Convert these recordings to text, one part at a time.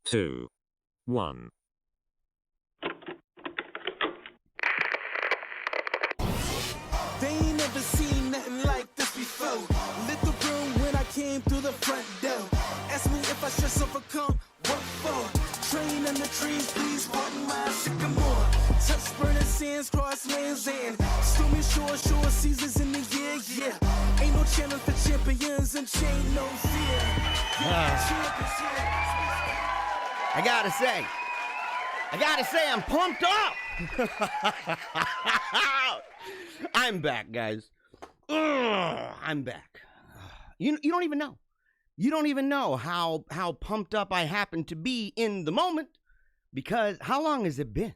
2, 1. They ain't never seen nothing like this before. Lit the room when I came through the front door. Ask me if I should overcome, what for? Train in the trees, please pardon my sycamore. Touch burning sands, cross lands, and stormy shore seasons in the year, yeah. Ain't no challenge for champions and chain no fear. I gotta say, I'm pumped up. I'm back, guys. I'm back. You don't even know. You don't even know how pumped up I happen to be in the moment, because how long has it been?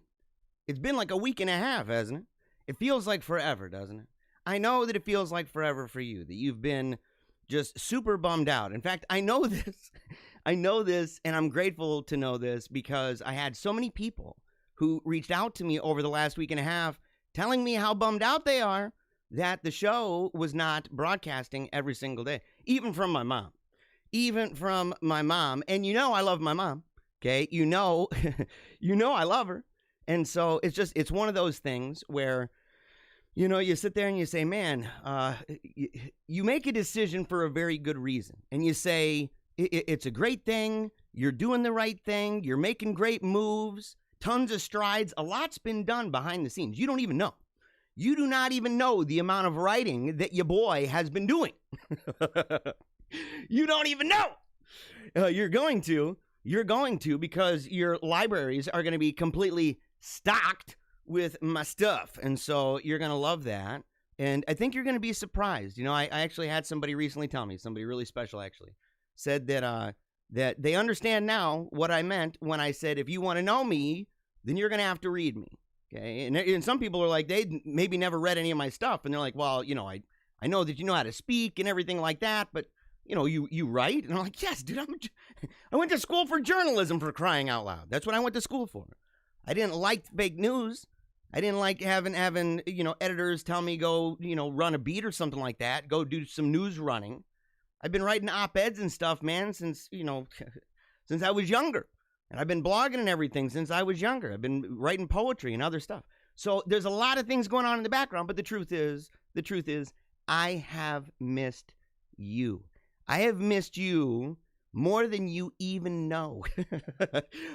It's been like a week and a half, hasn't it? It feels like forever, doesn't it? I know that it feels like forever for you, that you've been just super bummed out. In fact, I know this. I know this, and I'm grateful to know this because I had so many people who reached out to me over the last week and a half telling me how bummed out they are that the show was not broadcasting every single day, even from my mom. Even from my mom. And you know I love my mom, okay? You know I love her. And so it's one of those things where, you sit there and you say, man, you make a decision for a very good reason. And you say, it's a great thing. You're doing the right thing. You're making great moves. Tons of strides. A lot's been done behind the scenes. You don't even know. You do not even know the amount of writing that your boy has been doing. You don't even know. You're going to because your libraries are going to be completely stocked with my stuff. And so you're going to love that. And I think you're going to be surprised. I actually had somebody recently tell me, somebody really special actually, said that they understand now what I meant when I said, if you want to know me, then you're going to have to read me. Okay. And some people are like, they maybe never read any of my stuff. And they're like, well, I know that you know how to speak and everything like that, but you write? And I'm like, yes, dude, I went to school for journalism, for crying out loud. That's what I went to school for. I didn't like fake news. I didn't like having editors tell me go, run a beat or something like that. Go do some news running. I've been writing op-eds and stuff, man, since I was younger. And I've been blogging and everything since I was younger. I've been writing poetry and other stuff. So there's a lot of things going on in the background, but the truth is, I have missed you. I have missed you more than you even know.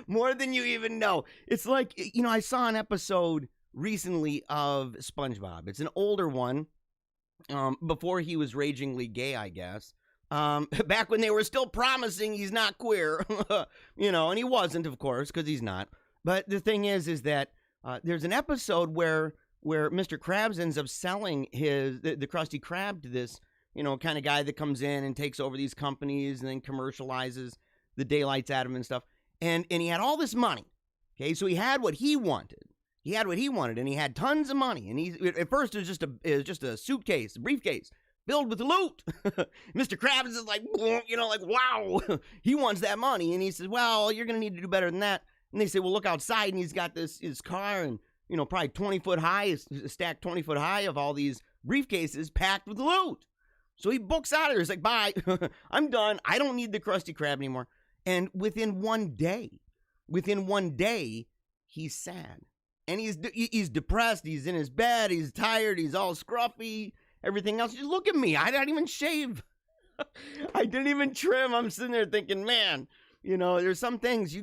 More than you even know. It's like, I saw an episode recently of SpongeBob. It's an older one, before he was ragingly gay, I guess. Back when they were still promising he's not queer, and he wasn't, of course, because he's not. But the thing is that there's an episode where Mr. Krabs ends up selling the Krusty Krab to this, kind of guy that comes in and takes over these companies and then commercializes the daylights out of him and stuff. And he had all this money. Okay, so he had what he wanted. And he had tons of money. And at first it was just a suitcase, a briefcase filled with loot. Mr. Krabs is like, wow, he wants that money. And he says, well, you're going to need to do better than that. And they say, well, look outside. And he's got his car and, probably 20 foot high, stacked 20 foot high of all these briefcases packed with loot. So he books out of there. He's like, bye, I'm done. I don't need the Krusty Krab anymore. And within one day, he's sad. And he's depressed. He's in his bed. He's tired. He's all scruffy. Everything else. Just look at me. I didn't even shave. I didn't even trim. I'm sitting there thinking, man, there's some things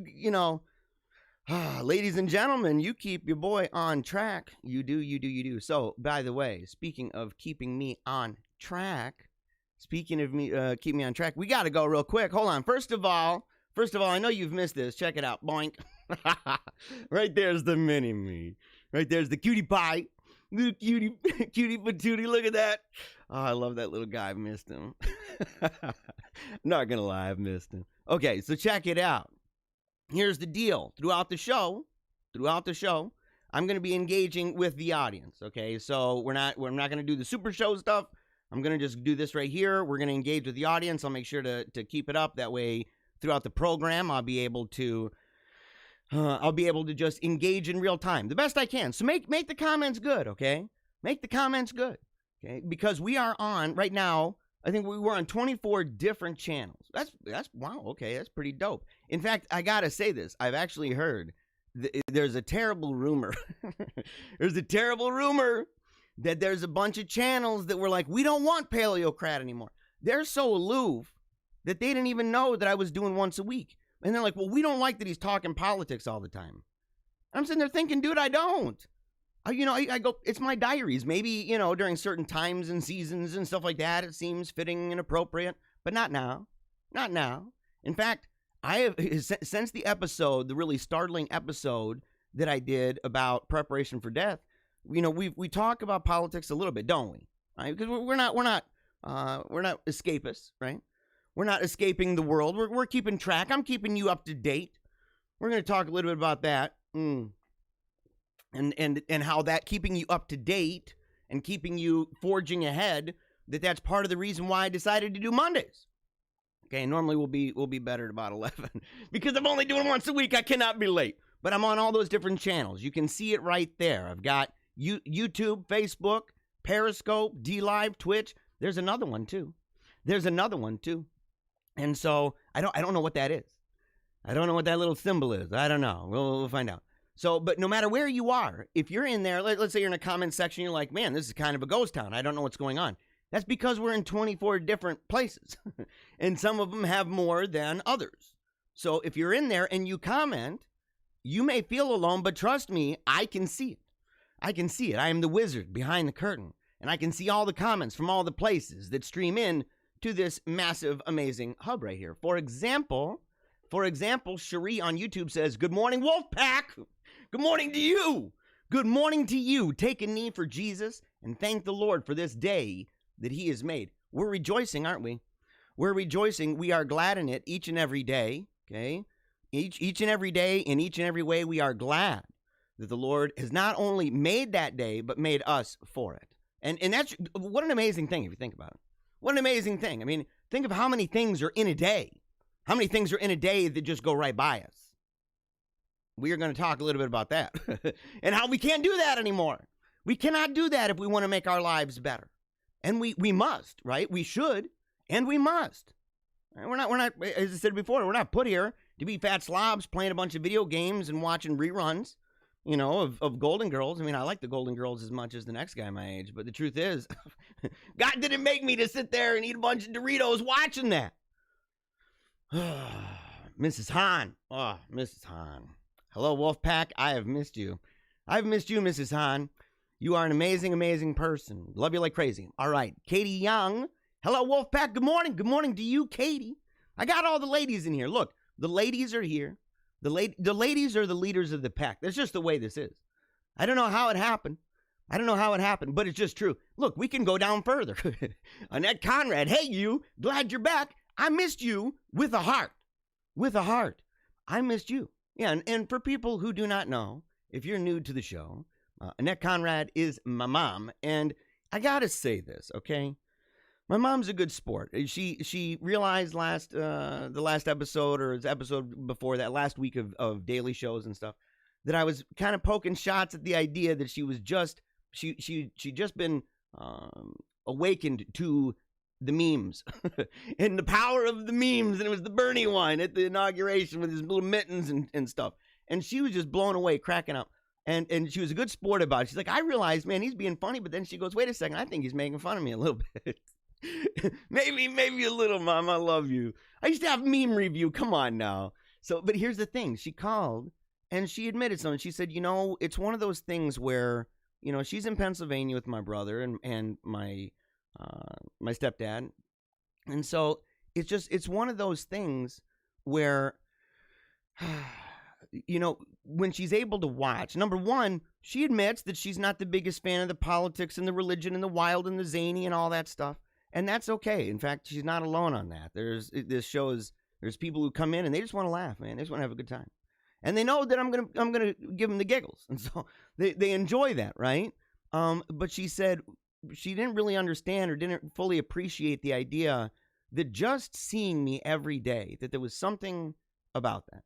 ladies and gentlemen, you keep your boy on track. You do. So, by the way, speaking of keeping me on track, keep me on track, we got to go real quick. Hold on. First of all, I know you've missed this. Check it out. Boink. Right there's the mini-me. Right there's the cutie pie. Little cutie patootie. Look at that. Oh, I love that little guy. I missed him. I'm not going to lie. I've missed him. Okay, so check it out. Here's the deal. Throughout the show, I'm going to be engaging with the audience. Okay, so we're not going to do the super show stuff. I'm going to just do this right here. We're going to engage with the audience. I'll make sure to keep it up. That way, throughout the program, I'll be able to just engage in real time the best I can. So make the comments good, okay? Make the comments good, okay? Because we are on right now. I think we're on 24 different channels. That's wow. Okay, that's pretty dope. In fact, I gotta say this. I've actually heard there's a terrible rumor. There's a terrible rumor that there's a bunch of channels that were like, we don't want Paleocrat anymore. They're so aloof that they didn't even know that I was doing once a week. And they're like, well, we don't like that he's talking politics all the time. I'm sitting there thinking, dude, I don't. I go, it's my diaries. Maybe, during certain times and seasons and stuff like that, it seems fitting and appropriate, but not now. Not now. In fact, I have, since the really startling episode that I did about preparation for death, we talk about politics a little bit, don't we? Right? Because we're not escapists, right? We're not escaping the world. We're keeping track. I'm keeping you up to date. We're going to talk a little bit about that. And how that keeping you up to date and keeping you forging ahead, that's part of the reason why I decided to do Mondays. Okay, normally we'll be better at about 11 because I'm only doing once a week. I cannot be late. But I'm on all those different channels. You can see it right there. I've got YouTube, Facebook, Periscope, DLive, Twitch. There's another one too. And so I don't know what that is. I don't know what that little symbol is. I don't know. We'll find out. So, but no matter where you are, if you're in there, let's say you're in a comment section, you're like, man, this is kind of a ghost town. I don't know what's going on. That's because we're in 24 different places. And some of them have more than others. So if you're in there and you comment, you may feel alone, but trust me, I can see it. I can see it. I am the wizard behind the curtain. And I can see all the comments from all the places that stream in to this massive, amazing hub right here. For example, Cherie on YouTube says, good morning, Wolfpack. Good morning to you. Good morning to you. Take a knee for Jesus and thank the Lord for this day that he has made. We're rejoicing, aren't we? We're rejoicing. We are glad in it each and every day, okay? Each and every day, in each and every way, we are glad that the Lord has not only made that day, but made us for it. And that's, what an amazing thing if you think about it. What an amazing thing. I mean, think of how many things are in a day. How many things are in a day that just go right by us? We are going to talk a little bit about that and how we can't do that anymore. We cannot do that if we want to make our lives better. And we must, right? We should, and we must. We're not, as I said before, we're not put here to be fat slobs playing a bunch of video games and watching reruns, of Golden Girls. I mean, I like the Golden Girls as much as the next guy my age, but the truth is, God didn't make me to sit there and eat a bunch of Doritos watching that. Mrs. Hahn. Oh, Mrs. Hahn. Hello, Wolfpack. I have missed you. I've missed you, Mrs. Hahn. You are an amazing, amazing person. Love you like crazy. All right. Katie Young. Hello, Wolfpack. Good morning. Good morning to you, Katie. I got all the ladies in here. Look, the ladies are here. The ladies are the leaders of the pack. That's just the way this is. I don't know how it happened. But it's just true. Look, we can go down further. Annette Conrad. Hey, you. Glad you're back. I missed you with a heart. With a heart. I missed you. Yeah, and for people who do not know, if you're new to the show, Annette Conrad is my mom, and I gotta say this, okay? My mom's a good sport. She realized the last episode or the episode before that, last week of daily shows and stuff, that I was kind of poking shots at the idea that she just been awakened to the memes and the power of the memes. And it was the Bernie one at the inauguration with his little mittens and stuff. And she was just blown away, cracking up. And she was a good sport about it. She's like, I realized, man, he's being funny. But then she goes, wait a second. I think he's making fun of me a little bit. maybe a little, Mom. I love you. I used to have meme review. Come on now. So, but here's the thing. She called and she admitted something. She said, it's one of those things where, she's in Pennsylvania with my brother and my stepdad. And so it's one of those things where, when she's able to watch, number one, she admits that she's not the biggest fan of the politics and the religion and the wild and the zany and all that stuff. And that's okay. In fact, she's not alone on that. There's people who come in and they just want to laugh, man. They just want to have a good time. And they know that I'm going to give them the giggles. And so they enjoy that, right? But she said she didn't really understand or didn't fully appreciate the idea that just seeing me every day, that there was something about that.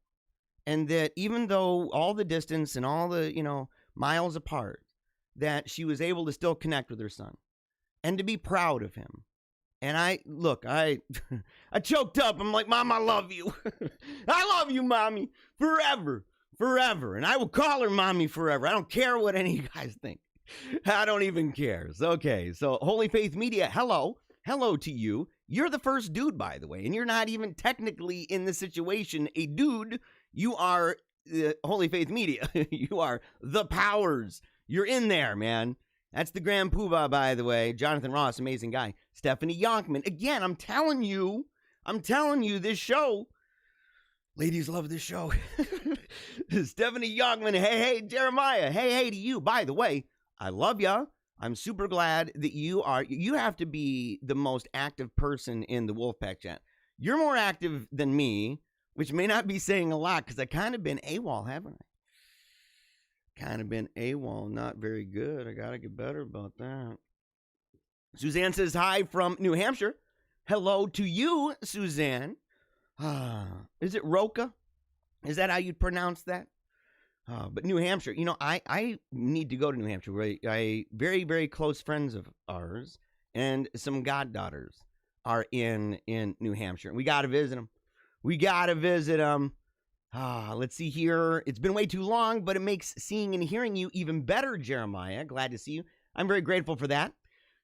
And that even though all the distance and all the, miles apart, that she was able to still connect with her son and to be proud of him And I I choked up. I'm like, Mom, I love you. I love you, Mommy, forever, forever. And I will call her Mommy forever. I don't care what any of you guys think. I don't even care. So, okay, so Holy Faith Media, hello. Hello to you. You're the first dude, by the way, and you're not even technically in the situation a dude. You are Holy Faith Media. You are the powers. You're in there, man. That's the Grand Poobah, by the way. Jonathan Ross, amazing guy. Stephanie Yonkman. Again, I'm telling you, this show. Ladies love this show. Stephanie Yonkman. Hey, Jeremiah. Hey to you. By the way, I love ya. I'm super glad that you have to be the most active person in the Wolfpack Chat. You're more active than me, which may not be saying a lot because I kind of been AWOL, haven't I? Kind of been AWOL, not very good. I got to get better about that. Suzanne says hi from New Hampshire. Hello to you, Suzanne. Is it Roca? Is that how you'd pronounce that? But New Hampshire, you know, I need to go to New Hampshire. Very, very close friends of ours and some goddaughters are in New Hampshire. We got to visit them. Let's see here. It's been way too long, but it makes seeing and hearing you even better, Jeremiah. Glad to see you. I'm very grateful for that.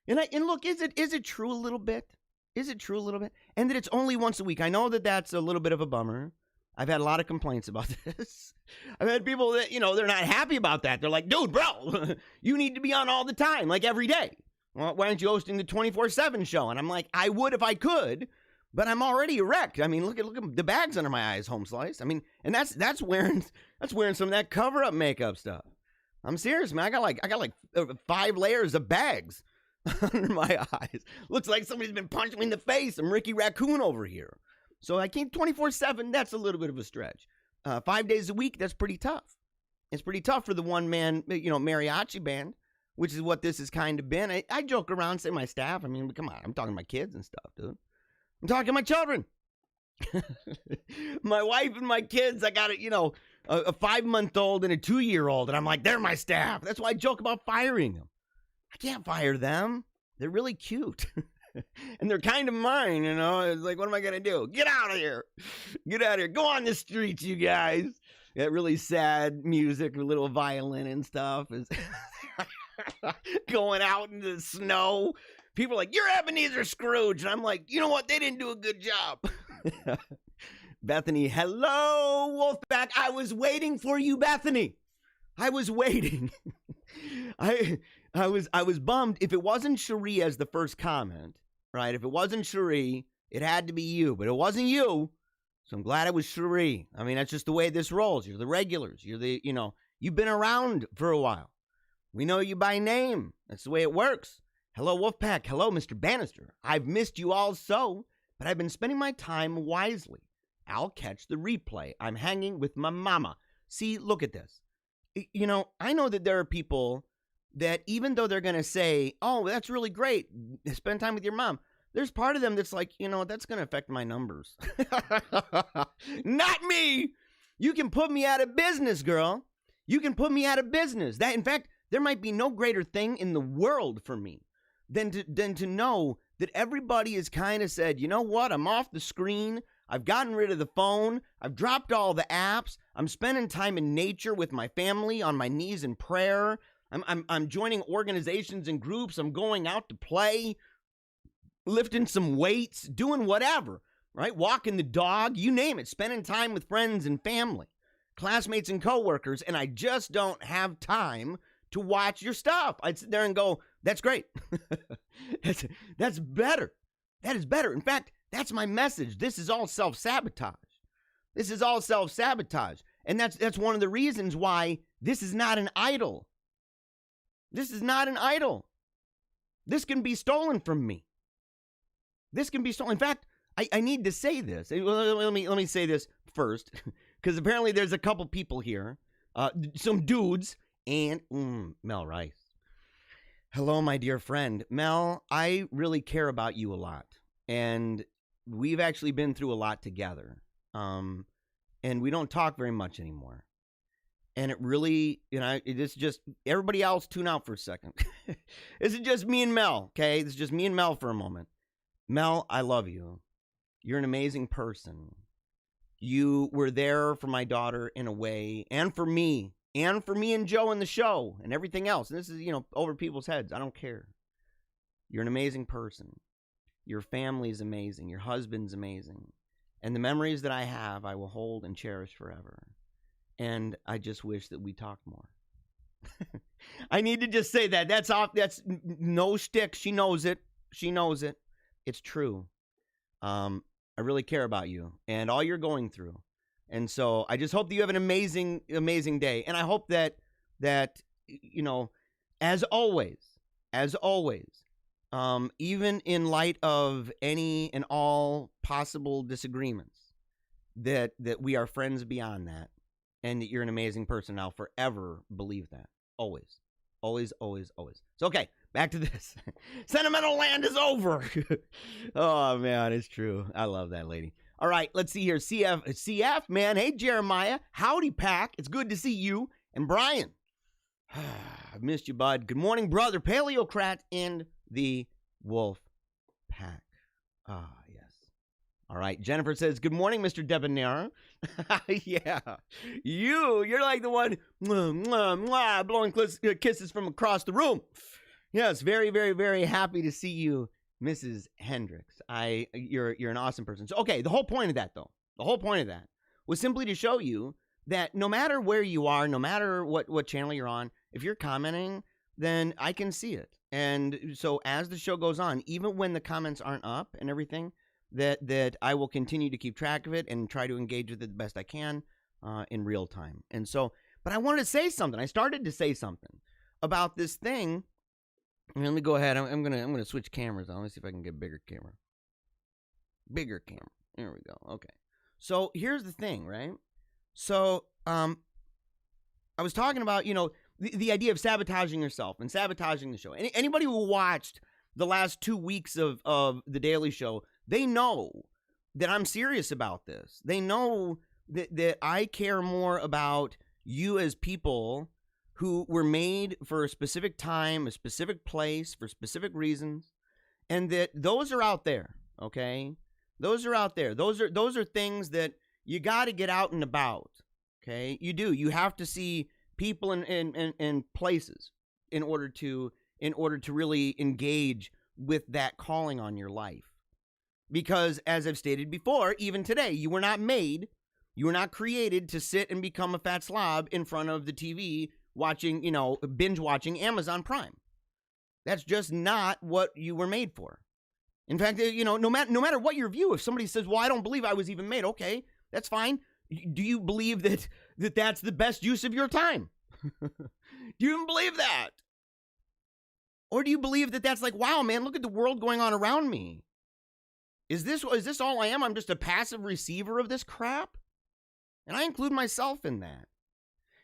And look, is it true a little bit? Is it true a little bit? And that it's only once a week. I know that that's a little bit of a bummer. I've had a lot of complaints about this. I've had people that, you know, they're not happy about that. They're like, dude, bro, you need to be on all the time, like every day. Well, why aren't you hosting the 24/7 show? And I'm like, I would if I could, but I'm already erect. I mean, look at the bags under my eyes, home slice. I mean, and that's wearing some of that cover-up makeup stuff. I'm serious, man. I got like 5 layers of bags under my eyes. Looks like somebody's been punching me in the face. I'm Ricky Raccoon over here. So I can't 24/7. That's a little bit of a stretch. 5 days a week. That's pretty tough. It's pretty tough for the one-man, you know, mariachi band, which is what this has kind of been. I joke around, say my staff. I mean, come on. I'm talking to my kids and stuff, dude. I'm talking to my children. My wife and my kids. I got a 5-month-old and a 2-year-old, and I'm like, they're my staff. That's why I joke about firing them. I can't fire them. They're really cute. And they're kind of mine, you know. It's like, what am I going to do? Get out of here. Get out of here. Go on the streets, you guys. That really sad music with little violin and stuff is going out into the snow. People are like, you're Ebenezer Scrooge. And I'm like, you know what? They didn't do a good job. Bethany, hello, Wolfpack. I was waiting for you, Bethany. I was waiting. I was bummed. If it wasn't Cherie as the first comment, right? If it wasn't Cherie, it had to be you, but it wasn't you. So I'm glad it was Cherie. I mean, that's just the way this rolls. You're the regulars. You've been around for a while. We know you by name. That's the way it works. Hello, Wolfpack. Hello, Mr. Bannister. I've missed you all so, but I've been spending my time wisely. I'll catch the replay. I'm hanging with my mama. See, look at this. You know, I know that there are people that even though they're going to say, oh, that's really great, spend time with your mom, there's part of them that's like, you know, that's going to affect my numbers. Not me. You can put me out of business, girl. You can put me out of business. That, in fact, there might be no greater thing in the world for me than to know that everybody has kind of said, you know what, I'm off the screen. I've gotten rid of the phone. I've dropped all the apps. I'm spending time in nature with my family on my knees in prayer. I'm joining organizations and groups. I'm going out to play, lifting some weights, doing whatever, right? Walking the dog, you name it, spending time with friends and family, classmates and coworkers, and I just don't have time to watch your stuff. I'd sit there and go, that's great. That's better. That is better. In fact, that's my message. This is all self-sabotage. This is all self-sabotage. And that's one of the reasons why this is not an idol. This is not an idol. This can be stolen from me. This can be stolen. In fact, I need to say this. Let me say this first, because apparently there's a couple people here, some dudes, and Mel Rice. Hello, my dear friend. Mel, I really care about you a lot. And we've actually been through a lot together. And we don't talk very much anymore. And it really, it's just, everybody else tune out for a second. This is just me and Mel, okay? This is just me and Mel for a moment. Mel, I love you. You're an amazing person. You were there for my daughter in a way, and for me and Joe in the show and everything else. And this is, over people's heads. I don't care. You're an amazing person. Your family's amazing. Your husband's amazing. And the memories that I have, I will hold and cherish forever. And I just wish that we talked more. I need to just say that. That's That's no shtick. She knows it. It's true. I really care about you and all you're going through. And so I just hope that you have an amazing, amazing day. And I hope that as always, even in light of any and all possible disagreements, that we are friends beyond that, and that you're an amazing person. I'll forever believe that. Always. Always, always, always. So, okay, back to this. Sentimental land is over. Oh, man, it's true. I love that lady. All right, let's see here. CF, man. Hey, Jeremiah. Howdy, Pack. It's good to see you. And Brian. I've missed you, bud. Good morning, brother. Paleocrat and the Wolfpack. Ah, yes. All right, Jennifer says, good morning, Mr. Debonair. Yeah. You're like the one blowing kisses from across the room. Yes, very, very, very happy to see you, Mrs. Hendricks. You're an awesome person. So, okay, the whole point of that was simply to show you that no matter where you are, no matter what channel you're on, if you're commenting, then I can see it. And so as the show goes on, even when the comments aren't up and everything, that I will continue to keep track of it and try to engage with it the best I can in real time. And so, but I wanted to say something. I started to say something about this thing. Let me go ahead. I'm gonna switch cameras on. Let me see if I can get a bigger camera. Bigger camera. There we go. Okay. So here's the thing, right? So I was talking about the idea of sabotaging yourself and sabotaging the show. Anybody who watched the last 2 weeks of the Daily Show, they know that I'm serious about this. They know that I care more about you as people who were made for a specific time, a specific place, for specific reasons, and that those are out there, okay? Those are out there. Those are things that you got to get out and about, okay? You do. You have to see people in places in order to really engage with that calling on your life. Because as I've stated before, even today, you were not created to sit and become a fat slob in front of the TV watching, binge watching Amazon Prime. That's just not what you were made for. In fact, no matter what your view, if somebody says, well, I don't believe I was even made, okay, that's fine. Do you believe that that's the best use of your time? Do you even believe that? Or do you believe that that's like, wow, man, look at the world going on around me? Is this all I am? I'm just a passive receiver of this crap? And I include myself in that.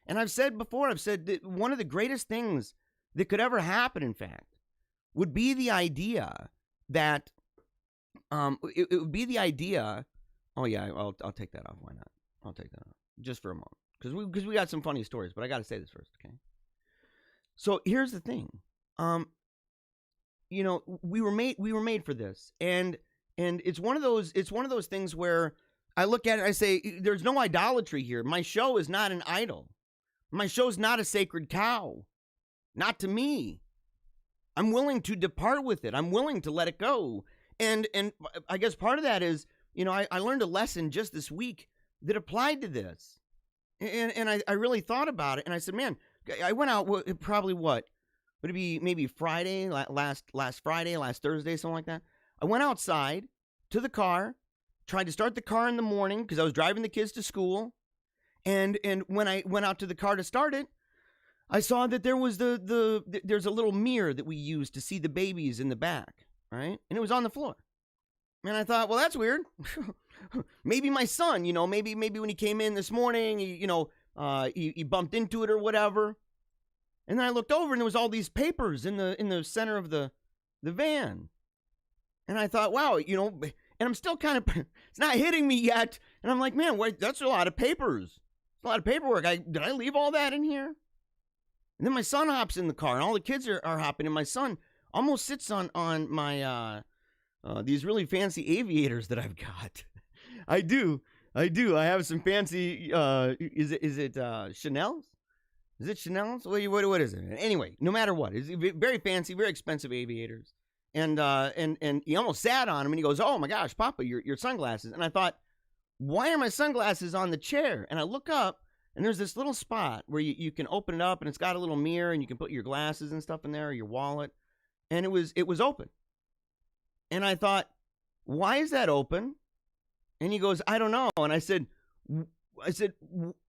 And I've said before, that one of the greatest things that could ever happen, in fact, would be the idea that, it would be the idea, oh yeah, I'll take that off, why not? I'll take that off, just for a moment. Because we got some funny stories, but I got to say this first, okay? So here's the thing. We were made for this. And it's one of those things where I look at it and I say, there's no idolatry here. My show is not an idol. My show's not a sacred cow. Not to me. I'm willing to depart with it. I'm willing to let it go. And I guess part of that is, I learned a lesson just this week that applied to this. And I really thought about it. And I said, man, I went out probably would it be maybe Friday, last Friday, last Thursday, something like that. I went outside to the car, tried to start the car in the morning because I was driving the kids to school. And when I went out to the car to start it, I saw that there was there's a little mirror that we use to see the babies in the back, right? And it was on the floor. And I thought, well, that's weird. Maybe my son, maybe when he came in this morning, he bumped into it or whatever. And then I looked over and there was all these papers in the center of the van. And I thought, wow, and I'm still kind of, it's not hitting me yet. And I'm like, man, wait, that's a lot of papers. It's a lot of paperwork. Did I leave all that in here? And then my son hops in the car and all the kids are hopping. And my son almost sits on my these really fancy aviators that I've got. I do. I have some fancy. Is it Chanel's? Is it Chanel's? What is it? Anyway, no matter what, it's very fancy, very expensive aviators. And he almost sat on him, and he goes, "Oh my gosh, Papa, your sunglasses." And I thought, why are my sunglasses on the chair? And I look up, and there's this little spot where you can open it up, and it's got a little mirror, and you can put your glasses and stuff in there, or your wallet. And it was open. And I thought, why is that open? And he goes, "I don't know." And I said,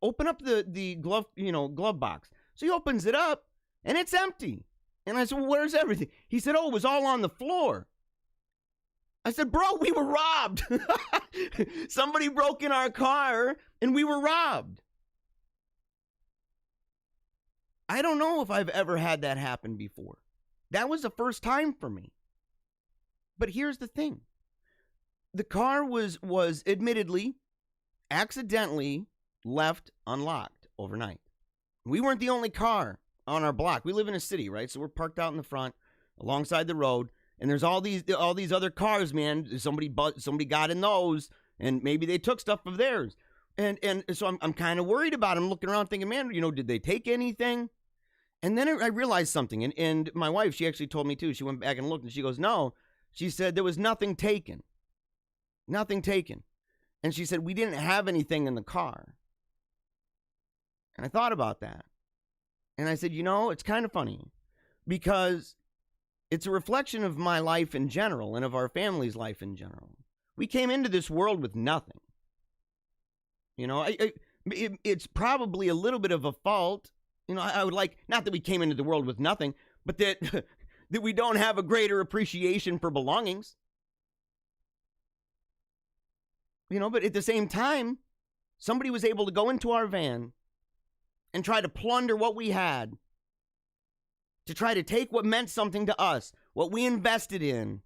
"Open up the glove box." So he opens it up, and it's empty. And I said, "Well, where's everything?" He said, "Oh, it was all on the floor." I said, "Bro, we were robbed." Somebody broke in our car, and we were robbed. I don't know if I've ever had that happen before. That was the first time for me. But here's the thing. The car was admittedly, accidentally left unlocked overnight. We weren't the only car on our block. We live in a city, right? So we're parked out in the front alongside the road, and there's all these other cars, man. Somebody got in those, and maybe they took stuff of theirs. And so I'm kind of worried about them, looking around thinking, man, did they take anything? And then I realized something, and my wife, she actually told me too. She went back and looked, and she goes, "No." She said there was nothing taken. Nothing taken. And she said, "We didn't have anything in the car." And I thought about that. And I said, it's kind of funny because it's a reflection of my life in general and of our family's life in general. We came into this world with nothing. It's probably a little bit of a fault. I would like, not that we came into the world with nothing, but that that we don't have a greater appreciation for belongings. But at the same time, somebody was able to go into our van and try to plunder what we had, to try to take what meant something to us, what we invested in,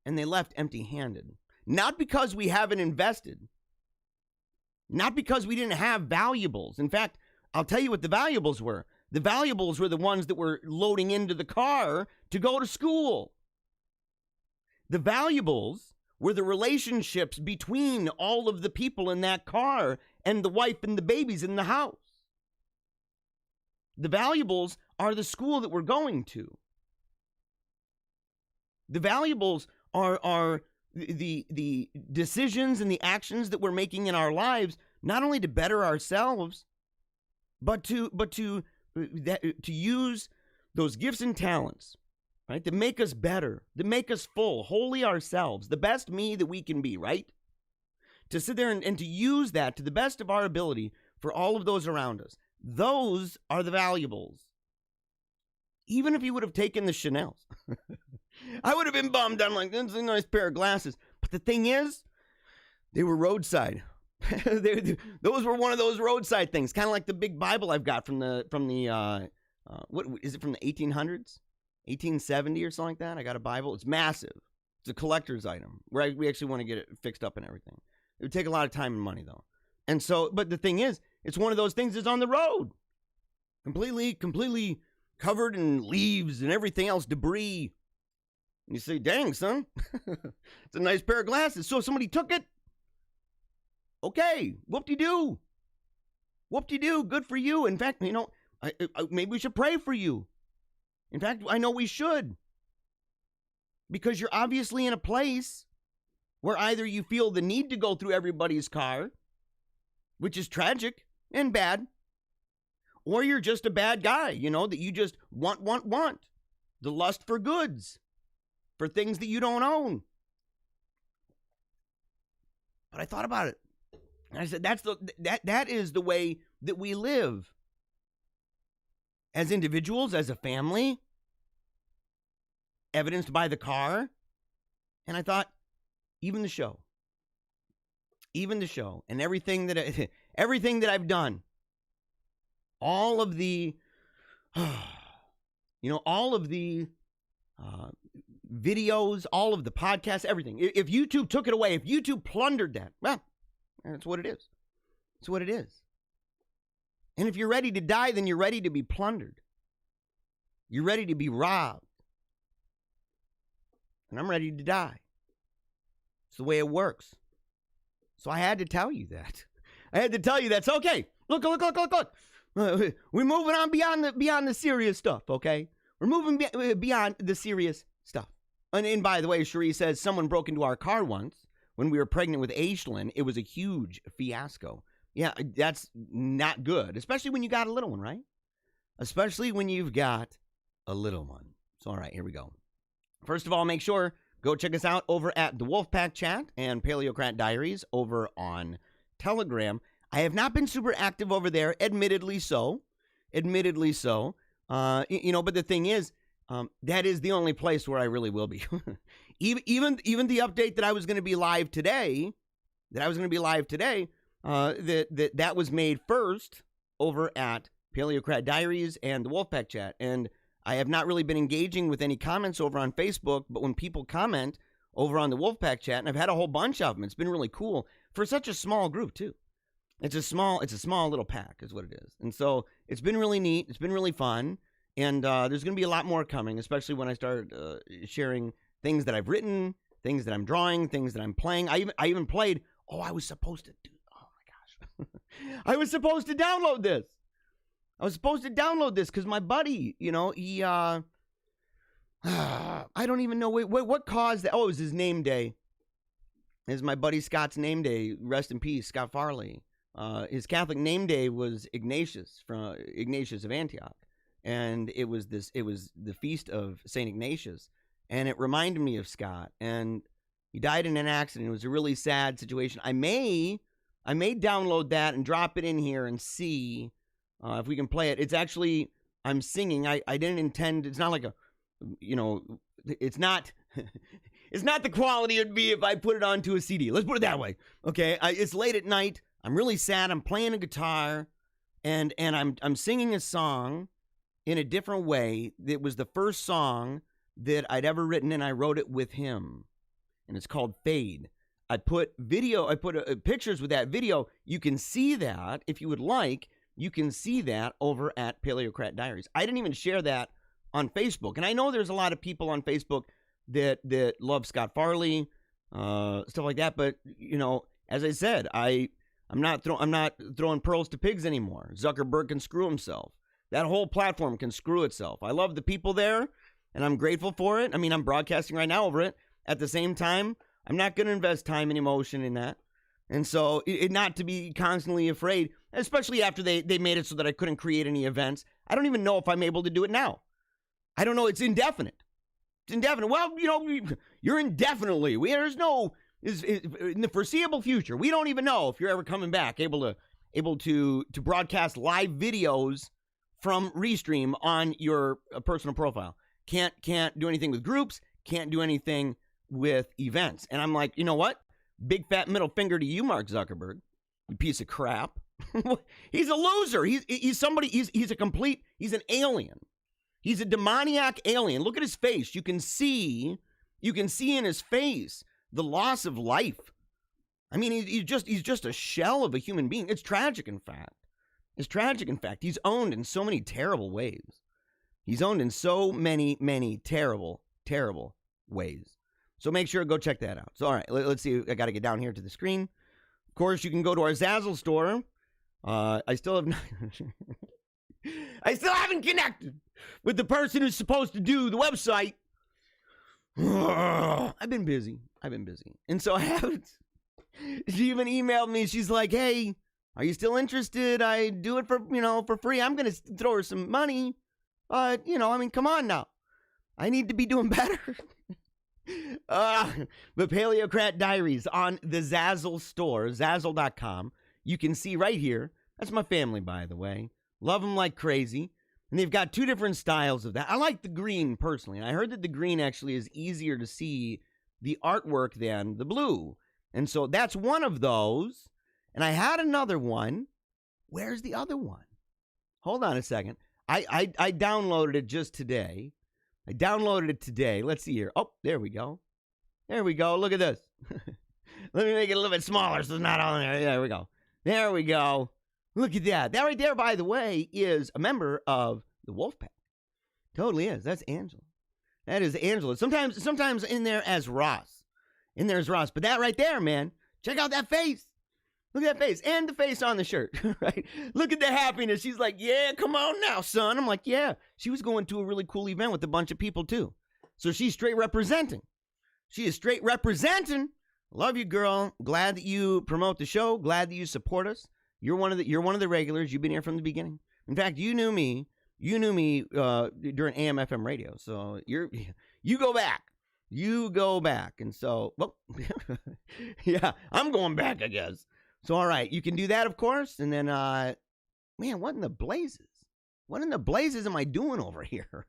and they left empty-handed. Not because we haven't invested, not because we didn't have valuables. In fact, I'll tell you what the valuables were. The valuables were the ones that were loading into the car to go to school. The valuables were the relationships between all of the people in that car and the wife and the babies in the house. The valuables are the school that we're going to. The valuables are the decisions and the actions that we're making in our lives, not only to better ourselves, but to use those gifts and talents, right, to make us better, to make us full, wholly ourselves, the best me that we can be, right? To sit there and to use that to the best of our ability for all of those around us. Those are the valuables. Even if you would have taken the Chanel's, I would have been bummed. I'm like, that's a nice pair of glasses. But the thing is, they were roadside. Those were one of those roadside things, kind of like the big Bible I've got from the what is it, from the 1800s, 1870 or something like that. I got a Bible. It's massive. It's a collector's item. We actually want to get it fixed up and everything. It would take a lot of time and money though. And so, but the thing is, it's one of those things that's on the road, completely covered in leaves and everything else, debris. And you say, "Dang, son, it's a nice pair of glasses." So somebody took it. Okay, whoop-de-doo. Whoop-de-doo, good for you. In fact, maybe we should pray for you. In fact, I know we should. Because you're obviously in a place where either you feel the need to go through everybody's car, which is tragic and bad, or you're just a bad guy, that you just want. The lust for goods, for things that you don't own. But I thought about it. And I said, that is the way that we live. As individuals, as a family, evidenced by the car. And I thought, even the show, and everything that I've done, all of the, all of the videos, all of the podcasts, everything. If YouTube took it away, if YouTube plundered that, well, that's what it is. It's what it is. And if you're ready to die, then you're ready to be plundered. You're ready to be robbed. and I'm ready to die. It's the way it works. So I had to tell you that. I had to tell you that's okay. Look. We're moving on beyond the serious stuff, okay? We're moving beyond the serious stuff. And by the way, Cherie says someone broke into our car once when we were pregnant with Aislinn. It was a huge fiasco. Yeah, that's not good, especially when you got a little one, right? Especially when you've got a little one. So, all right, here we go. First of all, make sure, go check us out over at the Wolfpack Chat and Paleocrat Diaries over on Telegram. I have not been super active over there, admittedly so. But the thing is, that is the only place where I really will be. even the update that I was going to be live today, that was made first over at Paleocrat Diaries and the Wolfpack Chat. And I have not really been engaging with any comments over on Facebook, but when people comment over on the Wolfpack Chat, and I've had a whole bunch of them, it's been really cool for such a small group too. It's a small little pack is what it is. And so it's been really neat. It's been really fun. And there's going to be a lot more coming, especially when I start sharing things that I've written, things that I'm drawing, things that I'm playing. I even played. Oh, I was supposed to do. Oh my gosh, I was supposed to download this. Because my buddy, he. I don't even know what caused that. Oh, it was his name day. It was my buddy Scott's name day. Rest in peace, Scott Farley. His Catholic name day was Ignatius of Antioch. And it was the feast of St. Ignatius. And it reminded me of Scott. And he died in an accident. It was a really sad situation. I may download that and drop it in here and see if we can play it. It's actually, I'm singing. I didn't intend, it's not like it's not the quality it'd be if I put it onto a CD. Let's put it that way. Okay. It's late at night. I'm really sad. I'm playing a guitar and I'm singing a song in a different way. It was the first song that I'd ever written, and I wrote it with him. And it's called Fade. I put pictures with that video. You can see that if you would like. You can see that over at Paleocrat Diaries. I didn't even share that on Facebook. And I know there's a lot of people on Facebook that love Scott Farley, stuff like that. But, as I said, I'm not throwing pearls to pigs anymore. Zuckerberg can screw himself. That whole platform can screw itself. I love the people there, and I'm grateful for it. I mean, I'm broadcasting right now over it. At the same time, I'm not going to invest time and emotion in that. And so not to be constantly afraid, especially after they made it so that I couldn't create any events. I don't even know if I'm able to do it now. I don't know. It's indefinite. Well, you're indefinitely. There's no, in the foreseeable future, we don't even know if you're ever coming back, able to broadcast live videos from Restream on your personal profile. Can't do anything with groups. Can't do anything with events. And I'm like, you know what? Big fat middle finger to you, Mark Zuckerberg. You piece of crap. He's a loser. He's somebody. He's an alien. He's a demoniac alien. Look at his face. You can see in his face the loss of life. I mean, he's just a shell of a human being. It's tragic, in fact. He's owned in so many terrible ways. Terrible, terrible ways. So make sure to go check that out. So, all right, let's see. I got to get down here to the screen. Of course, you can go to our Seagull Store. I still haven't connected with the person who's supposed to do the website. I've been busy. And so I haven't. She even emailed me. She's like, hey, are you still interested? I do it for free. I'm going to throw her some money. But, come on now. I need to be doing better. The Paleocrat Diaries on the Seagull Store, Zazzle.com. You can see right here. That's my family, by the way. Love them like crazy. And they've got two different styles of that. I like the green, personally. And I heard that the green actually is easier to see the artwork than the blue. And so that's one of those. And I had another one. Where's the other one? Hold on a second. I downloaded it just today. Let's see here. Oh, there we go. Look at this. Let me make it a little bit smaller so it's not on there. There we go. Look at that. That right there, by the way, is a member of the Wolfpack. Totally is. That's Angela. That is Angela. Sometimes in there as Ross. In there as Ross. But that right there, man. Check out that face. Look at that face. And the face on the shirt, right? Look at the happiness. She's like, yeah, come on now, son. I'm like, yeah. She was going to a really cool event with a bunch of people, too. So she's straight representing. She is straight representing. Love you, girl. Glad that you promote the show. Glad that you support us. You're one of the regulars. You've been here from the beginning. In fact, you knew me during AM/FM radio. So you go back. You go back. And so, well, yeah, I'm going back, I guess. So, all right, you can do that, of course. And then, man, what in the blazes? What in the blazes am I doing over here?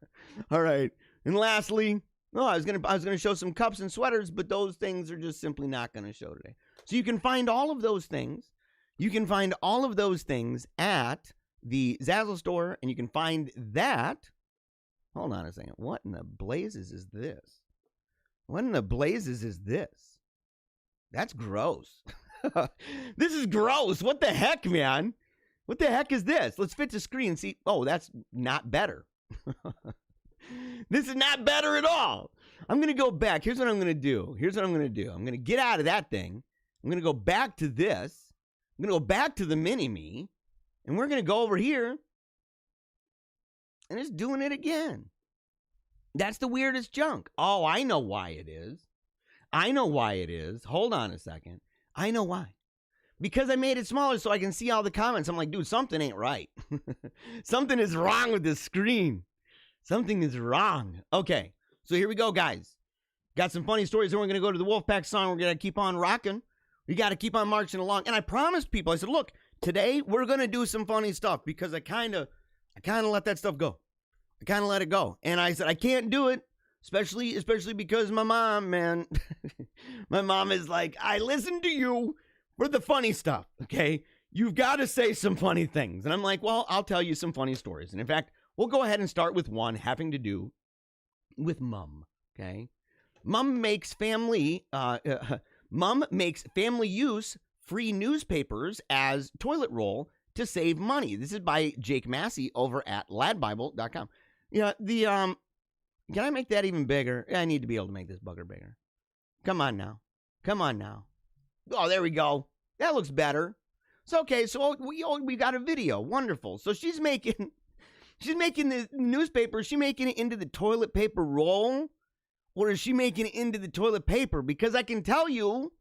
All right. And lastly, I was gonna show some cups and sweaters, but those things are just simply not going to show today. So you can find all of those things. You can find all of those things at the Zazzle store, and you can find that. Hold on a second. What in the blazes is this? What in the blazes is this? That's gross. This is gross. What the heck, man? What the heck is this? Let's fit the screen and see. Oh, that's not better. This is not better at all. I'm going to go back. Here's what I'm going to do. I'm going to get out of that thing. I'm going to go back to this. I'm going to go back to the mini-me. And we're going to go over here. And it's doing it again. That's the weirdest junk. Oh, I know why it is. Hold on a second. I know why. Because I made it smaller so I can see all the comments. I'm like, dude, something ain't right. Something is wrong with this screen. Something is wrong. Okay, so here we go, guys. Got some funny stories. Then we're going to go to the Wolfpack song. We're going to keep on rocking. We got to keep on marching along. And I promised people, I said, look, today we're going to do some funny stuff because I kind of let that stuff go. I kind of let it go. And I said, I can't do it, especially because my mom, man, my mom is like, I listen to you for the funny stuff, okay? You've got to say some funny things. And I'm like, well, I'll tell you some funny stories. And in fact, we'll go ahead and start with one having to do with Mum, okay? Mum makes family use free newspapers as toilet roll to save money. This is by Jake Massey over at ladbible.com. Yeah, can I make that even bigger? I need to be able to make this bugger bigger. Come on now. Oh, there we go. That looks better. So, okay, so we got a video. Wonderful. So she's making the newspaper. Is she making it into the toilet paper roll? Or is she making it into the toilet paper? Because I can tell you,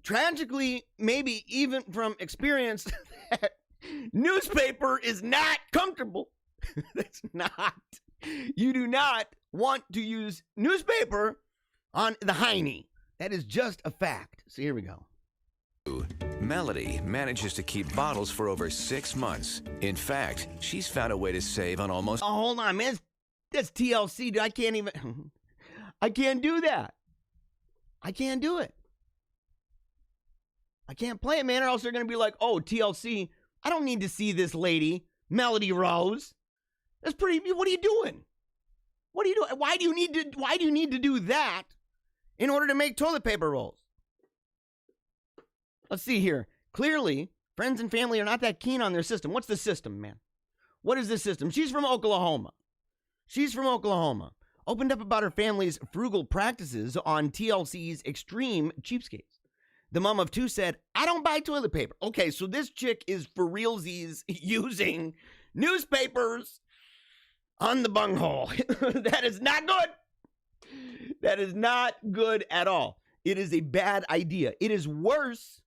tragically, maybe even from experience, that newspaper is not comfortable. That's not. You do not want to use newspaper on the hiney. That is just a fact. So here we go. Melody manages to keep bottles for over 6 months. In fact, she's found a way to save on almost... Oh, hold on, man. That's TLC, dude. I can't do that. I can't do it. I can't play it, man, or else they're going to be like, oh, TLC, I don't need to see this lady, Melody Rose. That's pretty... What are you doing? What are you doing? Why do you need to do that in order to make toilet paper rolls? Let's see here. Clearly, friends and family are not that keen on their system. What's the system, man? What is the system? She's from Oklahoma. Opened up about her family's frugal practices on TLC's Extreme Cheapskates. The mom of two said, I don't buy toilet paper. Okay, so this chick is for realsies using newspapers on the bunghole. That is not good. That is not good at all. It is a bad idea. It is worse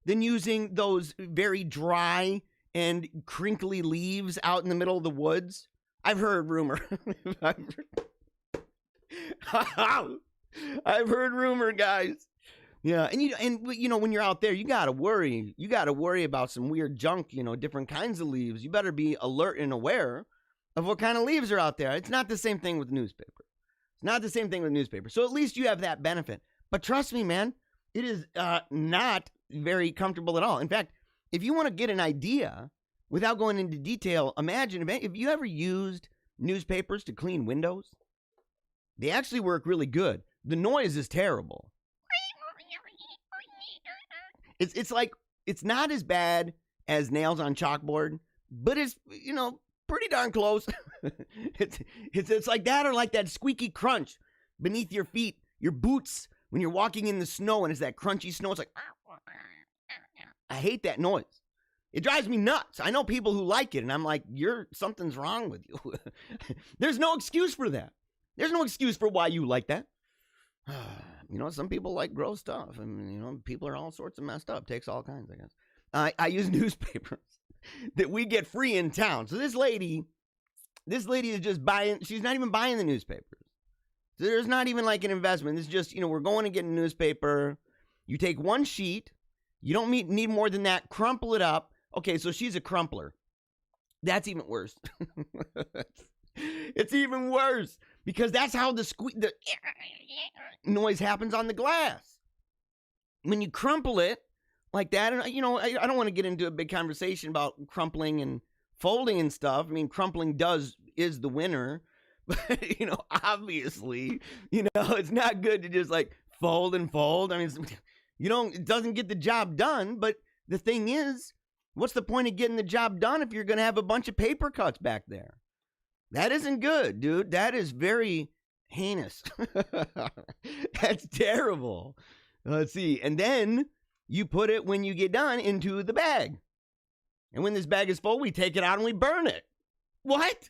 than using those very dry and crinkly leaves out in the middle of the woods. I've heard rumor. I've heard rumor, guys. Yeah, and you know when you're out there, you gotta worry. You gotta worry about some weird junk. Different kinds of leaves. You better be alert and aware of what kind of leaves are out there. It's not the same thing with newspaper. So at least you have that benefit. But trust me, man, it is not very comfortable at all. In fact, if you want to get an idea without going into detail, imagine if you ever used newspapers to clean windows. They actually work really good. The noise is terrible. It's like, it's not as bad as nails on chalkboard, but it's pretty darn close. It's like that, or like that squeaky crunch beneath your feet, your boots, when you're walking in the snow and it's that crunchy snow. It's like, I hate that noise. It drives me nuts. I know people who like it, and I'm like, something's wrong with you. There's no excuse for that. There's no excuse for why you like that. Some people like gross stuff. I mean, people are all sorts of messed up. Takes all kinds, I guess. I use newspapers that we get free in town. So this lady is just buying. She's not even buying the newspapers. There's not even like an investment. It's just, we're going to get a newspaper. You take one sheet. You don't need more than that. Crumple it up. Okay, so she's a crumpler. That's even worse. It's even worse because that's how the noise happens on the glass. When you crumple it like that, and I don't want to get into a big conversation about crumpling and folding and stuff. I mean, crumpling is the winner, but obviously, it's not good to just like fold and fold. I mean, it doesn't get the job done. But the thing is, what's the point of getting the job done if you're going to have a bunch of paper cuts back there? That isn't good, dude. That is very heinous. That's terrible. Let's see. And then you put it, when you get done, into the bag. And when this bag is full, we take it out and we burn it. What?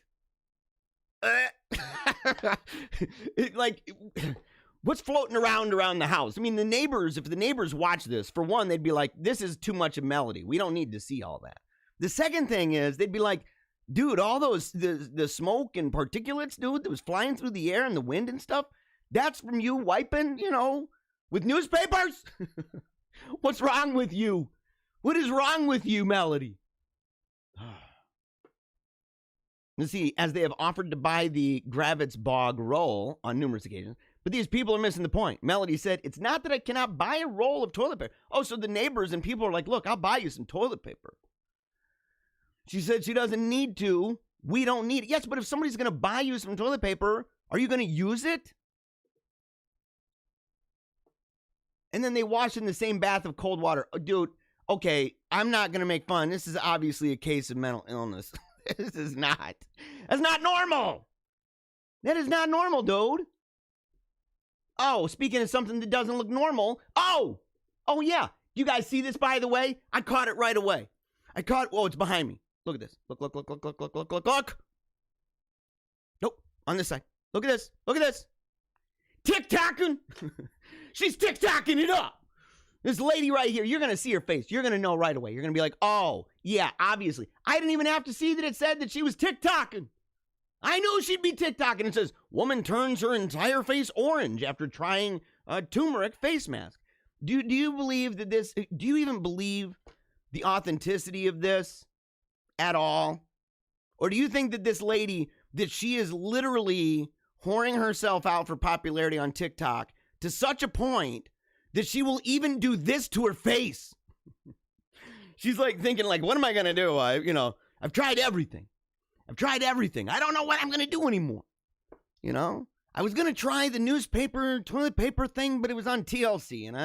What's floating around the house? I mean, if the neighbors watch this, for one, they'd be like, this is too much of Melody. We don't need to see all that. The second thing is, they'd be like, dude, all those, the smoke and particulates, dude, that was flying through the air and the wind and stuff, that's from you wiping, with newspapers? What's wrong with you? What is wrong with you, Melody? Let's see, as they have offered to buy the Gravitz Bog roll on numerous occasions, but these people are missing the point. Melody said, it's not that I cannot buy a roll of toilet paper. Oh, so the neighbors and people are like, look, I'll buy you some toilet paper. She said she doesn't need to. We don't need it. Yes, but if somebody's going to buy you some toilet paper, are you going to use it? And then they wash in the same bath of cold water. Oh, dude, okay, I'm not going to make fun. This is obviously a case of mental illness. This is not. That's not normal. That is not normal, dude. Oh, speaking of something that doesn't look normal. Oh, yeah. You guys see this, by the way? I caught it right away. Oh, it's behind me. Look at this. Look. Nope, on this side. Look at this. Tick-tocking. She's tick-tocking it up. This lady right here, you're going to see her face. You're going to know right away. You're going to be like, oh, yeah, obviously. I didn't even have to see that it said that she was tick-tocking. I knew she'd be tick-tocking. It says, woman turns her entire face orange after trying a turmeric face mask. Do you believe that this, do you even believe the authenticity of this at all? Or do you think that this lady, that she is literally whoring herself out for popularity on TikTok to such a point that she will even do this to her face? She's like thinking like, what am I going to do? I've tried everything. I don't know what I'm going to do anymore. I was going to try the newspaper, toilet paper thing, but it was on TLC. And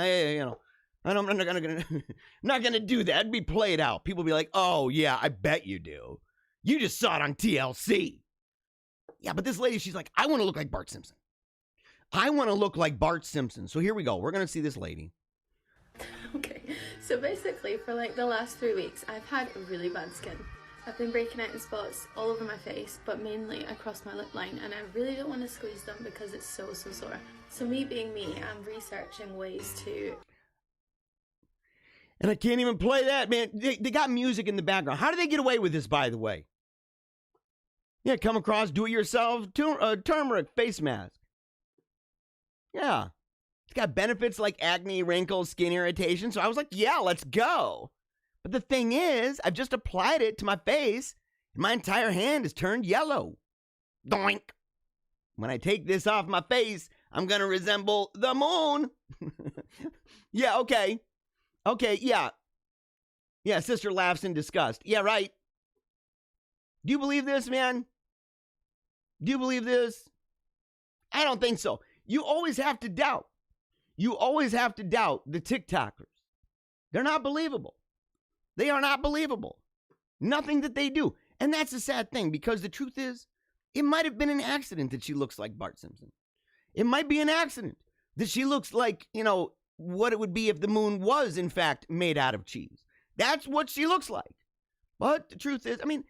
I'm not going to do that. It'd be played out. People be like, oh, yeah, I bet you do. You just saw it on TLC. Yeah, but this lady, she's like, I want to look like Bart Simpson. So here we go. We're going to see this lady. Okay, so basically for like the last 3 weeks, I've had really bad skin. I've been breaking out in spots all over my face, but mainly across my lip line, and I really don't want to squeeze them because it's so sore. So me being me, I'm researching ways to... And I can't even play that, man. They got music in the background. How do they get away with this, by the way? Yeah, come across do-it-yourself turmeric face mask. Yeah. It's got benefits like acne, wrinkles, skin irritation. So I was like, yeah, let's go. But the thing is, I've just applied it to my face, and my entire hand is turned yellow. Doink. When I take this off my face, I'm going to resemble the moon. Yeah, okay. Okay, yeah. Yeah, sister laughs in disgust. Yeah, right. Do you believe this, man? Do you believe this? I don't think so. You always have to doubt. You always have to doubt the TikTokers. They're not believable. They are not believable. Nothing that they do. And that's the sad thing, because the truth is, it might have been an accident that she looks like Bart Simpson. It might be an accident that she looks like, what it would be if the moon was, in fact, made out of cheese. That's what she looks like. But the truth is, and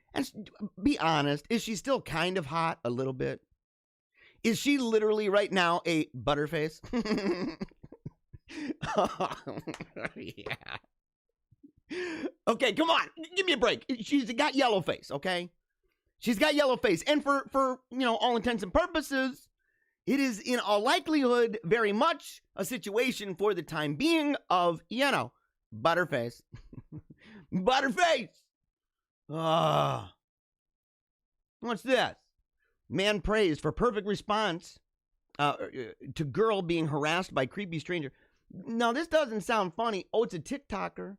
be honest, is she still kind of hot a little bit? Is she literally right now a Butterface? Oh, yeah. Okay, come on. Give me a break. She's got yellow face, okay? She's got yellow face. And for all intents and purposes, it is in all likelihood very much a situation for the time being of, Butterface. Butterface! What's this? Man praised for perfect response to girl being harassed by creepy stranger. Now, this doesn't sound funny. Oh, it's a TikToker.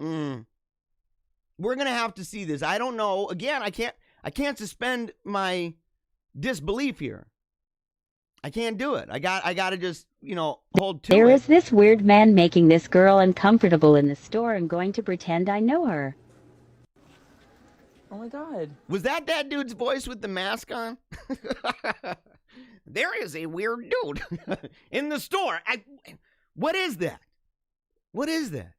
We're gonna have to see this. I don't know. Again, I can't suspend my disbelief here. I can't do it. I gotta just, hold to it. There is this weird man making this girl uncomfortable in the store and going to pretend I know her. Oh my God. Was that dude's voice with the mask on? There is a weird dude in the store. What is that? What is that?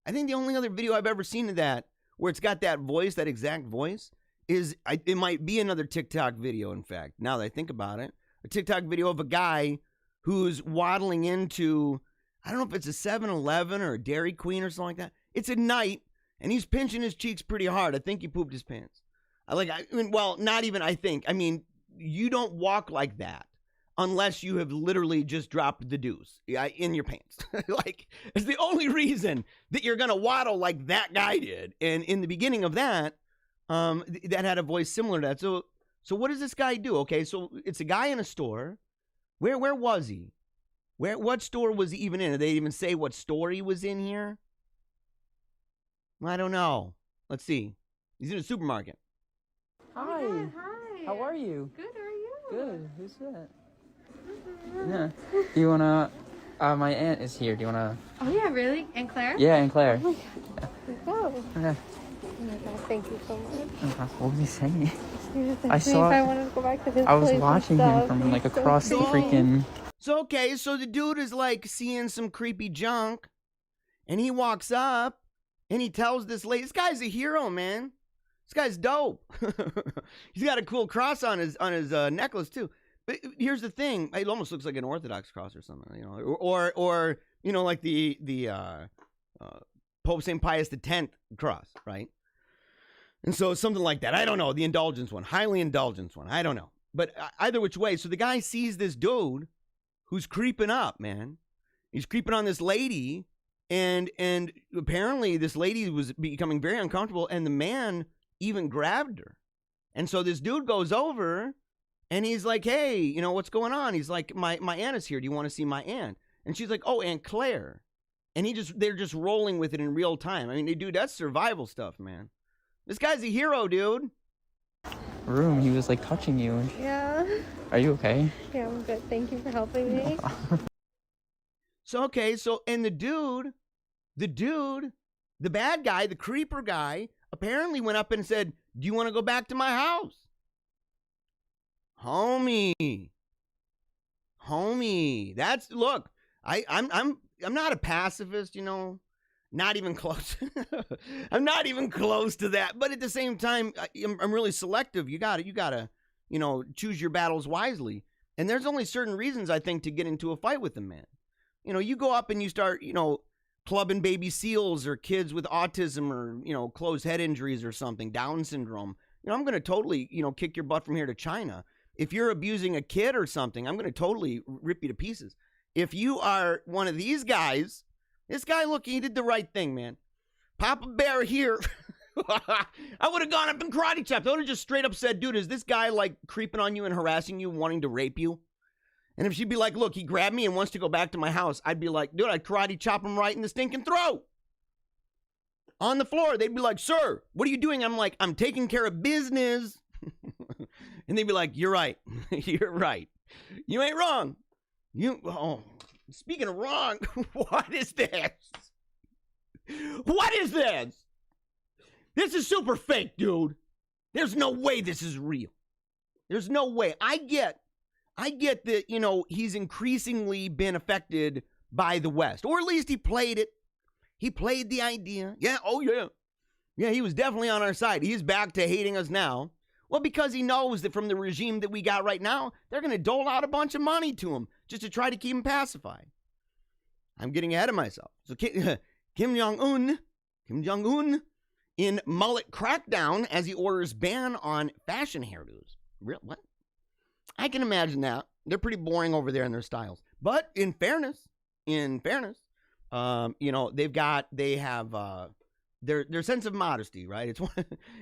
I think the only other video I've ever seen of that, where it's got that voice, that exact voice, it might be another TikTok video, in fact, now that I think about it. A TikTok video of a guy who's waddling into, I don't know if it's a 7-Eleven or a Dairy Queen or something like that. It's at night, and he's pinching his cheeks pretty hard. I think he pooped his pants. Not even I think. You don't walk like that unless you have literally just dropped the deuce in your pants. It's the only reason that you're going to waddle like that guy did. And in the beginning of that, that had a voice similar to that. So what does this guy do? Okay, so it's a guy in a store. Where was he? What store was he even in? Did they even say what store he was in here? I don't know. Let's see. He's in a supermarket. Hi. Oh, hi. How are you? Good, how are you? Good. Who's that? Yeah. Do you wanna? My aunt is here. Do you wanna? Oh yeah, really? And Claire? Yeah, and Claire. Oh my God. Yeah. Oh my God, thank you so much. What was he saying? He was I asking saw- if I wanted to go back to his I was place watching and him stuff. from He's so across the sweet. freaking. So, okay, so the dude is seeing some creepy junk, and he walks up, and he tells this lady, this guy's a hero, man. This guy's dope. He's got a cool cross on his necklace, too. But here's the thing. It almost looks like an Orthodox cross or something, or like the Pope St. Pius X cross, right? And so something like that. I don't know. The indulgence one. Highly indulgence one. I don't know. But either which way. So the guy sees this dude who's creeping up, man. He's creeping on this lady. And apparently this lady was becoming very uncomfortable. And the man even grabbed her. And so this dude goes over. And he's like, hey, what's going on? He's like, my aunt is here. Do you want to see my aunt? And she's like, oh, Aunt Claire. And they're just rolling with it in real time. Dude, that's survival stuff, man. This guy's a hero, dude. Room, he was touching you. Yeah. Are you okay? Yeah, I'm good. Thank you for helping me. And the bad guy, the creeper guy, apparently went up and said, do you want to go back to my house? Homie, look, I'm not a pacifist, not even close. I'm not even close to that. But at the same time, I'm really selective. You gotta, choose your battles wisely. And there's only certain reasons, I think, to get into a fight with a man. You go up and you start, clubbing baby seals or kids with autism or, closed head injuries or something, Down syndrome. I'm going to totally, kick your butt from here to China. If you're abusing a kid or something, I'm going to totally rip you to pieces. If you are one of these guys, this guy, look, he did the right thing, man. Papa Bear here. I would have gone up and karate chopped. I would have just straight up said, dude, is this guy creeping on you and harassing you, wanting to rape you? And if she'd be like, look, he grabbed me and wants to go back to my house, I'd be like, dude, I'd karate chop him right in the stinking throat. On the floor, they'd be like, sir, what are you doing? I'm like, I'm taking care of business. And they'd be like, you're right. You're right. You ain't wrong. Speaking of wrong, what is this? What is this? This is super fake, dude. There's no way this is real. There's no way. I get that, you know, he's increasingly been affected by the West, or at least he played it. He played the idea. Yeah, oh yeah. Yeah, he was definitely on our side. He's back to hating us now. Well, because he knows that from the regime that we got right now, they're going to dole out a bunch of money to him just to try to keep him pacified. I'm getting ahead of myself. So Kim Jong-un in Mullet crackdown as he orders ban on fashion hairdos. Real what? I can imagine that. They're pretty boring over there in their styles. But in fairness, you know, they have their sense of modesty, right?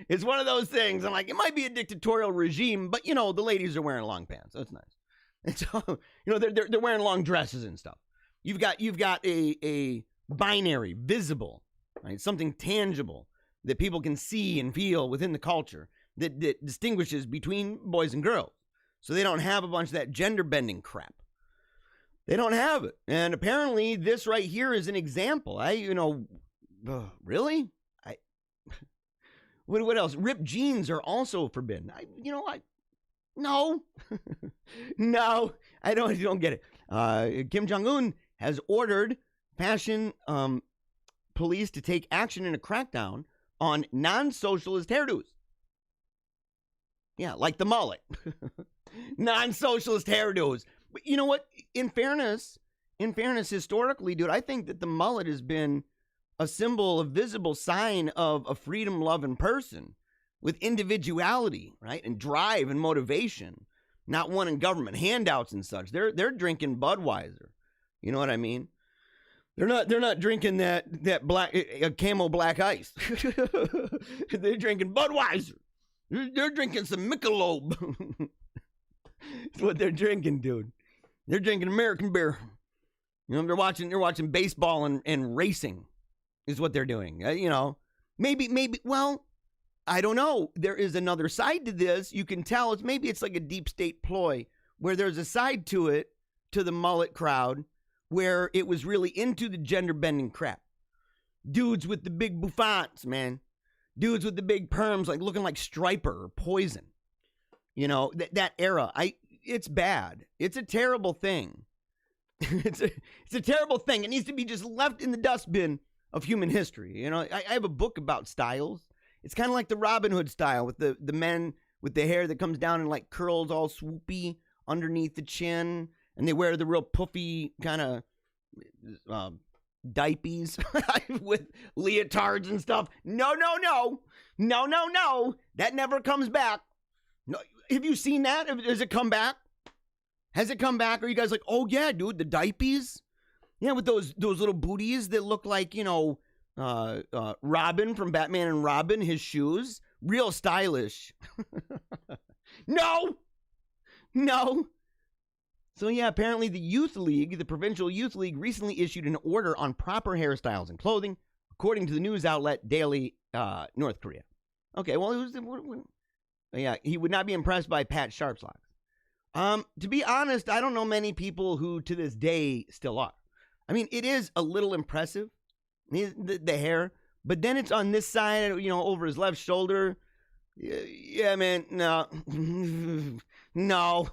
It's one of those things. I'm like, it might be a dictatorial regime, but you know, the ladies are wearing long pants. So it's nice. And so, you know, they're wearing long dresses and stuff. You've got a binary, visible, right? Something tangible that people can see and feel within the culture that distinguishes between boys and girls. So they don't have a bunch of that gender bending crap. They don't have it. And apparently this right here is an example. Really? What else? Ripped jeans are also forbidden. No. No, I don't get it. Kim Jong-un has ordered fashion police to take action in a crackdown on non-socialist hairdos. Yeah, like the mullet. Non-socialist hairdos. But you know what? In fairness, historically, dude, I think that the mullet has been a symbol, a visible sign of a freedom-loving person with individuality, right? And drive and motivation, not wanting government handouts and such. They're drinking Budweiser. You know what I mean? They're not drinking that black Camel Black Ice. They're drinking Budweiser. They're drinking some Michelob. That's what they're drinking, dude. They're drinking American beer. You know, they're watching baseball and racing is what they're doing. You know, maybe, well, I don't know. There is another side to this. You can tell it's like a deep state ploy where there's a side to it, to the mullet crowd, where it was really into the gender bending crap. Dudes with the big bouffants, man. Dudes with the big perms, like looking like Striper or Poison. You know, that era. It's bad. It's a terrible thing. It's a terrible thing. It needs to be just left in the dustbin of human history. You know, I have a book about styles. It's kind of like the Robin Hood style with the men with the hair that comes down and like curls all swoopy underneath the chin, and they wear the real puffy kind of diapies with leotards and stuff. No. That never comes back. No, have you seen that? Has it come back? Has it come back? Are you guys like, oh yeah, dude, the diapies? Yeah, with those little booties that look like, you know, Robin from Batman and Robin, his shoes. Real stylish. No. So yeah, apparently the Provincial Youth League recently issued an order on proper hairstyles and clothing, according to the news outlet Daily North Korea. Okay, well, he would not be impressed by Pat Sharp's locks. To be honest, I don't know many people who to this day still are. I mean, it is a little impressive, the hair, but then it's on this side, you know, over his left shoulder. Yeah, man, no. No.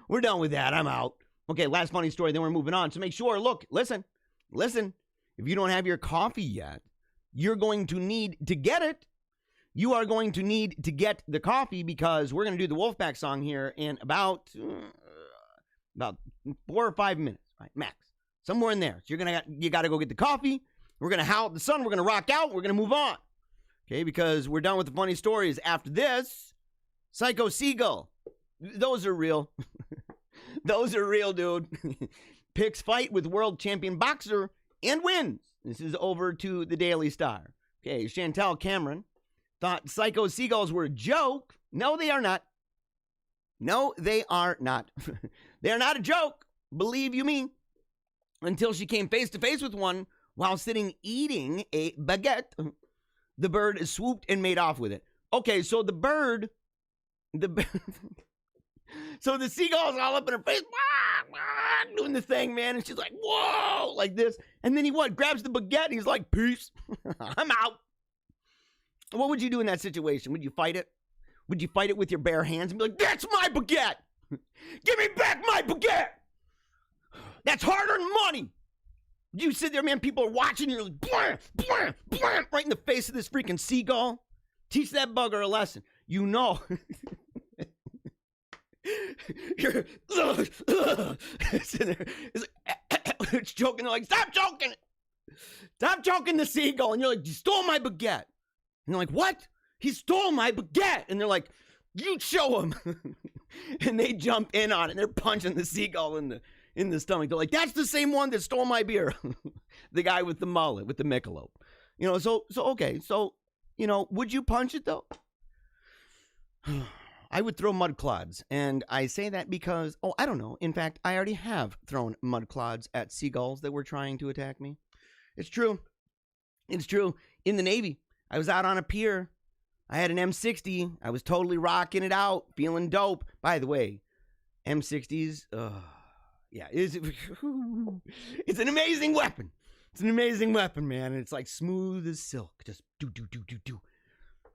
We're done with that. I'm out. Okay, last funny story, then we're moving on. So make sure, listen. If you don't have your coffee yet, you're going to need to get it. You are going to need to get the coffee because we're going to do the Wolfpack song here in about 4 or 5 minutes, right? Max. Somewhere in there. So you got to go get the coffee. We're going to howl at the sun. We're going to rock out. We're going to move on. Okay, because we're done with the funny stories. After this, Psycho Seagull. Those are real. Those are real, dude. Picks fight with world champion boxer and wins. This is over to the Daily Star. Okay, Chantel Cameron thought Psycho Seagulls were a joke. No, they are not. No, they are not. They are not a joke. Believe you me. Until she came face to face with one while sitting eating a baguette. The bird swooped and made off with it. Okay, so so the seagull's all up in her face, doing the thing, man, and she's like, whoa, like this. And then he grabs the baguette and he's like, peace. I'm out. What would you do in that situation? Would you fight it? Would you fight it with your bare hands and be like, that's my baguette? Give me back my baguette! That's hard-earned money! You sit there, man, people are watching, you're like, blam, blam, blam, right in the face of this freaking seagull. Teach that bugger a lesson. You know. You're, sitting there, it's choking. They're like, stop choking it. Stop choking the seagull. And you're like, you stole my baguette. And they're like, what? He stole my baguette. And they're like, you show him. And they jump in on it. And they're punching the seagull in the stomach. They're like, that's the same one that stole my beer. The guy with the mullet, with the Michelob. You know, so okay. So, you know, would you punch it though? I would throw mud clods. And I say that because, I don't know. In fact, I already have thrown mud clods at seagulls that were trying to attack me. It's true. It's true. In the Navy, I was out on a pier. I had an M60. I was totally rocking it out, feeling dope. By the way, M60s, yeah, it's an amazing weapon. It's an amazing weapon, man. And it's like smooth as silk. Just do.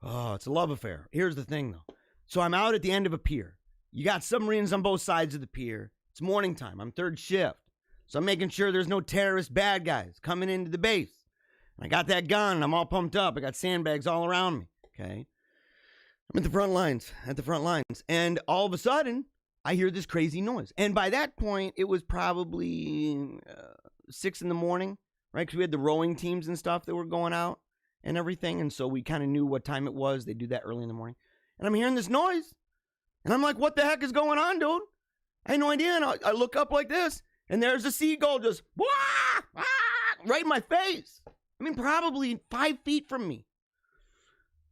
Oh, it's a love affair. Here's the thing, though. So I'm out at the end of a pier. You got submarines on both sides of the pier. It's morning time. I'm third shift. So I'm making sure there's no terrorist bad guys coming into the base. And I got that gun, and I'm all pumped up. I got sandbags all around me, okay? I'm at the front lines, And all of a sudden, I hear this crazy noise. And by that point, it was probably 6 in the morning, right? Because we had the rowing teams and stuff that were going out and everything. And so we kind of knew what time it was. They do that early in the morning. And I'm hearing this noise. And I'm like, what the heck is going on, dude? I had no idea. And I look up like this. And there's a seagull just, wah, ah, right in my face. I mean, probably 5 feet from me.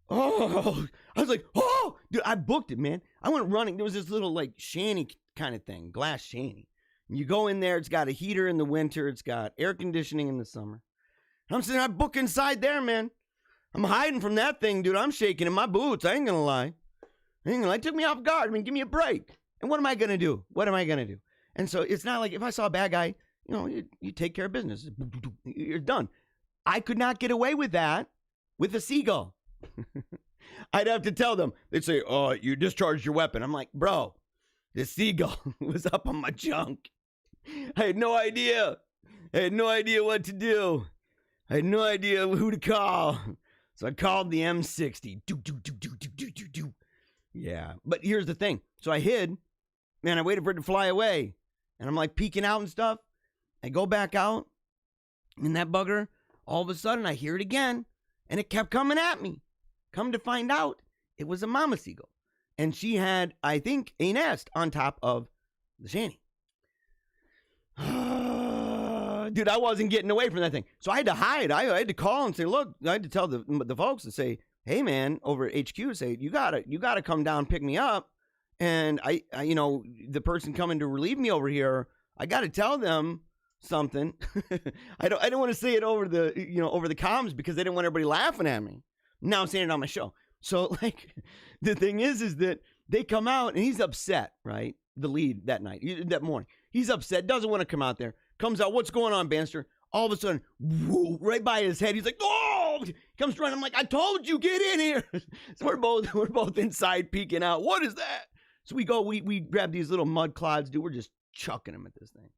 Oh, I was like, oh, dude, I booked it, man. I went running. There was this little, like, shanty kind of thing, glass shanty. And you go in there. It's got a heater in the winter. It's got air conditioning in the summer. And I'm sitting there, I book inside there, man. I'm hiding from that thing, dude. I'm shaking in my boots. I ain't gonna lie. It took me off guard. I mean, give me a break. And what am I gonna do? And so it's not like if I saw a bad guy, you know, you take care of business. You're done. I could not get away with that with a seagull. I'd have to tell them. They'd say, oh, you discharged your weapon. I'm like, bro, the seagull was up on my junk. I had no idea. What to do. I had no idea who to call. So I called the M60. Do. Yeah. But here's the thing. So I hid. Man, I waited for it to fly away. And I'm like peeking out and stuff. I go back out. And that bugger, all of a sudden, I hear it again. And it kept coming at me. Come to find out, it was a mama seagull. And she had, I think, a nest on top of the shanty. Dude, I wasn't getting away from that thing. So I had to hide. I had to call and say, look, I had to tell the folks to say, hey, man, over at HQ, say, you gotta come down and pick me up. And I you know, the person coming to relieve me over here, I got to tell them something. I don't want to say it over the comms because they didn't want everybody laughing at me. Now I'm saying it on my show. So like the thing is that they come out and he's upset, right? The lead that morning. He's upset, doesn't want to come out there. Comes out, what's going on, Bannister? All of a sudden, whoa, right by his head, he's like, oh! Comes running. I'm like, I told you, get in here. So we're both inside peeking out. What is that? So we go, we grab these little mud clods, dude. We're just chucking them at this thing.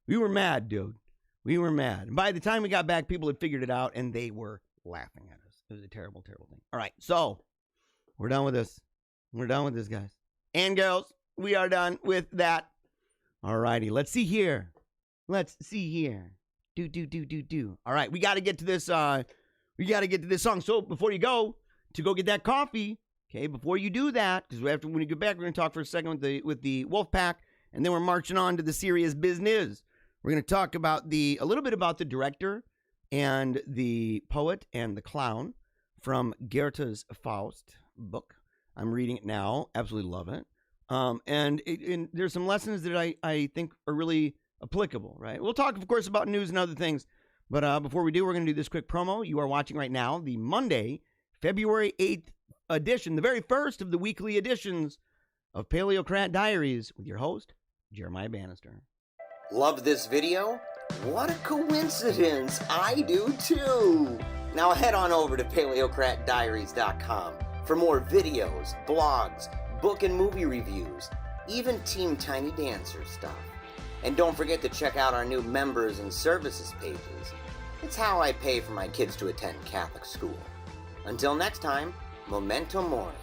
We were mad, dude. We were mad. And by the time we got back, people had figured it out, and they were laughing at us. It was a terrible, terrible thing. All right, so we're done with this. We're done with this, guys. And girls, we are done with that. All righty, let's see here. Do. All right, we got to get to this. Song. So before you go get that coffee, okay? Before you do that, because when we get back, we're gonna talk for a second with the Wolfpack, and then we're marching on to the serious business. We're gonna talk about a little bit about the director and the poet and the clown from Goethe's Faust book. I'm reading it now. Absolutely love it. And there's some lessons that I think are really applicable, right? We'll talk, of course, about news and other things. But before we do, we're going to do this quick promo. You are watching right now the Monday, February 8th edition, the very first of the weekly editions of Paleocrat Diaries with your host, Jeremiah Bannister. Love this video? What a coincidence. I do too. Now head on over to paleocratdiaries.com for more videos, blogs, book and movie reviews, even Team Tiny Dancer stuff. And don't forget to check out our new members and services pages. It's how I pay for my kids to attend Catholic school. Until next time, memento mori.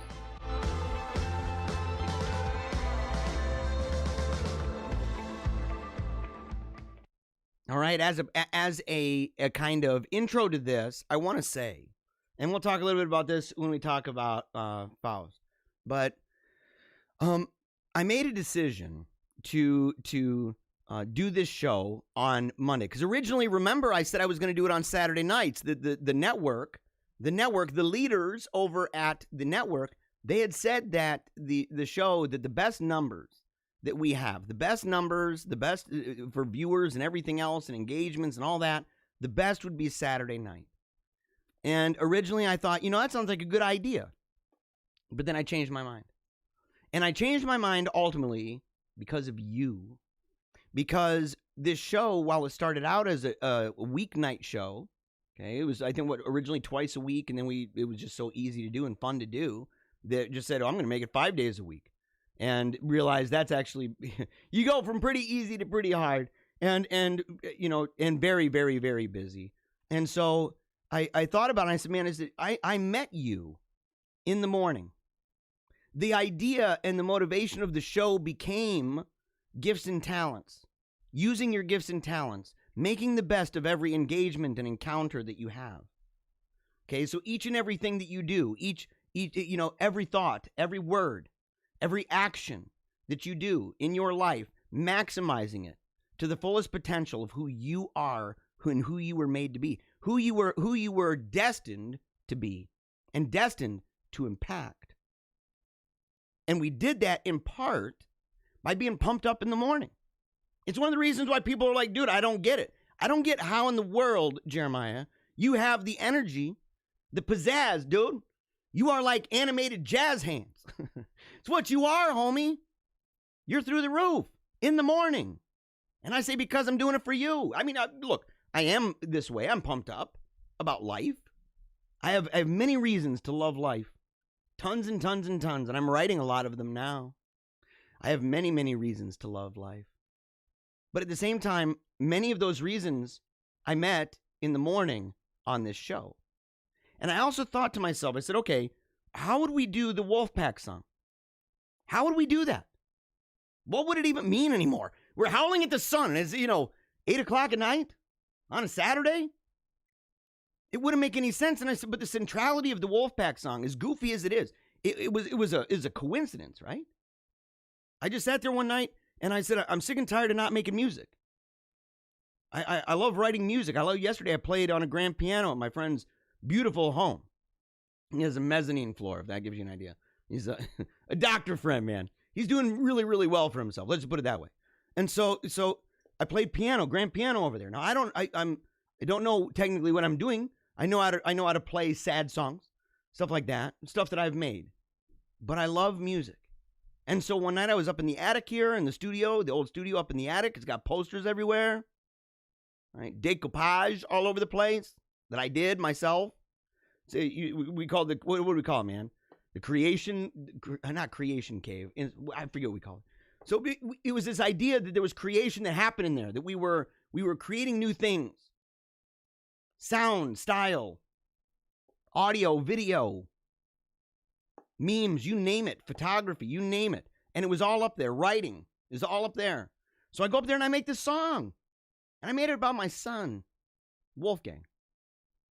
All right, as a kind of intro to this, I want to say, and we'll talk a little bit about this when we talk about Faust, but I made a decision to do this show on Monday, because originally, remember, I said I was going to do it on Saturday nights. The network, the leaders over at the network, they had said that the show, that the best numbers that we have, the best numbers, the best for viewers and everything else and engagements and all that, the best would be Saturday night. And originally I thought, that sounds like a good idea. But then I changed my mind. And I changed my mind ultimately because of you. Because this show, while it started out as a weeknight show, okay, it was, I think, originally twice a week, and then it was just so easy to do and fun to do that just said, I'm going to make it 5 days a week. And realize that's actually, you go from pretty easy to pretty hard, and very, very, very busy. And so I thought about it, and I said, man, I met you in the morning. The idea and the motivation of the show became gifts and talents. Using your gifts and talents, making the best of every engagement and encounter that you have. Okay, so each and everything that you do, each every thought, every word, every action that you do in your life, maximizing it to the fullest potential of who you are and who you were made to be, who you were destined to be and destined to impact. And we did that in part by being pumped up in the morning. It's one of the reasons why people are like, dude, I don't get it. I don't get how in the world, Jeremiah, you have the energy, the pizzazz, dude. You are like animated jazz hands. It's what you are, homie. You're through the roof in the morning. And I say because I'm doing it for you. I mean, look, I am this way. I'm pumped up about life. I have many reasons to love life. Tons and tons and tons. And I'm writing a lot of them now. I have many, many reasons to love life. But at the same time, many of those reasons I met in the morning on this show. And I also thought to myself, I said, okay, how would we do the Wolfpack song? How would we do that? What would it even mean anymore? We're howling at the sun. It's, 8 o'clock at night on a Saturday. It wouldn't make any sense. And I said, but the centrality of the Wolfpack song, as goofy as it is, it was a coincidence, right? I just sat there one night and I said, I'm sick and tired of not making music. I love writing music. Yesterday I played on a grand piano at my friend's beautiful home. He has a mezzanine floor, if that gives you an idea. He's a doctor friend, man. He's doing really, really well for himself. Let's just put it that way. And so I played piano, grand piano over there. Now I don't know technically what I'm doing. I know how to play sad songs, stuff like that, stuff that I've made. But I love music. And so one night I was up in the attic here in the studio, the old studio up in the attic. It's got posters everywhere. Right? Decoupage all over the place that I did myself. So we called what do we call it, man? The creation, not creation cave. I forget what we call it. So it was this idea that there was creation that happened in there, that we were creating new things. Sound, style, audio, video, memes, you name it, photography, you name it. And it was all up there. Writing is all up there. So I go up there and I make this song. And I made it about my son, Wolfgang.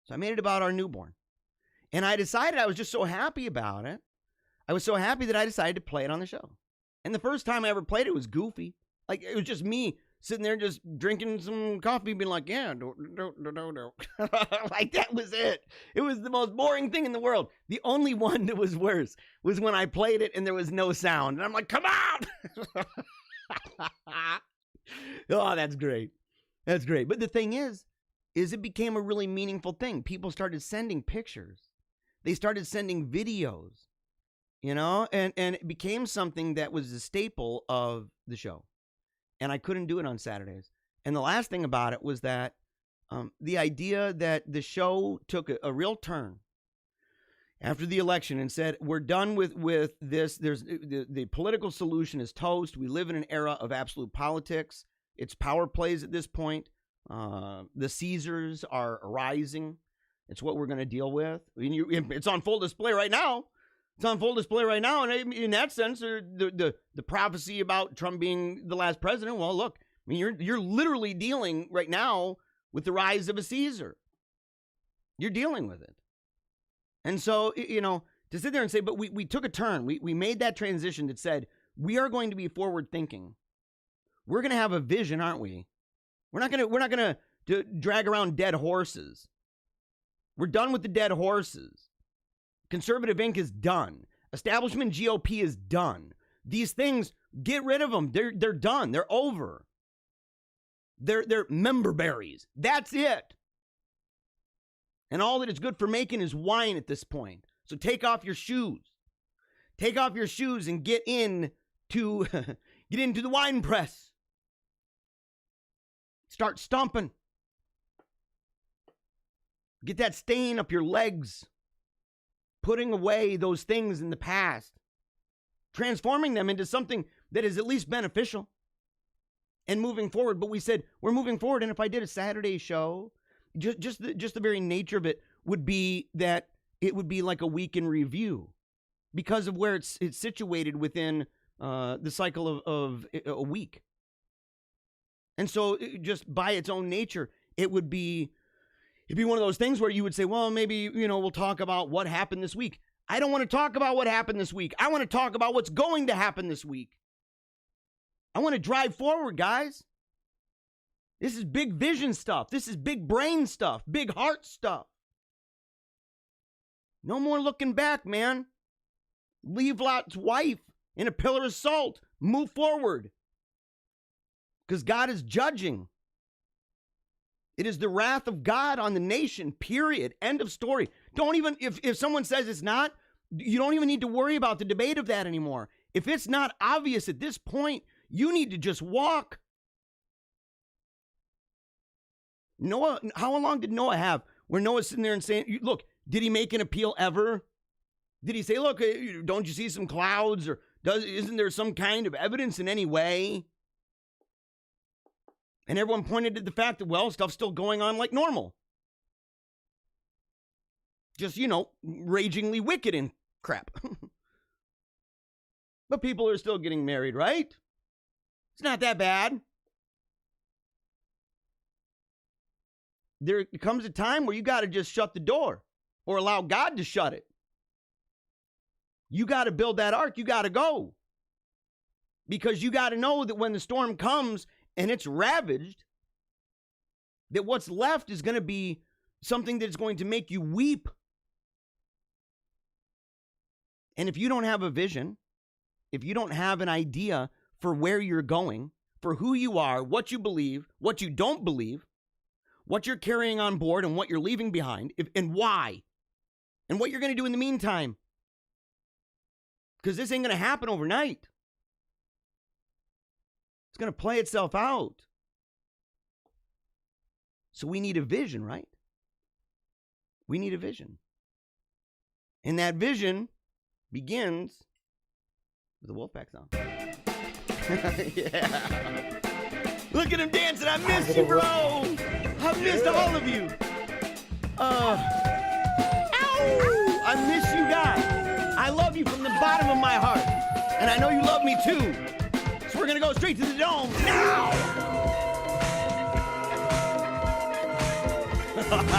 So I made it about our newborn. And I decided, I was just so happy about it. I was so happy that I decided to play it on the show. And the first time I ever played it was goofy. Like, it was just me sitting there just drinking some coffee, being like, yeah, no. Like, that was it. It was the most boring thing in the world. The only one that was worse was when I played it and there was no sound. And I'm like, come on! Oh, that's great. That's great. But the thing is it became a really meaningful thing. People started sending pictures. They started sending videos, and it became something that was a staple of the show. And I couldn't do it on Saturdays. And the last thing about it was that The idea that the show took a real turn after the election and said, we're done with this. There's the political solution is toast. We live in an era of absolute politics. It's power plays at this point. The Caesars are rising. It's what we're going to deal with. I mean, it's on full display right now. It's on full display right now. And in that sense, the prophecy about Trump being the last president, well, look, I mean, you're literally dealing right now with the rise of a Caesar. You're dealing with it. And so, to sit there and say, but we took a turn. We made that transition that said, we are going to be forward thinking. We're going to have a vision, aren't we? We're not going to drag around dead horses. We're done with the dead horses. Conservative Inc. is done. Establishment GOP is done. These things, get rid of them. They're done. They're over. They're member berries. That's it. And all that it's good for making is wine at this point. So take off your shoes. Take off your shoes and get into the wine press. Start stomping. Get that stain up your legs. Putting away those things in the past. Transforming them into something that is at least beneficial. And moving forward. But we said, we're moving forward. And if I did a Saturday show, just the very nature of it would be that it would be like a week in review. Because of where it's situated within the cycle of a week. And so just by its own nature, it'd be one of those things where you would say, well, maybe, we'll talk about what happened this week. I don't want to talk about what happened this week. I want to talk about what's going to happen this week. I want to drive forward, guys. This is big vision stuff. This is big brain stuff, big heart stuff. No more looking back, man. Leave Lot's wife in a pillar of salt. Move forward. Because God is judging. It is the wrath of God on the nation, period. End of story. Don't even, if someone says it's not, you don't even need to worry about the debate of that anymore. If it's not obvious at this point, you need to just walk. Noah, how long did Noah have where Noah's sitting there and saying, look, did he make an appeal ever? Did he say, look, don't you see some clouds? Or isn't there some kind of evidence in any way? And everyone pointed to the fact that, well, stuff's still going on like normal. Just, ragingly wicked and crap. But people are still getting married, right? It's not that bad. There comes a time where you got to just shut the door or allow God to shut it. You got to build that ark. You got to go. Because you got to know that when the storm comes and it's ravaged, that what's left is going to be something that's going to make you weep. And if you don't have a vision, if you don't have an idea for where you're going, for who you are, what you believe, what you don't believe, what you're carrying on board and what you're leaving behind, and why, and what you're going to do in the meantime. Because this ain't going to happen overnight. It's going to play itself out. So we need a vision, right? We need a vision. And that vision begins with a Wolfpack song. Yeah. Look at him dancing. I missed you, bro. I missed all of you. Ow! I miss you guys. I love you from the bottom of my heart. And I know you love me too. So we're going to go straight to the dome now. Ow!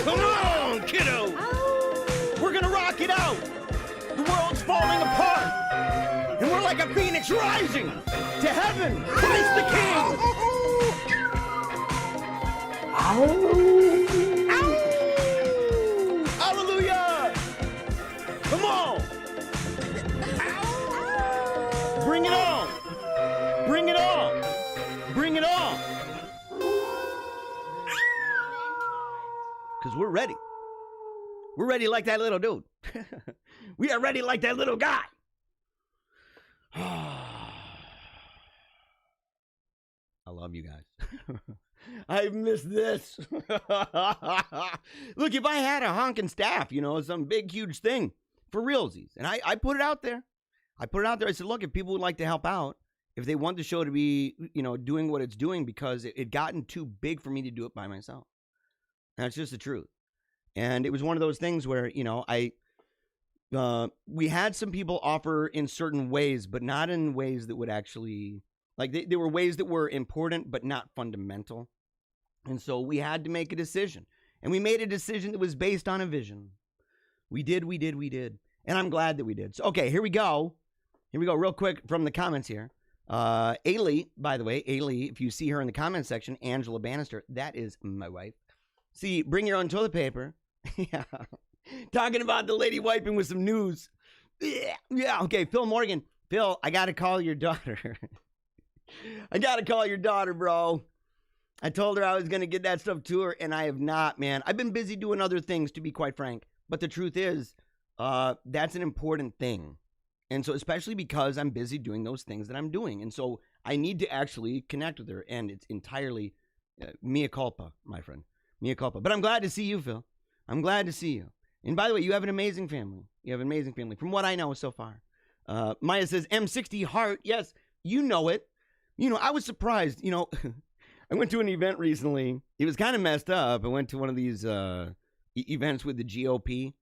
Come on, kiddo. Ow. We're going to rock it out. The world's falling apart. And we're like a phoenix rising to heaven. Christ the King. Ow. Ow. Hallelujah. Come on. Ow. Bring it on. Bring it on. Bring it on. Because we're ready. We're ready like that little dude. We are ready like that little guy. I love you guys. I've missed this. Look, if I had a honking staff, some big, huge thing for realsies, and I put it out there. I said, look, if people would like to help out, if they want the show to be, doing what it's doing, because it gotten too big for me to do it by myself. That's just the truth. And it was one of those things where, we had some people offer in certain ways, but not in ways that would actually, like, there were ways that were important, but not fundamental. And so we had to make a decision. And we made a decision that was based on a vision. We did. And I'm glad that we did. So, okay, here we go. Real quick from the comments here. Ailey, by the way, if you see her in the comment section, Angela Bannister, that is my wife. See, bring your own toilet paper. Yeah. Talking about the lady wiping with some news. Yeah, okay, Phil Morgan. Phil, I got to call your daughter. Bro. I told her I was going to get that stuff to her, and I have not, man. I've been busy doing other things, to be quite frank. But the truth is, that's an important thing. And so, especially because I'm busy doing those things that I'm doing. And so, I need to actually connect with her. And it's entirely mea culpa, my friend. Mea culpa. But I'm glad to see you, Phil. I'm glad to see you. And by the way, you have an amazing family. From what I know so far. Maya says, M60 Heart. Yes, you know it. I was surprised. I went to an event recently. It was kind of messed up. I went to one of these events with the GOP.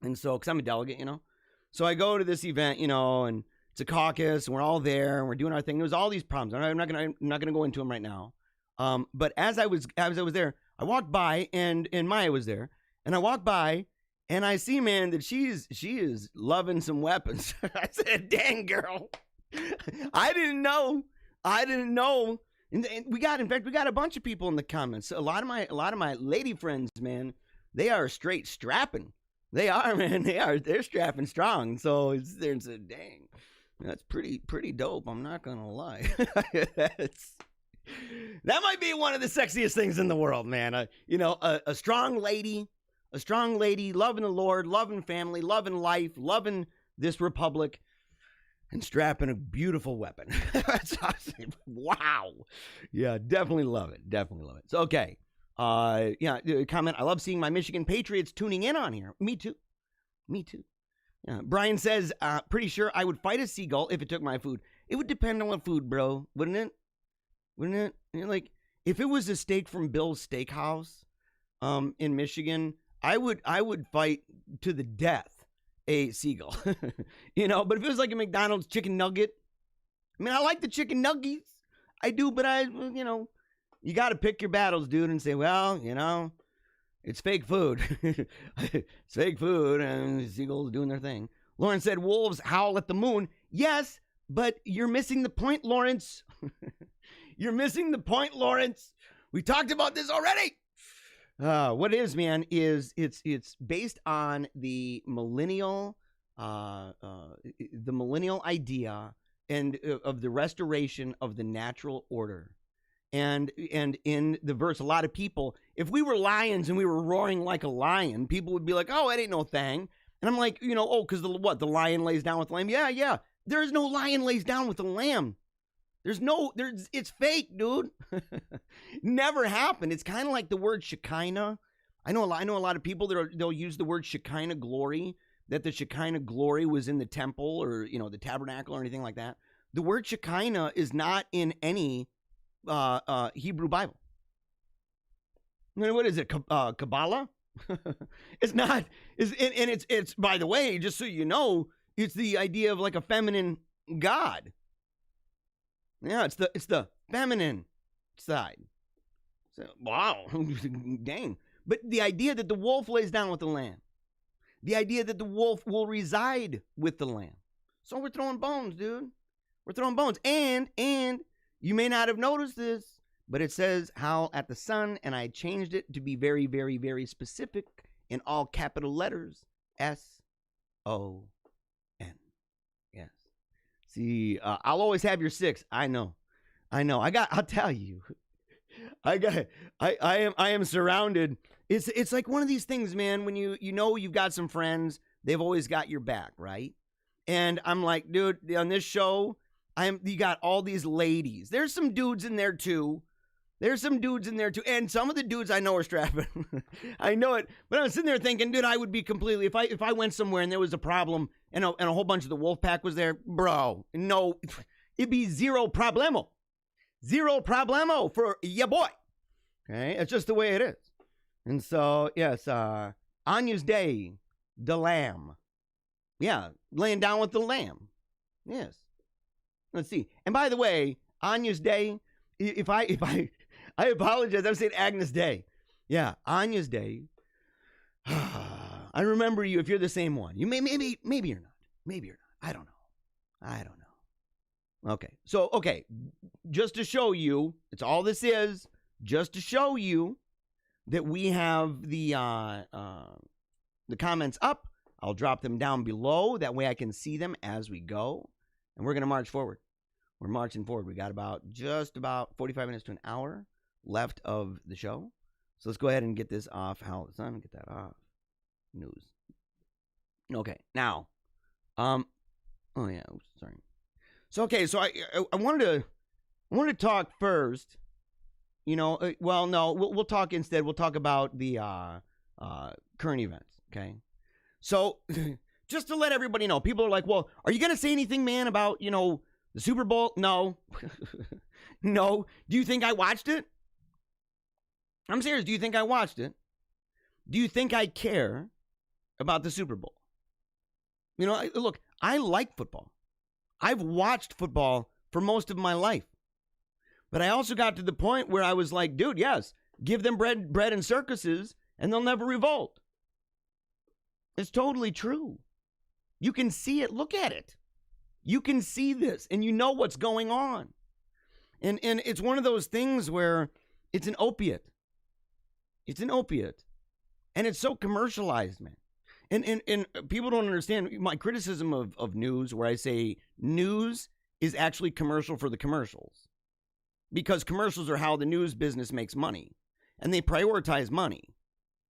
And so, because I'm a delegate, So I go to this event, and it's a caucus, and we're all there, and we're doing our thing. There was all these problems. I'm not gonna go into them right now. But as I was there, I walked by, and Maya was there, and I walked by, and I see, man, that she is loving some weapons. I said, "Dang, girl, I didn't know." And we got a bunch of people in the comments. A lot of my lady friends, man, they are straight strapping. They are, man. They're strapping strong. So there's a dang. That's pretty dope. I'm not gonna lie. That might be one of the sexiest things in the world, man. A strong lady, loving the Lord, loving family, loving life, loving this republic, and strapping a beautiful weapon. That's awesome. Wow. Yeah, definitely love it. So, okay. Comment. I love seeing my Michigan Patriots tuning in on here. Me too. Yeah. Brian says, pretty sure I would fight a seagull if it took my food. It would depend on what food, bro. Wouldn't it? Like, if it was a steak from Bill's Steakhouse, in Michigan, I would fight to the death a seagull. But if it was like a McDonald's chicken nugget, I like the chicken nuggets. I do, but you got to pick your battles, dude, and say, well, it's fake food. It's fake food, and the seagulls doing their thing. Lauren said, wolves howl at the moon. Yes, but you're missing the point, Lawrence. You're missing the point, Lawrence. We talked about this already. What it is, man, is it's based on the millennial idea and of the restoration of the natural order. And in the verse, a lot of people, if we were lions and we were roaring like a lion, people would be like, oh, it ain't no thing. And I'm like, because the lion lays down with the lamb. Yeah. There is no lion lays down with the lamb. It's fake, dude. Never happened. It's kind of like the word Shekinah. I know a lot of people they'll use the word Shekinah glory, that the Shekinah glory was in the temple or, the tabernacle or anything like that. The word Shekinah is not in any Hebrew Bible. What is it? Kabbalah? It's not. It's by the way, just so you know, it's the idea of like a feminine god. Yeah, it's the feminine side. So, wow, dang. But the idea that the wolf lays down with the lamb, the idea that the wolf will reside with the lamb. So we're throwing bones, dude. We're throwing bones, and you may not have noticed this, but it says howl at the sun, and I changed it to be very, very, very specific in all capital letters. S-O-N. Yes. See, I'll always have your 6. I know. I'll tell you. I am surrounded. It's like one of these things, man, when you've got some friends, they've always got your back, right? And I'm like, dude, on this show, You got all these ladies. There's some dudes in there too. And some of the dudes I know are strapping. I know it. But I was sitting there thinking, dude, I would be completely, if I went somewhere and there was a problem and a whole bunch of the Wolfpack was there, bro, no, it'd be zero problemo. Zero problemo for ya boy. Okay, it's just the way it is. And so, yes, Anya's Day, the lamb. Yeah, laying down with the lamb. Yes. Let's see. And by the way, Anya's Day, if I apologize, I'm saying Agnes Day. Yeah, Anya's Day. I remember you if you're the same one. You maybe you're not. Maybe you're not. I don't know. Okay. So, just to show you, it's all this is, just to show you that we have the comments up. I'll drop them down below. That way I can see them as we go. And we're going to march forward. We're marching forward. We got just about 45 minutes to an hour left of the show. So let's go ahead and get this off. How the sun, get that off. News. Okay. Now, oh yeah, oops, sorry. So I wanted to talk first. Well, no, we'll talk instead. We'll talk about the current events. Okay. So just to let everybody know, people are like, well, are you going to say anything, man, about, the Super Bowl? No. No. Do you think I watched it? I'm serious. Do you think I watched it? Do you think I care about the Super Bowl? Look, I like football. I've watched football for most of my life. But I also got to the point where I was like, dude, yes, give them bread and circuses, and they'll never revolt. It's totally true. You can see it. Look at it. You can see this, and you know what's going on. And it's one of those things where it's an opiate. It's an opiate. And it's so commercialized, man. And people don't understand my criticism of news, where I say news is actually commercial for the commercials. Because commercials are how the news business makes money. And they prioritize money.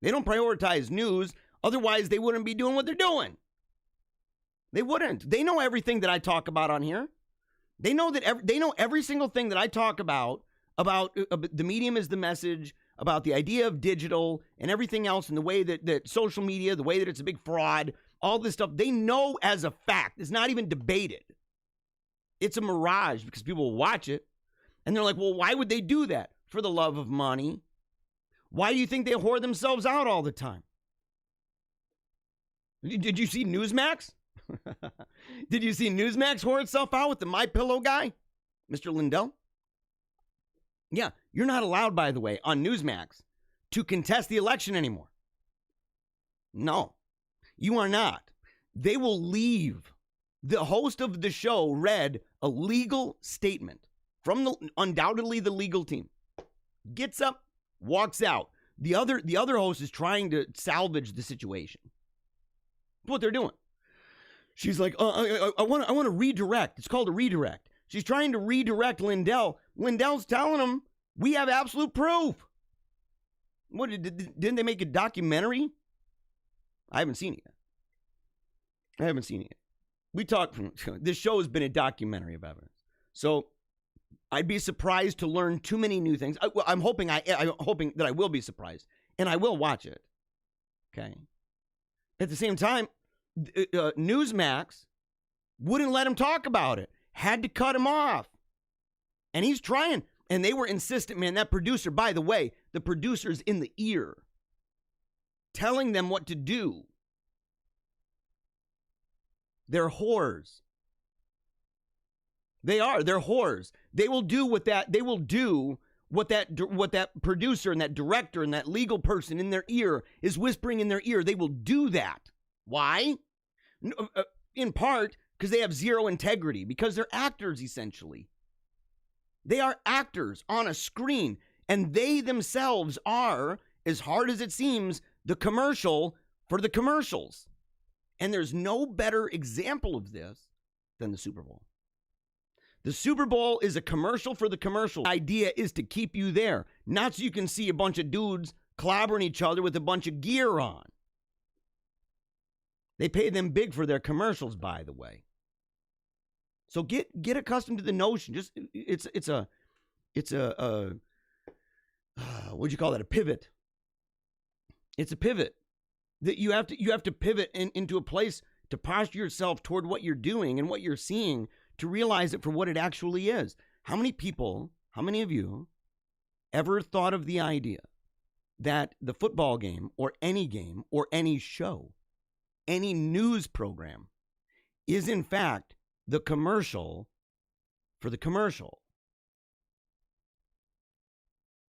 They don't prioritize news. Otherwise, they wouldn't be doing what they're doing. They wouldn't. They know everything that I talk about on here. They know every single thing that I talk about the medium is the message, about the idea of digital and everything else, and the way that social media, the way that it's a big fraud, all this stuff, they know as a fact. It's not even debated. It's a mirage because people will watch it. And they're like, well, why would they do that? For the love of money. Why do you think they whore themselves out all the time? Did you see Newsmax? Did you see Newsmax whore itself out with the MyPillow guy? Mr. Lindell? Yeah, you're not allowed, by the way, on Newsmax to contest the election anymore. No, you are not. They will leave. The host of the show read a legal statement from undoubtedly the legal team. Gets up, walks out. The other host is trying to salvage the situation. That's what they're doing. She's like, I want to redirect. It's called a redirect. She's trying to redirect Lindell. Lindell's telling him, we have absolute proof. What, didn't they make a documentary? I haven't seen it yet. We talked, this show has been a documentary of evidence. So I'd be surprised to learn too many new things. I'm hoping that I will be surprised, and I will watch it. Okay. At the same time, Newsmax wouldn't let him talk about it. Had to cut him off. And he's trying. And they were insistent, man. That producer, by the way, the producer's in the ear, telling them what to do. They're whores. They are. They're whores. They will do what that producer and that director and that legal person in their ear is whispering in their ear. They will do that. Why? In part because they have zero integrity, because they're actors, essentially. They are actors on a screen, and they themselves are, as hard as it seems, the commercial for the commercials. And there's no better example of this than the Super Bowl. The Super Bowl is a commercial for the commercial. The idea is to keep you there, not so you can see a bunch of dudes clobbering each other with a bunch of gear on. They pay them big for their commercials, by the way. So get accustomed to the notion. Just it's a what'd you call that? A pivot. It's a pivot that you have to pivot into a place to posture yourself toward what you're doing and what you're seeing to realize it for what it actually is. How many of you ever thought of the idea that the football game or any show, any news program is in fact the commercial for the commercial?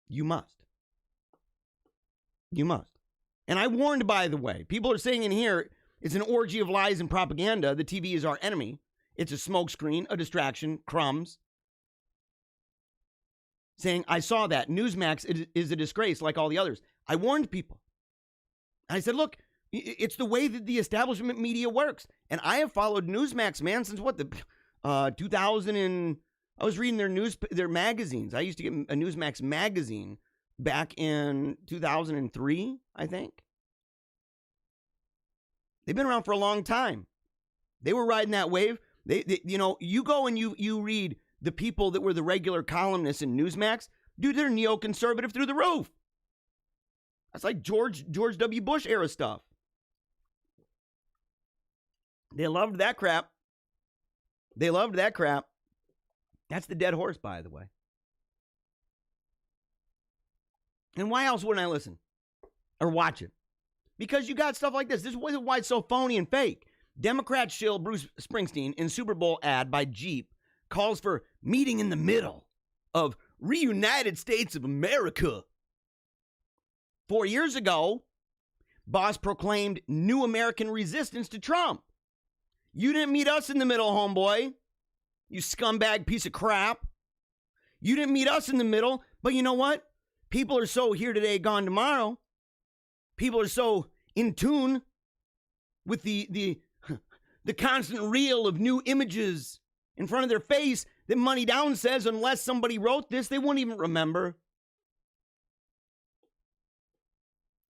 You must. And I warned, by the way, people are saying in here, it's an orgy of lies and propaganda. The TV is our enemy. It's a smokescreen, a distraction, crumbs. Saying, I saw that. Newsmax is a disgrace like all the others. I warned people. I said, look, it's the way that the establishment media works. And I have followed Newsmax, man, since what, 2000 and... I was reading their magazines. I used to get a Newsmax magazine back in 2003, I think. They've been around for a long time. They were riding that wave. They you go and you read the people that were the regular columnists in Newsmax. Dude, they're neoconservative through the roof. That's like George W. Bush era stuff. They loved that crap. That's the dead horse, by the way. And why else wouldn't I listen or watch it? Because you got stuff like this. This is why it's so phony and fake. Democrat shill Bruce Springsteen in Super Bowl ad by Jeep calls for meeting in the middle of reunited states of America. 4 years ago, Boss proclaimed new American resistance to Trump. You didn't meet us in the middle, homeboy. You scumbag piece of crap. You didn't meet us in the middle, but you know what? People are so here today, gone tomorrow. People are so in tune with the constant reel of new images in front of their face that Money Down says unless somebody wrote this, they won't even remember.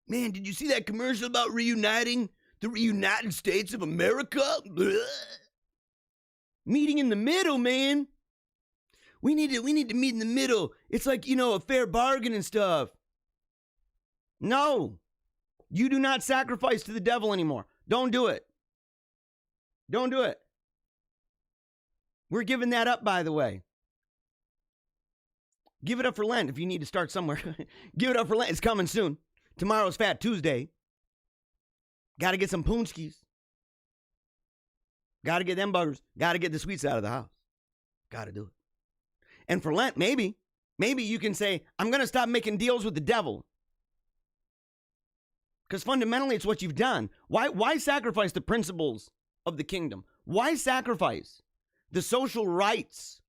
Man, did you see that commercial about reuniting the reunited states of America? Blah. Meeting in the middle, man. We need to meet in the middle. It's like, a fair bargain and stuff. No. You do not sacrifice to the devil anymore. Don't do it. Don't do it. We're giving that up, by the way. Give it up for Lent if you need to start somewhere. Give it up for Lent. It's coming soon. Tomorrow's Fat Tuesday. Got to get some poonskis. Got to get them buggers. Got to get the sweets out of the house. Got to do it. And for Lent, maybe you can say, I'm going to stop making deals with the devil. Because fundamentally, it's what you've done. Why sacrifice the principles of the kingdom? Why sacrifice the social rights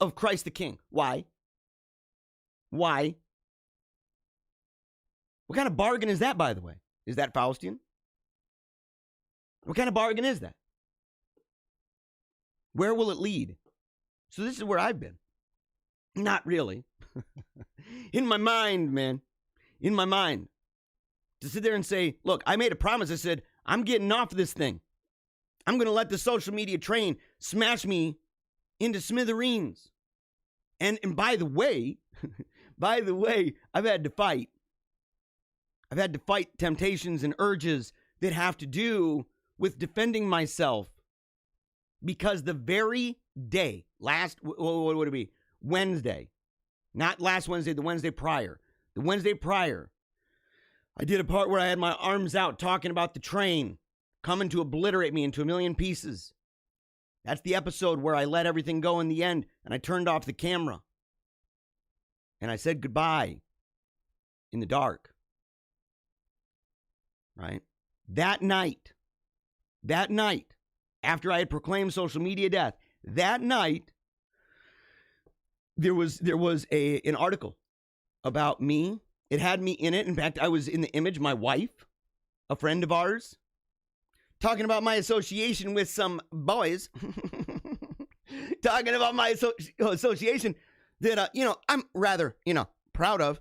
of Christ the King? Why? What kind of bargain is that, by the way? Is that Faustian? What kind of bargain is that? Where will it lead? So this is where I've been. Not really. In my mind, man. In my mind. To sit there and say, look, I made a promise. I said, I'm getting off this thing. I'm going to let the social media train smash me into smithereens. And by the way, I've had to fight. I've had to fight temptations and urges that have to do with defending myself. Because the very day, what would it be? Wednesday. Not last Wednesday, the Wednesday prior. The Wednesday prior, I did a part where I had my arms out talking about the train coming to obliterate me into a million pieces. That's the episode where I let everything go in the end and I turned off the camera. And I said goodbye in the dark. Right? That night, after I had proclaimed social media death, that night, there was an article about me. It had me in it. In fact, I was in the image, my wife, a friend of ours, talking about my association with some boys, talking about my association that, I'm rather, proud of.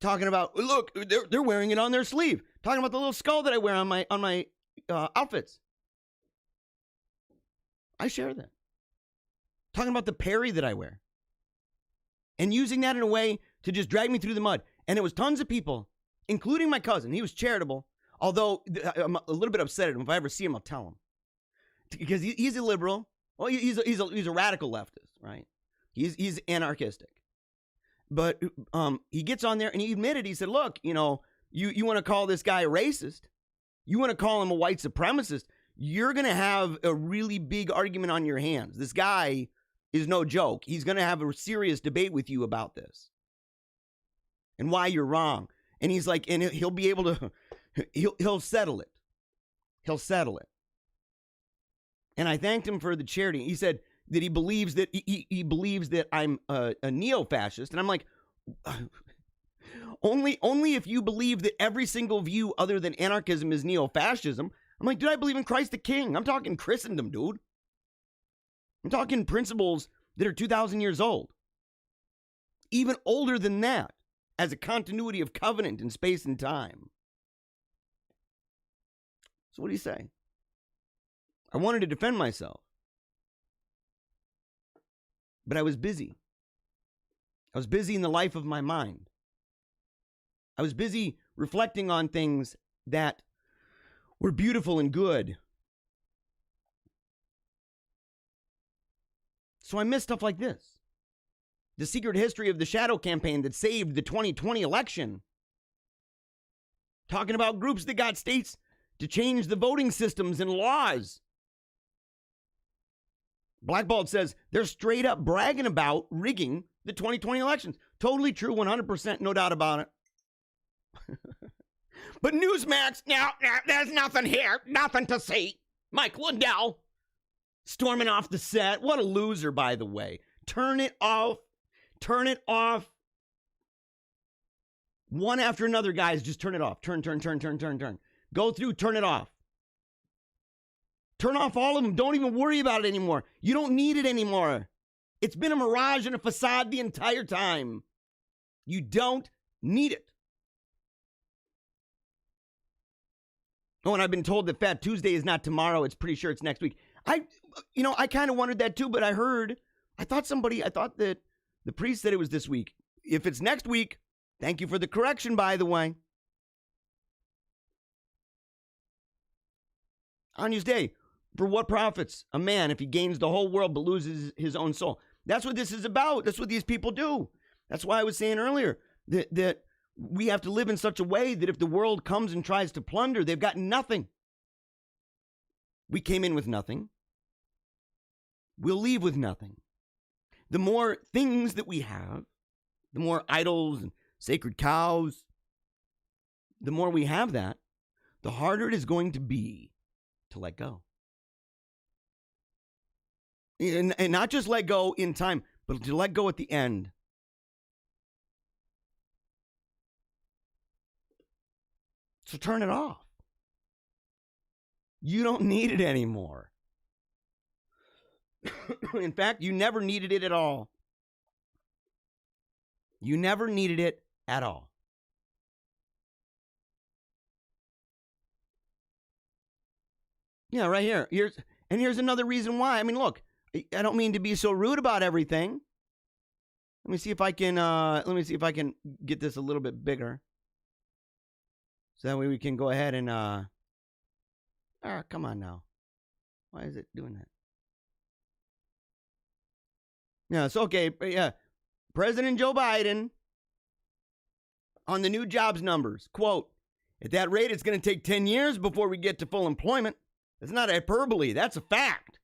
Talking about, look, they're wearing it on their sleeve. Talking about the little skull that I wear on my outfits. I share that. Talking about the Perry that I wear. And using that in a way to just drag me through the mud. And it was tons of people, including my cousin. He was charitable. Although I'm a little bit upset at him. If I ever see him, I'll tell him. Because he's a liberal. Well, he's a radical leftist, right? He's anarchistic. But he gets on there and he admitted, he said, look, you want to call this guy a racist? You want to call him a white supremacist? You're going to have a really big argument on your hands. This guy is no joke. He's going to have a serious debate with you about this and why you're wrong. And he's like, and he'll be able to, he'll settle it. He'll settle it. And I thanked him for the charity. He said that he believes that he believes that I'm a neo-fascist. And I'm like, only if you believe that every single view other than anarchism is neo-fascism. I'm like, dude, I believe in Christ the King. I'm talking Christendom, dude. I'm talking principles that are 2,000 years old. Even older than that, as a continuity of covenant in space and time. So what do you say? I wanted to defend myself. But I was busy. I was busy in the life of my mind. I was busy reflecting on things that were beautiful and good. So I missed stuff like this. The secret history of the shadow campaign that saved the 2020 election. Talking about groups that got states to change the voting systems and laws. Blackballed says they're straight up bragging about rigging the 2020 elections. Totally true, 100%, no doubt about it. But Newsmax, now there's nothing here, nothing to see. Mike Lindell storming off the set. What a loser, by the way. Turn it off. Turn it off. One after another, guys, just turn it off. Turn. Go through, turn it off. Turn off all of them. Don't even worry about it anymore. You don't need it anymore. It's been a mirage and a facade the entire time. You don't need it. Oh, and I've been told that Fat Tuesday is not tomorrow. It's pretty sure it's next week. I kind of wondered that too, but I thought that the priest said it was this week. If it's next week, thank you for the correction, by the way. Anya's Day. For what profits a man if he gains the whole world but loses his own soul? That's what this is about. That's what these people do. That's why I was saying earlier that we have to live in such a way that if the world comes and tries to plunder, they've got nothing. We came in with nothing. We'll leave with nothing. The more things that we have, the more idols and sacred cows, the more we have that, the harder it is going to be to let go. And not just let go in time, but to let go at the end. So turn it off. You don't need it anymore. In fact, you never needed it at all. You never needed it at all. Yeah, right here. Here's another reason why. I mean, look, I don't mean to be so rude about everything. Let me see if I can get this a little bit bigger. So that way we can go ahead and come on now. Why is it doing that? Yeah, it's okay. Yeah. President Joe Biden on the new jobs numbers. Quote, at that rate, it's going to take 10 years before we get to full employment. It's not hyperbole. That's a fact.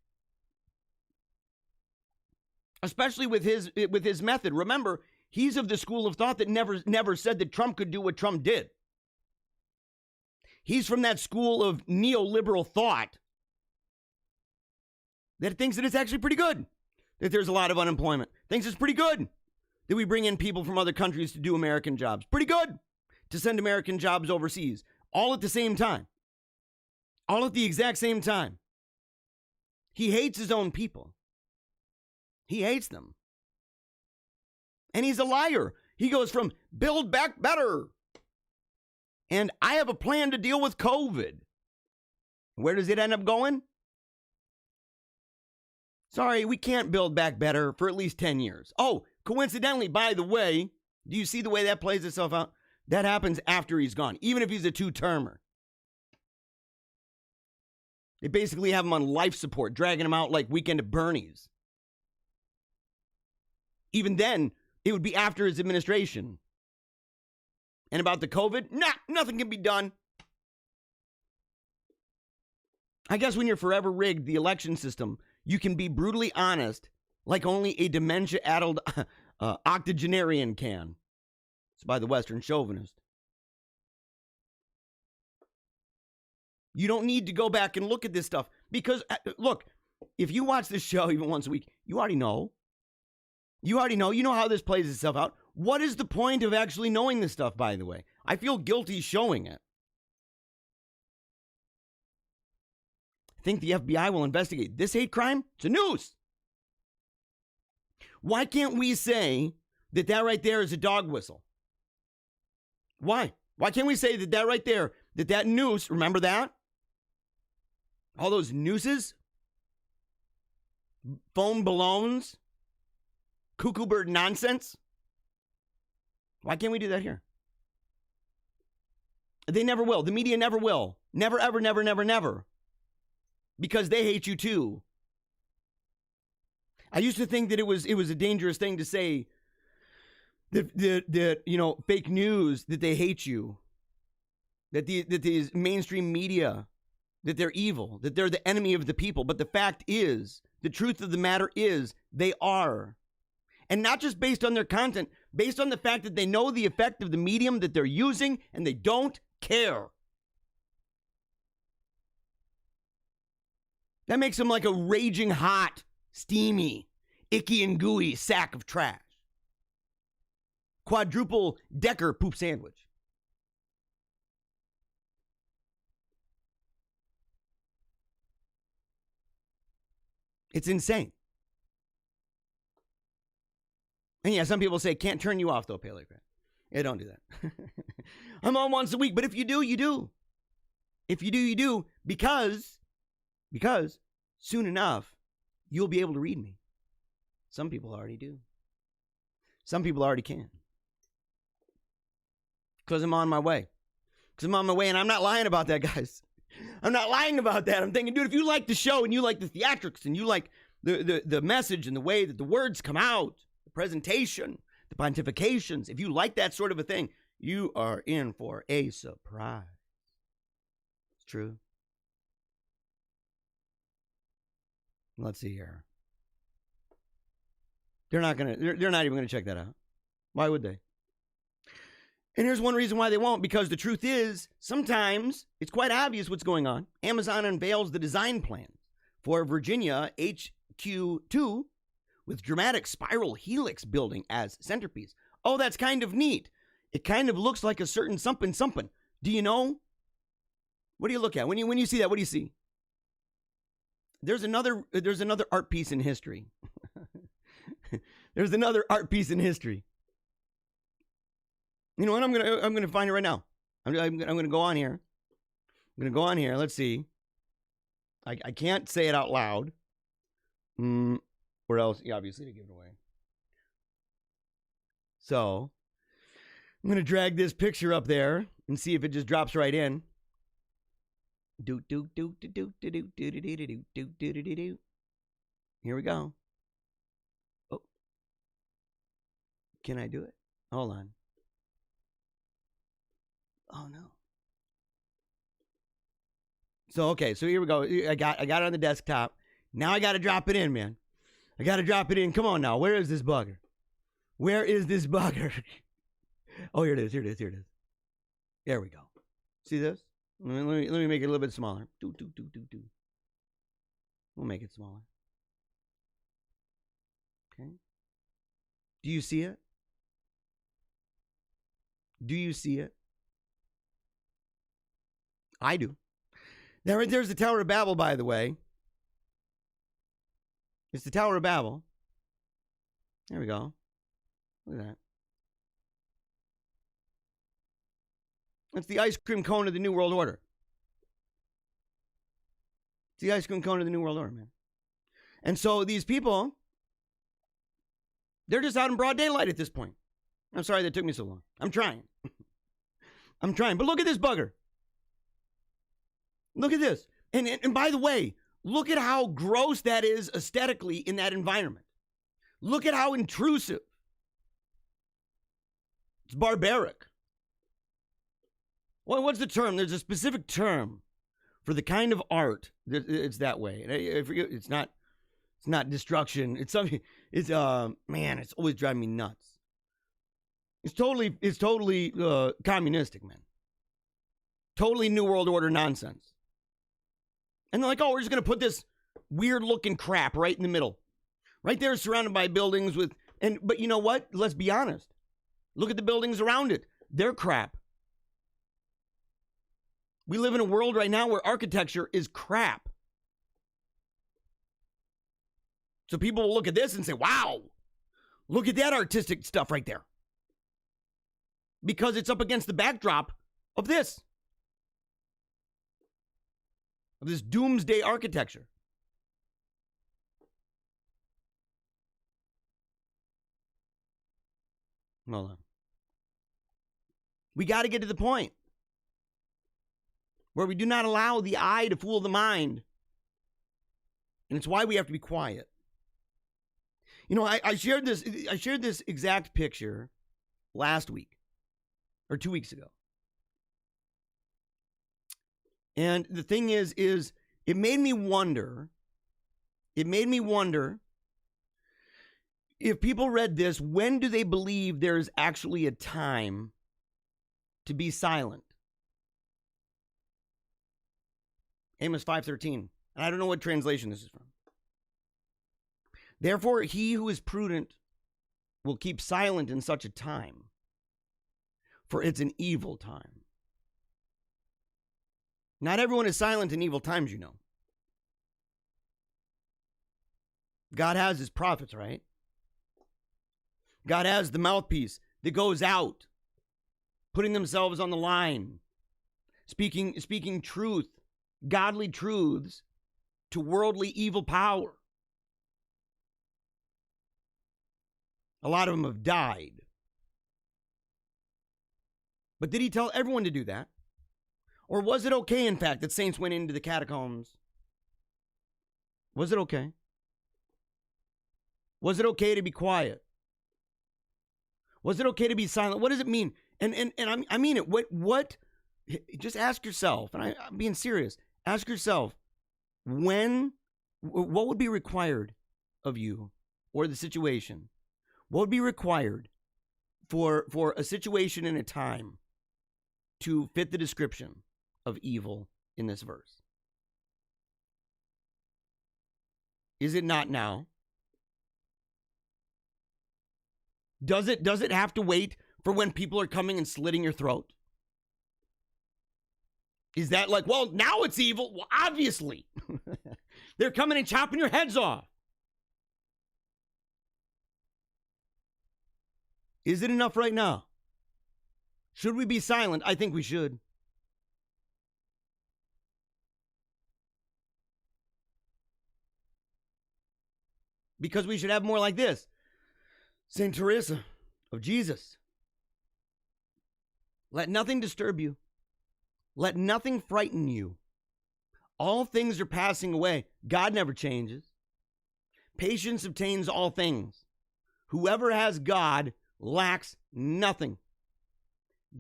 Especially with his method. Remember, he's of the school of thought that never said that Trump could do what Trump did. He's from that school of neoliberal thought that thinks that it's actually pretty good that there's a lot of unemployment. Thinks it's pretty good that we bring in people from other countries to do American jobs. Pretty good to send American jobs overseas. All at the same time. All at the exact same time. He hates his own people. He hates them. And he's a liar. He goes from build back better. And I have a plan to deal with COVID. Where does it end up going? Sorry, we can't build back better for at least 10 years. Oh, coincidentally, by the way, do you see the way that plays itself out? That happens after he's gone, even if he's a two-termer. They basically have him on life support, dragging him out like Weekend at Bernie's. Even then, it would be after his administration. And about the COVID, nothing can be done. I guess when you're forever rigged the election system, you can be brutally honest like only a dementia-addled octogenarian can. It's by the Western chauvinist. You don't need to go back and look at this stuff because, look, if you watch this show even once a week, you already know. You know how this plays itself out. What is the point of actually knowing this stuff, by the way? I feel guilty showing it. Think the FBI will investigate this hate crime? It's a noose. Why can't we say that right there is a dog whistle? Why? Why can't we say that right there, that noose, remember that? All those nooses? Foam balloons? Cuckoo bird nonsense? Why can't we do that here? They never will. The media never will. Never, ever, never, never, never. Because they hate you too. I used to think that it was a dangerous thing to say that you know, fake news, that they hate you. That these mainstream media, that they're evil, that they're the enemy of the people. But the fact is, the truth of the matter is, they are. And not just based on their content, based on the fact that they know the effect of the medium that they're using and they don't care. That makes them like a raging hot, steamy, icky and gooey sack of trash. Quadruple decker poop sandwich. It's insane. And yeah, some people say, can't turn you off though, Paleocrat. Yeah, don't do that. I'm on once a week, but if you do, you do. If you do, you do. Because soon enough, you'll be able to read me. Some people already do. Some people already can. Because I'm on my way. Because I'm on my way, and I'm not lying about that, guys. I'm not lying about that. I'm thinking, dude, if you like the show and you like the theatrics and you like the message and the way that the words come out, the presentation, the pontifications, if you like that sort of a thing, you are in for a surprise. It's true. Let's see here. They're not even gonna check that out. Why would they? And here's one reason why they won't, because the truth is, sometimes it's quite obvious what's going on. Amazon unveils the design plans for Virginia HQ2 with dramatic spiral helix building as centerpiece. Oh, that's kind of neat. It kind of looks like a certain something. Do you know? What do you look at? When you see that, what do you see? There's another art piece in history. There's another art piece in history. You know what? I'm gonna find it right now. I'm gonna go on here. I'm gonna go on here. Let's see. I can't say it out loud. Or else, obviously, to give it away. So I'm gonna drag this picture up there and see if it just drops right in. Here we go. Oh, can I do it? Hold on. Oh no. So okay, so here we go. I got it on the desktop. Now I got to drop it in, man. I got to drop it in. Come on now. Where is this bugger? Where is this bugger? Oh, here it is. There we go. See this? Let me make it a little bit smaller. We'll make it smaller. Okay. Do you see it? Do you see it? I do. There's the Tower of Babel, by the way. It's the Tower of Babel. There we go. Look at that. That's the ice cream cone of the New World Order. It's the ice cream cone of the New World Order, man. And so these people, they're just out in broad daylight at this point. I'm sorry that took me so long. I'm trying. I'm trying. But look at this bugger. Look at this. And by the way, look at how gross that is aesthetically in that environment. Look at how intrusive. It's barbaric. Well, what's the term? There's a specific term for the kind of art that it's that way. I forget, it's not destruction. It's something. It's man, it's always driving me nuts. It's totally communistic, man. Totally New World Order nonsense. And they're like, oh, we're just gonna put this weird looking crap right in the middle, right there, surrounded by buildings with. But you know what? Let's be honest. Look at the buildings around it. They're crap. We live in a world right now where architecture is crap. So people will look at this and say, wow, look at that artistic stuff right there. Because it's up against the backdrop of this. Of this doomsday architecture. Hold on. We got to get to the point where we do not allow the eye to fool the mind. And it's why we have to be quiet. You know, I shared this exact picture last week or 2 weeks ago. And the thing is it made me wonder if people read this, when do they believe there is actually a time to be silent? Amos 5:13. And I don't know what translation this is from. Therefore, he who is prudent will keep silent in such a time, for it's an evil time. Not everyone is silent in evil times, you know. God has his prophets, right? God has the mouthpiece that goes out, putting themselves on the line, speaking truth, godly truths to worldly evil power. A lot of them have died. But did he tell everyone to do that? Or was it okay, in fact, that saints went into the catacombs? Was it okay? Was it okay to be quiet? Was it okay to be silent? What does it mean? And I mean it. What? Just ask yourself, and I'm being serious. Ask yourself, what would be required of you or the situation? What would be required for a situation and a time to fit the description of evil in this verse? Is it not now? Does it have to wait for when people are coming and slitting your throat? Is that like, well, now it's evil? Well, obviously. They're coming and chopping your heads off. Is it enough right now? Should we be silent? I think we should. Because we should have more like this. Saint Teresa of Jesus. Let nothing disturb you. Let nothing frighten you. All things are passing away. God never changes. Patience obtains all things. Whoever has God lacks nothing.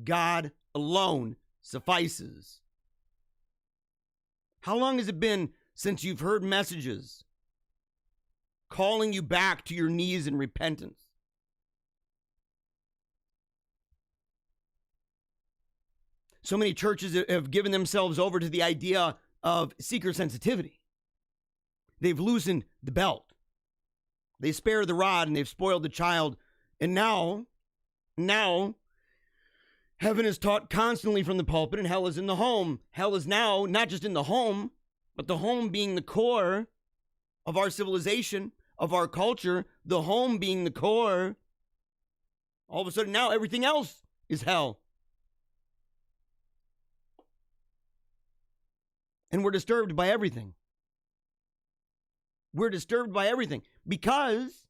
God alone suffices. How long has it been since you've heard messages calling you back to your knees in repentance? So many churches have given themselves over to the idea of seeker sensitivity. They've loosened the belt. They spare the rod and they've spoiled the child. And now, heaven is taught constantly from the pulpit and hell is in the home. Hell is now not just in the home, but the home being the core of our civilization, of our culture, the home being the core. All of a sudden now everything else is hell. And we're disturbed by everything. We're disturbed by everything because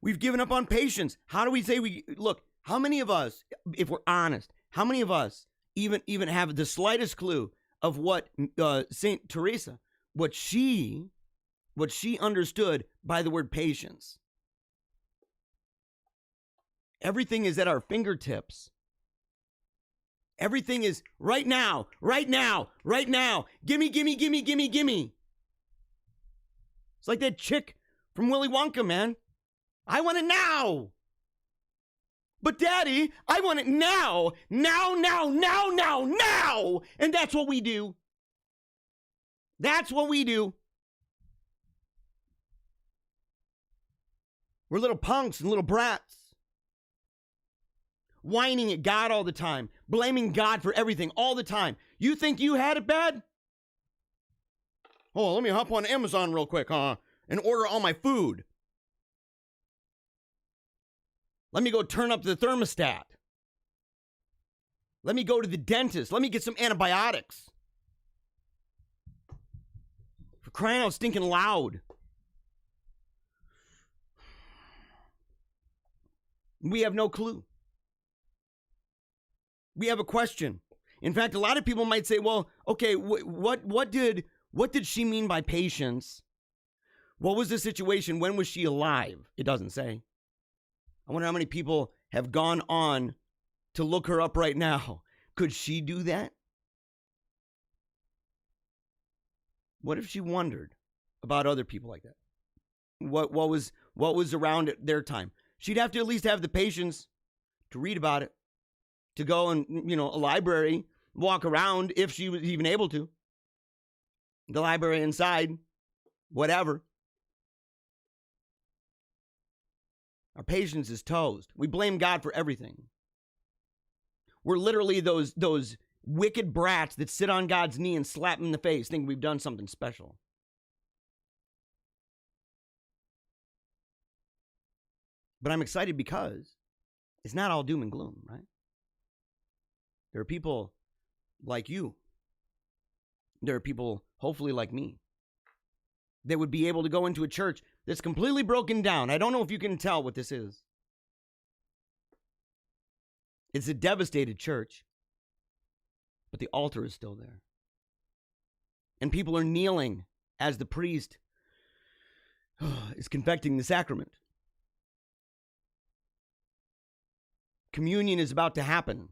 we've given up on patience. How do we say look, how many of us, if we're honest, how many of us even have the slightest clue of what Saint Teresa, what she understood by the word patience? Everything is at our fingertips. Everything is right now, right now, right now. Gimme, gimme, gimme, gimme, gimme. It's like that chick from Willy Wonka, man. I want it now. But Daddy, I want it now. Now, now, now, now, now. And that's what we do. That's what we do. We're little punks and little brats. Whining at God all the time. Blaming God for everything all the time. You think you had it bad? Oh, let me hop on Amazon real quick, and order all my food. Let me go turn up the thermostat. Let me go to the dentist. Let me get some antibiotics. For crying out stinking loud. We have no clue. We have a question. In fact, a lot of people might say, well, okay, what did she mean by patience? What was the situation? When was she alive? It doesn't say. I wonder how many people have gone on to look her up right now. Could she do that? What if she wondered about other people like that? What was around at their time? She'd have to at least have the patience to read about it. To go and, a library, walk around if she was even able to. The library inside, whatever. Our patience is toast. We blame God for everything. We're literally those wicked brats that sit on God's knee and slap him in the face, thinking we've done something special. But I'm excited because it's not all doom and gloom, right? There are people like you. There are people, hopefully like me, that would be able to go into a church that's completely broken down. I don't know if you can tell what this is. It's a devastated church, but the altar is still there. And people are kneeling as the priest is confecting the sacrament. Communion is about to happen.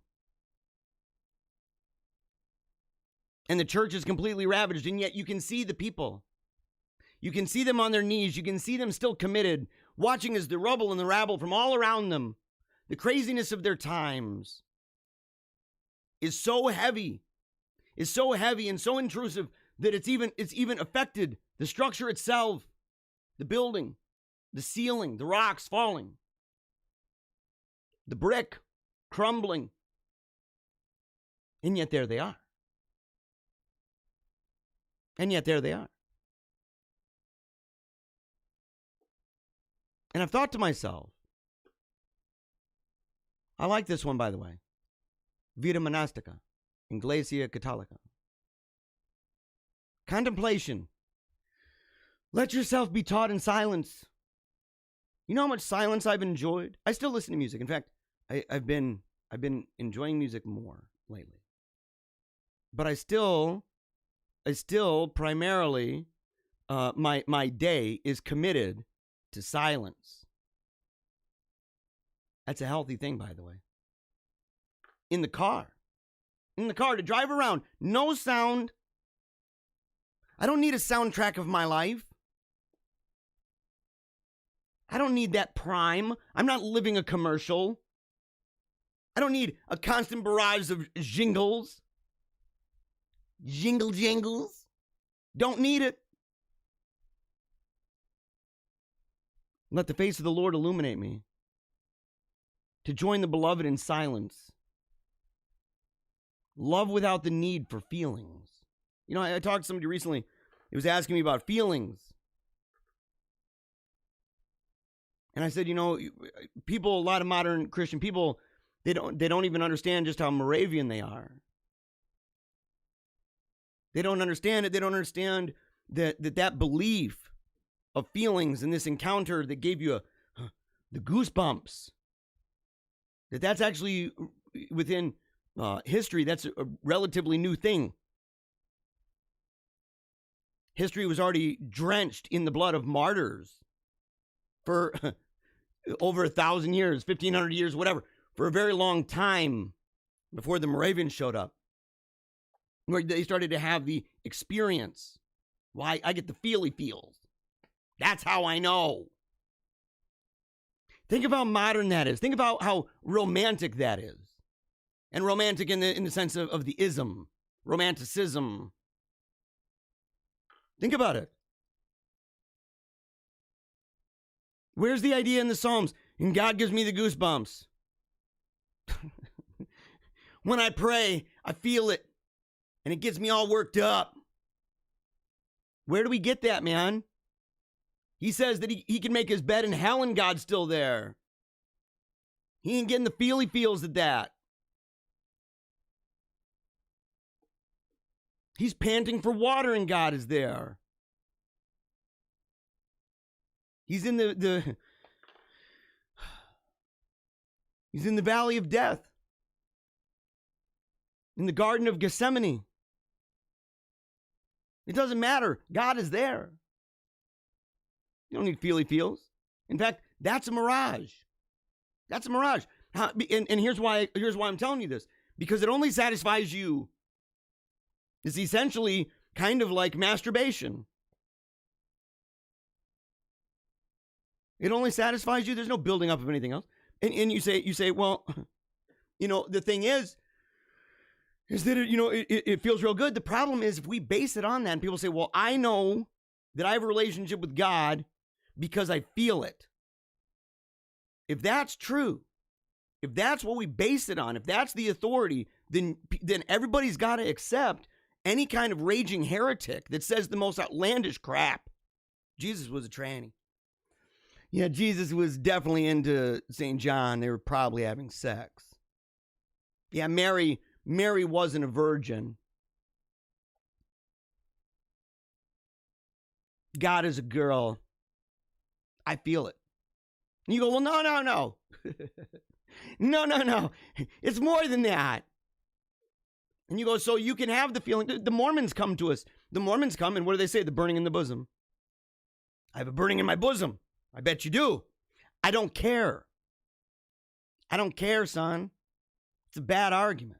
And the church is completely ravaged, and yet you can see the people. You can see them on their knees. You can see them still committed, watching as the rubble and the rabble from all around them, the craziness of their times, is so heavy and so intrusive that it's even affected the structure itself, the building, the ceiling, the rocks falling, the brick crumbling. And yet there they are. And yet there they are. And I've thought to myself, I like this one, by the way. Vida monastica, Iglesia Católica. Contemplation. Let yourself be taught in silence. You know how much silence I've enjoyed? I still listen to music. In fact, I've been enjoying music more lately. But I still primarily, my day is committed to silence. That's a healthy thing, by the way. In the car to drive around, no sound. I don't need a soundtrack of my life. I don't need that prime. I'm not living a commercial. I don't need a constant barrage of jingles. Jingle jingles. Don't need it. Let the face of the Lord illuminate me. To join the beloved in silence. Love without the need for feelings. You know, I talked to somebody recently. He was asking me about feelings. And I said, you know, people, a lot of modern Christian people, they don't even understand just how Moravian they are. They don't understand it. They don't understand that belief of feelings in this encounter that gave you the goosebumps. That's actually within history, that's a relatively new thing. History was already drenched in the blood of martyrs for over 1,000 years, 1,500 years, whatever, for a very long time before the Moravians showed up, where they started to have the experience. Why I get the feels. That's how I know. Think of how modern that is. Think about how romantic that is. And romantic in the sense of the ism, romanticism. Think about it. Where's the idea in the Psalms? And God gives me the goosebumps. When I pray, I feel it. And it gets me all worked up. Where do we get that, man? He says that he can make his bed in hell and God's still there. He ain't getting the feels at that. He's panting for water and God is there. He's in he's in the valley of death. In the Garden of Gethsemane. It doesn't matter. God is there. You don't need feels. In fact, that's a mirage. That's a mirage. And here's why I'm telling you this. Because it only satisfies you. It's essentially kind of like masturbation. It only satisfies you. There's no building up of anything else. And you say, well, the thing is that it feels real good. The problem is if we base it on that and people say, well, I know that I have a relationship with God because I feel it. If that's true, if that's what we base it on, if that's the authority, then everybody's got to accept any kind of raging heretic that says the most outlandish crap. Jesus was a tranny. Yeah, Jesus was definitely into St. John. They were probably having sex. Yeah, Mary wasn't a virgin. God is a girl. I feel it. And you go, well, no. No. It's more than that. And you go, so you can have the feeling. The Mormons come to us. The Mormons come, and what do they say? The burning in the bosom. I have a burning in my bosom. I bet you do. I don't care. I don't care, son. It's a bad argument.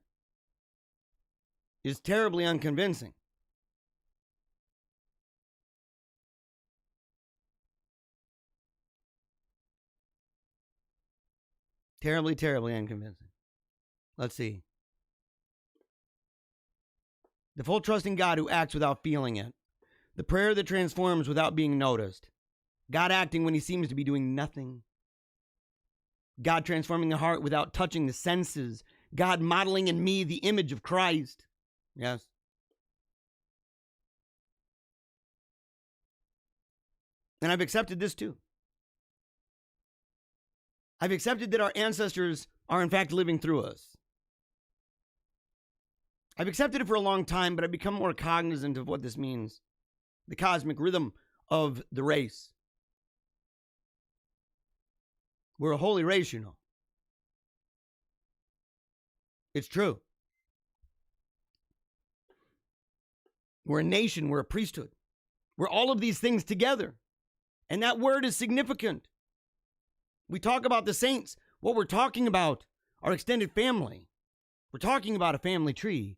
It's terribly unconvincing. Terribly, terribly unconvincing. Let's see. The full trust in God who acts without feeling it. The prayer that transforms without being noticed. God acting when he seems to be doing nothing. God transforming the heart without touching the senses. God modeling in me the image of Christ. Yes. And I've accepted this too. I've accepted that our ancestors are in fact living through us. I've accepted it for a long time, but I've become more cognizant of what this means. The cosmic rhythm of the race. We're a holy race, It's true. We're a nation. We're a priesthood. We're all of these things together. And that word is significant. We talk about the saints. What we're talking about, our extended family. We're talking about a family tree.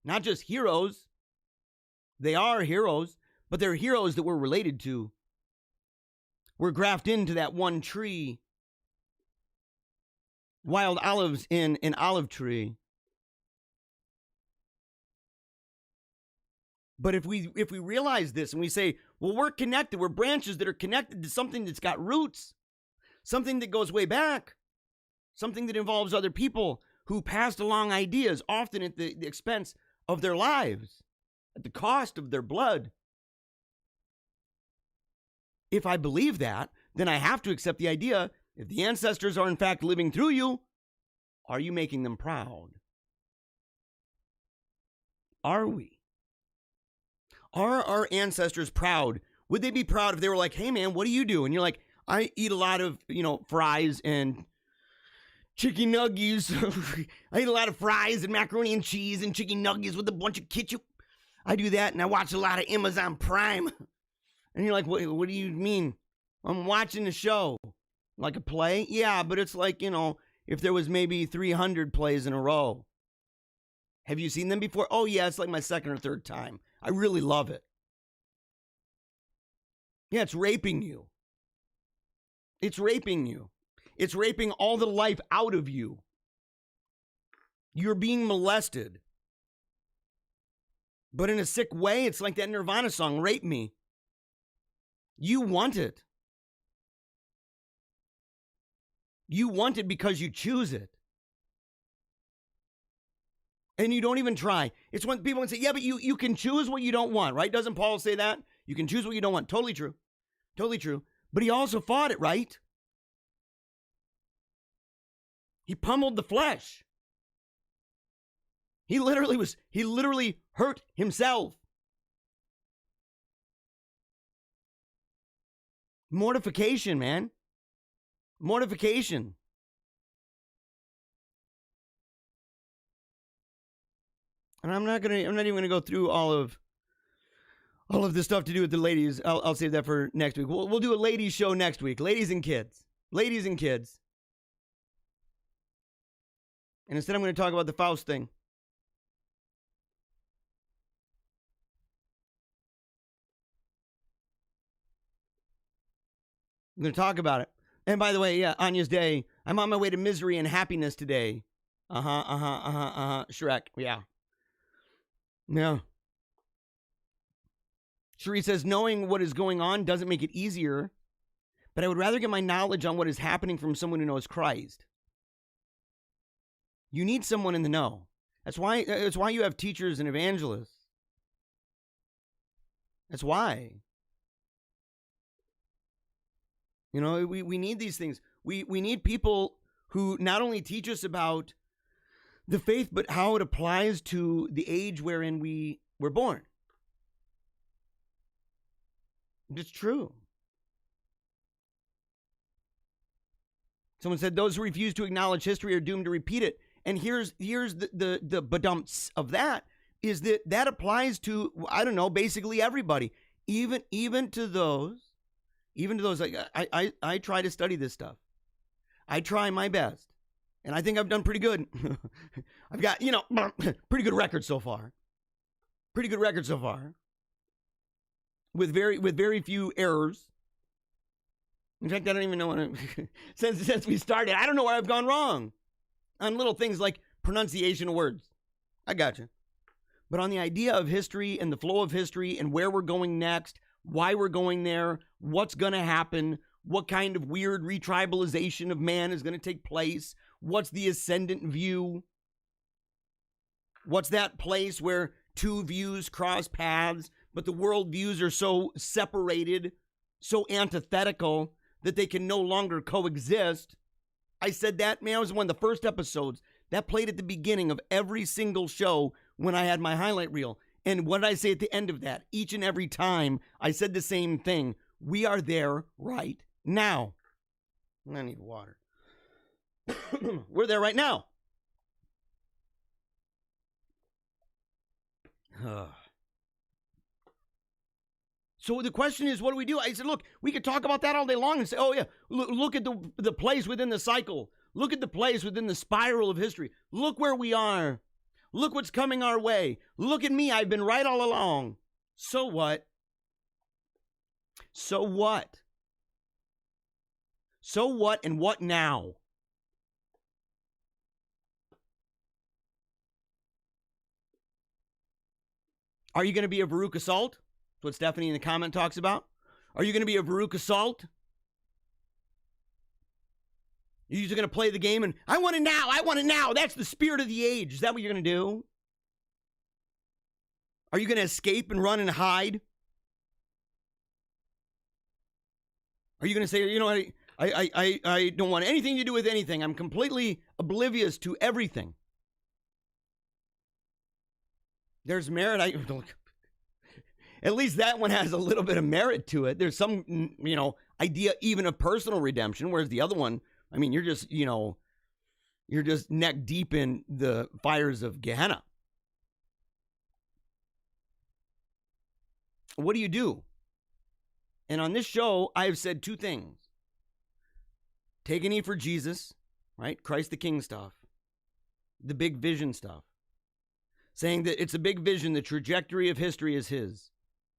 Not just heroes. They are heroes, but they're heroes that we're related to. We're grafted into that one tree. Wild olives in an olive tree. But if we realize this and we say, well, we're connected, we're branches that are connected to something that's got roots, something that goes way back, something that involves other people who passed along ideas, often at the expense of their lives, at the cost of their blood. If I believe that, then I have to accept the idea, if the ancestors are in fact living through you, are you making them proud? Are we? Are our ancestors proud Would they be proud if they were like, hey, man, what do you do? And you're like, I eat a lot of, fries and chicken nuggets. I eat a lot of fries and macaroni and cheese and chicken nuggets with a bunch of ketchup. I do that, and I watch a lot of Amazon Prime. And you're like, what do you mean? I'm watching a show. Like a play? Yeah, but it's like, if there was maybe 300 plays in a row. Have you seen them before? Oh, yeah, it's like my second or third time. I really love it. Yeah, it's raping you. It's raping you. It's raping all the life out of you. You're being molested. But in a sick way, it's like that Nirvana song, Rape Me. You want it. You want it because you choose it. And you don't even try. It's when people can say, yeah, but you can choose what you don't want, right? Doesn't Paul say that? You can choose what you don't want. Totally true. Totally true. But he also fought it, right? He pummeled the flesh. He literally hurt himself. Mortification, man. Mortification. And I'm not even gonna go through all of this stuff to do with the ladies. I'll save that for next week. We'll do a ladies show next week. Ladies and kids. Ladies and kids. And instead I'm going to talk about the Faust thing. I'm going to talk about it. And by the way, yeah, Anya's Day. I'm on my way to misery and happiness today. Shrek, yeah. Yeah. Cherie says, knowing what is going on doesn't make it easier, but I would rather get my knowledge on what is happening from someone who knows Christ. You need someone in the know. That's why you have teachers and evangelists. That's why. We need these things. We need people who not only teach us about the faith, but how it applies to the age wherein we were born. It's true. Someone said those who refuse to acknowledge history are doomed to repeat it. And here's the badumps of that is that applies to, I don't know, basically everybody. Even to those like I try to study this stuff. I try my best. And I think I've done pretty good. I've got, pretty good record so far. Pretty good record so far. With very few errors. In fact, I don't even know what since we started, I don't know where I've gone wrong. On little things like pronunciation of words. I got you. But on the idea of history and the flow of history and where we're going next, why we're going there, what's going to happen, what kind of weird retribalization of man is going to take place, what's the ascendant view, what's that place where two views cross paths, but the world views are so separated, so antithetical that they can no longer coexist. I said that, man, it was one of the first episodes that played at the beginning of every single show when I had my highlight reel. And what did I say at the end of that? Each and every time I said the same thing. We are there right now. I need water. We're there right now. So the question is, what do we do? I said, look, we could talk about that all day long and say, oh, yeah, look at the place within the cycle. Look at the place within the spiral of history. Look where we are. Look what's coming our way. Look at me. I've been right all along. So what? So what? So what and what now? Are you going to be a Veruca Salt? That's what Stephanie in the comment talks about. Are you going to be a Veruca Salt? You're just going to play the game and, I want it now, I want it now. That's the spirit of the age. Is that what you're going to do? Are you going to escape and run and hide? Are you going to say, I don't want anything to do with anything. I'm completely oblivious to everything. There's merit. At least that one has a little bit of merit to it. There's some, idea even of personal redemption, whereas the other one, I mean, you're just neck deep in the fires of Gehenna. What do you do? And on this show, I have said two things. Take a knee for Jesus, right? Christ the King stuff. The big vision stuff. Saying that it's a big vision, the trajectory of history is his.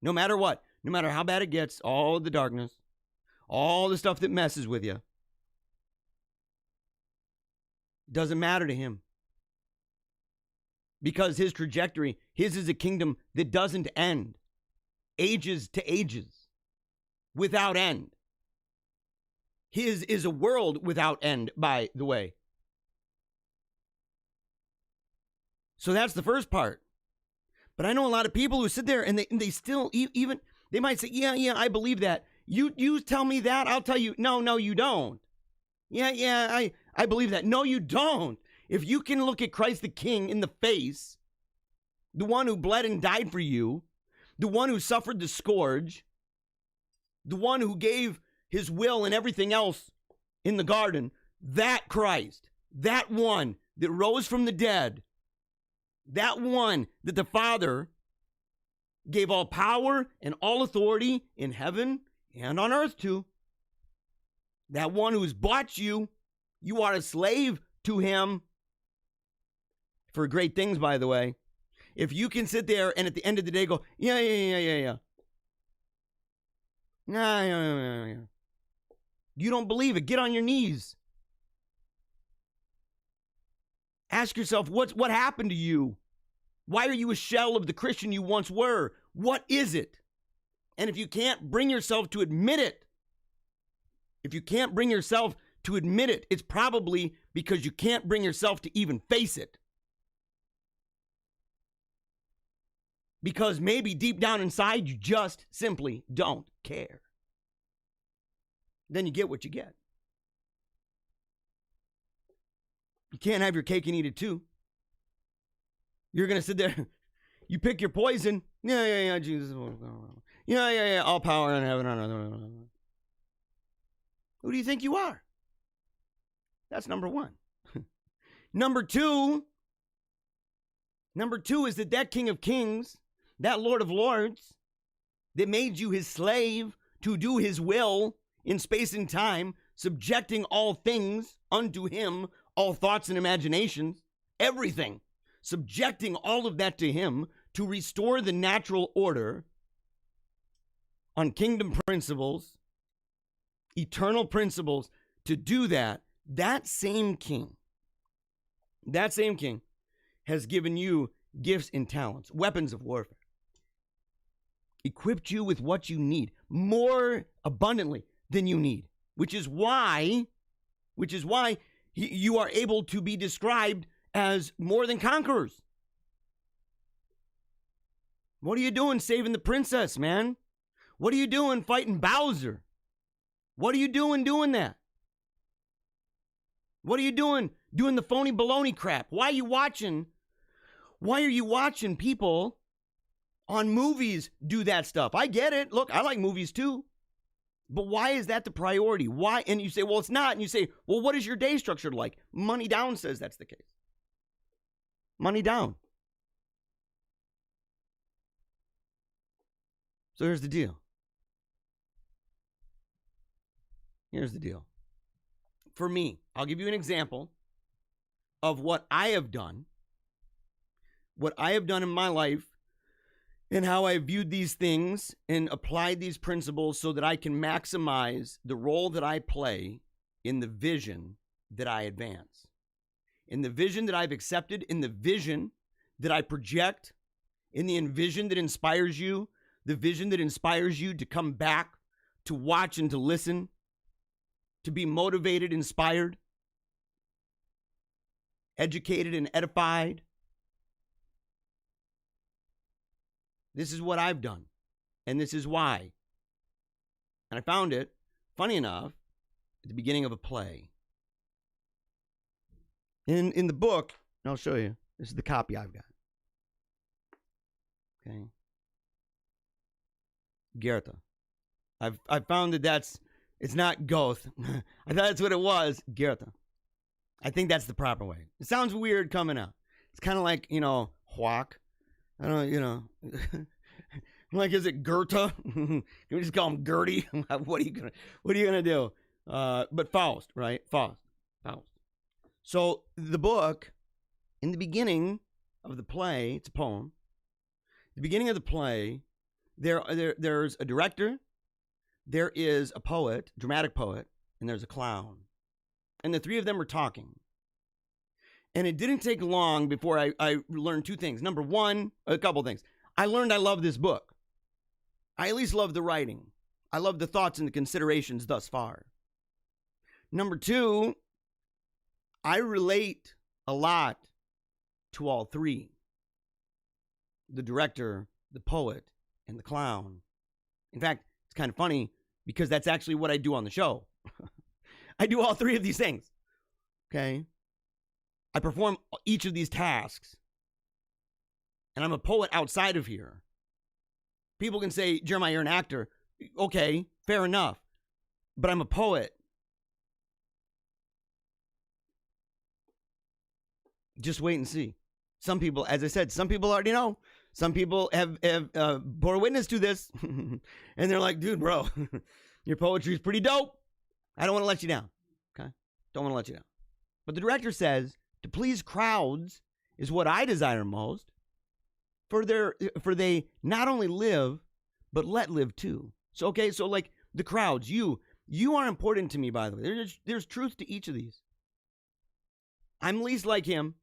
No matter what, no matter how bad it gets, all the darkness, all the stuff that messes with you, doesn't matter to him. Because his trajectory, his is a kingdom that doesn't end. Ages to ages. Without end. His is a world without end, by the way. So that's the first part. But I know a lot of people who sit there and they still, even, they might say, yeah, I believe that. You tell me that, I'll tell you, no, you don't. Yeah, I believe that. No, you don't. If you can look at Christ the King in the face, the one who bled and died for you, the one who suffered the scourge, the one who gave his will and everything else in the garden, that Christ, that one that rose from the dead, that one that the Father gave all power and all authority in heaven and on earth to, that one who has bought you, you are a slave to him for great things, by the way. If you can sit there and at the end of the day go, yeah. Nah. You don't believe it. Get on your knees. Ask yourself, what happened to you? Why are you a shell of the Christian you once were? What is it? And if you can't bring yourself to admit it, it's probably because you can't bring yourself to even face it. Because maybe deep down inside, you just simply don't care. Then you get what you get. You can't have your cake and eat it too. You're going to sit there. You pick your poison. Yeah, Jesus. Yeah, all power in heaven on earth. Who do you think you are? That's number one. Number two is that King of Kings, that Lord of Lords, that made you his slave to do his will in space and time, subjecting all things unto him, all thoughts and imaginations, everything, subjecting all of that to him to restore the natural order on kingdom principles, eternal principles. To do that, that same king has given you gifts and talents, weapons of warfare, equipped you with what you need more abundantly than you need, which is why you are able to be described as more than conquerors. What are you doing saving the princess, man? What are you doing fighting Bowser? What are you doing that? What are you doing the phony baloney crap? Why are you watching people on movies do that stuff? I get it. Look, I like movies too. But why is that the priority? Why? And you say, well, it's not. And you say, well, what is your day structured like? Money Down says that's the case. Money Down. So here's the deal. For me, I'll give you an example of what I have done in my life, and how I viewed these things and applied these principles so that I can maximize the role that I play in the vision that I advance, in the vision that I've accepted, in the vision that I project, in the vision that inspires you, the vision that inspires you to come back, to watch and to listen, to be motivated, inspired, educated, and edified. This is what I've done, and this is why. And I found it, funny enough, at the beginning of a play. In the book, and I'll show you. This is the copy I've got. Okay. Goethe. I've found that it's not Goethe. I thought that's what it was, Goethe. I think that's the proper way. It sounds weird coming out. It's kind of like, Hawk. I don't know, like, is it Goethe? Can we just call him Gertie? What are you gonna do? But Faust, right? Faust. So the book, in the beginning of the play, it's a poem. The beginning of the play, there's a director, there is a poet, dramatic poet, and there's a clown. And the three of them are talking. And it didn't take long before I learned two things. Number one, a couple things. I learned I love this book. I at least love the writing. I love the thoughts and the considerations thus far. Number two, I relate a lot to all three. The director, the poet, and the clown. In fact, it's kind of funny because that's actually what I do on the show. I do all three of these things. Okay? I perform each of these tasks. And I'm a poet outside of here. People can say, Jeremiah, you're an actor. Okay, fair enough. But I'm a poet. Just wait and see. Some people, as I said, some people already know. Some people have bore witness to this. And they're like, dude, bro, your poetry is pretty dope. I don't want to let you down. Okay? Don't want to let you down. But the director says, to please crowds is what I desire most. For they not only live, but let live too. So, okay, so like the crowds, you are important to me, by the way. There's truth to each of these. I'm least like him.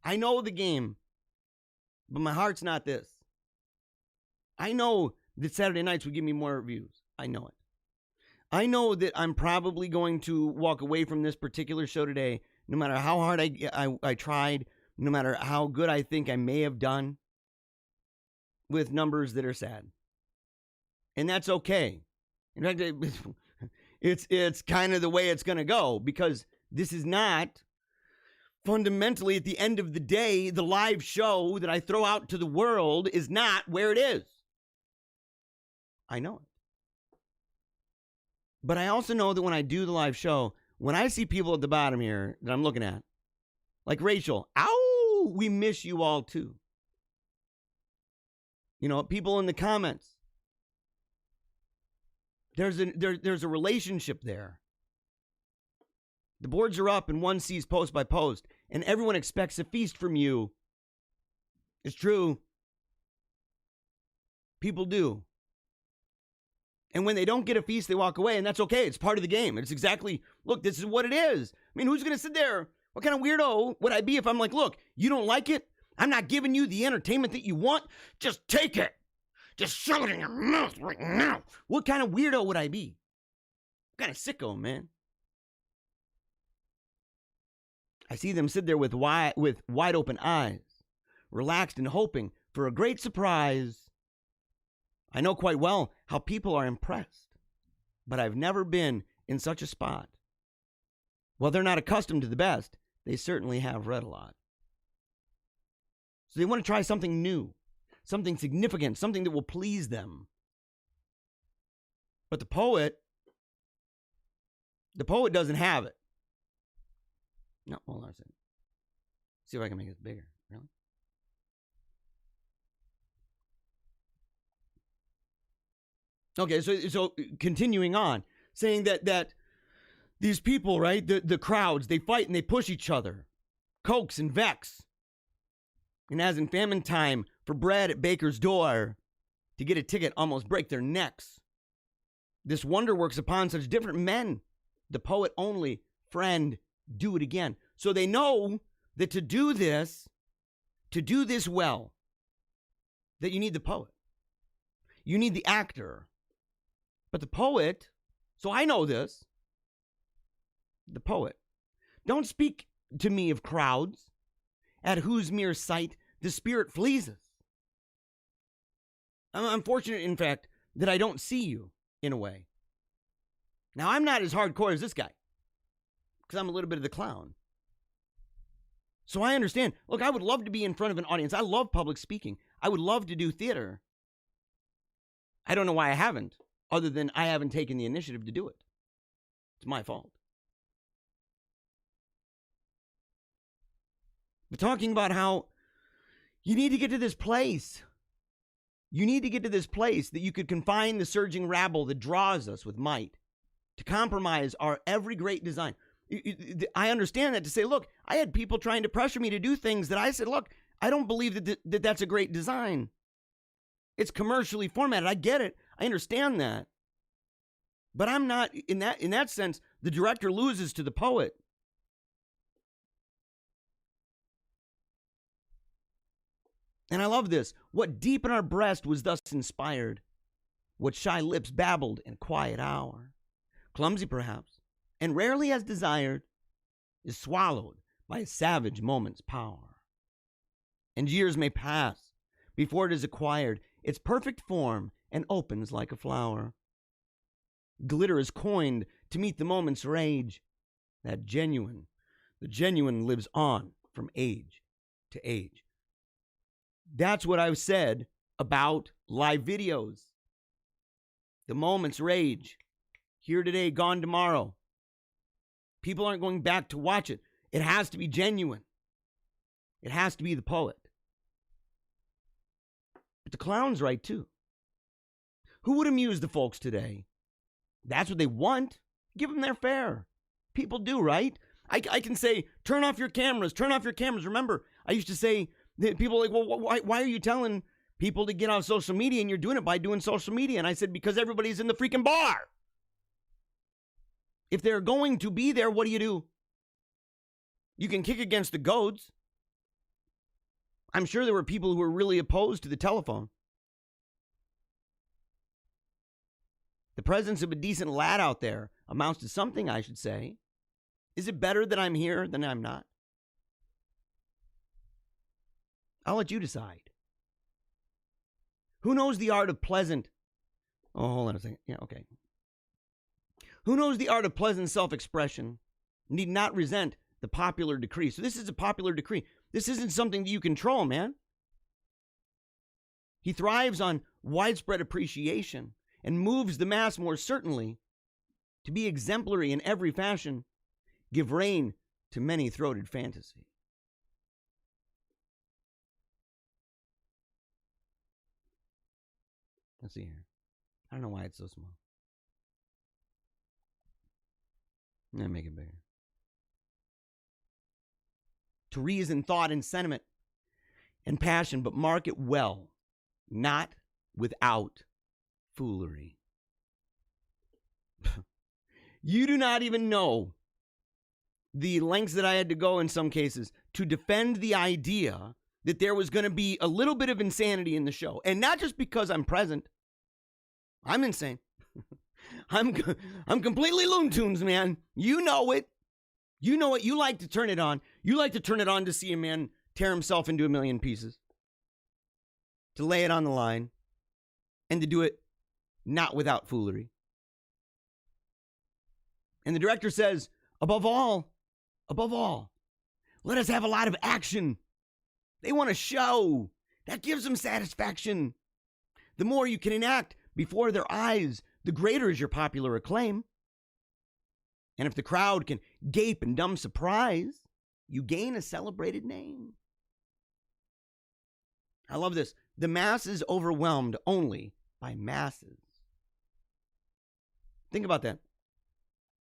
I know the game, but my heart's not this. I know that Saturday nights would give me more views. I know it. I know that I'm probably going to walk away from this particular show today, no matter how hard I tried, no matter how good I think I may have done, with numbers that are sad. And that's okay. In fact, it's kind of the way it's going to go, because this is not fundamentally, at the end of the day, the live show that I throw out to the world is not where it is. I know it. But I also know that when I do the live show, when I see people at the bottom here that I'm looking at, like Rachel, ow, we miss you all too. People in the comments. There's a relationship there. The boards are up and one sees post by post, and everyone expects a feast from you. It's true. People do. And when they don't get a feast, they walk away, and that's okay. It's part of the game. It's exactly, look, this is what it is. I mean, who's going to sit there? What kind of weirdo would I be if I'm like, look, you don't like it? I'm not giving you the entertainment that you want. Just take it. Just shove it in your mouth right now. What kind of weirdo would I be? What kind of sicko, man? I see them sit there with wide open eyes, relaxed and hoping for a great surprise. I know quite well how people are impressed, but I've never been in such a spot. While they're not accustomed to the best, they certainly have read a lot. So they want to try something new, something significant, something that will please them. But the poet doesn't have it. No, hold on a second. See if I can make it bigger. Really? Okay, so continuing on, saying that these people, right, the crowds, they fight and they push each other, coax and vex. And as in famine time, for bread at baker's door, to get a ticket almost break their necks. This wonder works upon such different men. The poet only, friend, do it again. So they know that to do this well, that you need the poet. You need the actor. But the poet, so I know this, the poet, don't speak to me of crowds, at whose mere sight the spirit flees us. I'm fortunate, in fact, that I don't see you, in a way. Now, I'm not as hardcore as this guy, because I'm a little bit of the clown. So I understand. Look, I would love to be in front of an audience. I love public speaking. I would love to do theater. I don't know why I haven't, other than I haven't taken the initiative to do it. It's my fault. But talking about how you need to get to this place. You need to get to this place that you could confine the surging rabble that draws us with might, to compromise our every great design. I understand that, to say, look, I had people trying to pressure me to do things that I said, look, I don't believe that that's a great design. It's commercially formatted. I get it. I understand that. But I'm not, in that sense, the director loses to the poet. And I love this. What deep in our breast was thus inspired? What shy lips babbled in a quiet hour? Clumsy perhaps, and rarely as desired, is swallowed by a savage moment's power. And years may pass before it is acquired its perfect form and opens like a flower. Glitter is coined to meet the moment's rage. The genuine lives on from age to age. That's what I've said about live videos. The moment's rage. Here today, gone tomorrow. People aren't going back to watch it. It has to be genuine. It has to be the poet. But the clown's right, too. Who would amuse the folks today? That's what they want. Give them their fare. People do, right? I can say, turn off your cameras. Turn off your cameras. Remember, I used to say, that people are like, well, why are you telling people to get on social media and you're doing it by doing social media? And I said, because everybody's in the freaking bar. If they're going to be there, what do? You can kick against the goads. I'm sure there were people who were really opposed to the telephone. The presence of a decent lad out there amounts to something, I should say. Is it better that I'm here than I'm not? I'll let you decide. Who knows the art of pleasant? Oh, hold on a second. Yeah, okay. Who knows the art of pleasant self-expression need not resent the popular decree. So this is a popular decree. This isn't something that you control, man. He thrives on widespread appreciation and moves the mass more certainly to be exemplary in every fashion, give rein to many-throated fantasy. Let's see here. I don't know why it's so small. Let me make it bigger. To reason, thought, and sentiment, and passion, but mark it well, not without foolery. You do not even know the lengths that I had to go in some cases to defend the idea that there was going to be a little bit of insanity in the show. And not just because I'm present. I'm insane. I'm completely Looney Tunes, man. You know it. You know it. You like to turn it on. You like to turn it on to see a man tear himself into a million pieces. To lay it on the line. And to do it not without foolery. And the director says, above all, let us have a lot of action. They want a show. That gives them satisfaction. The more you can enact before their eyes, the greater is your popular acclaim. And if the crowd can gape in dumb surprise, you gain a celebrated name. I love this. The mass is overwhelmed only by masses. Think about that.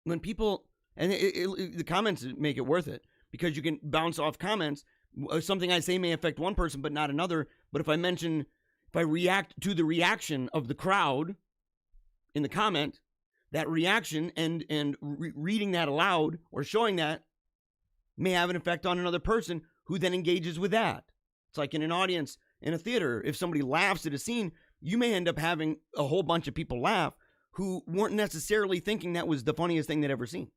When people, and the comments make it worth it, because you can bounce off comments. Something I say may affect one person, but not another. But if I react to the reaction of the crowd in the comment, that reaction and reading that aloud or showing that may have an effect on another person who then engages with that. It's like in an audience in a theater. If somebody laughs at a scene, you may end up having a whole bunch of people laugh who weren't necessarily thinking that was the funniest thing they'd ever seen.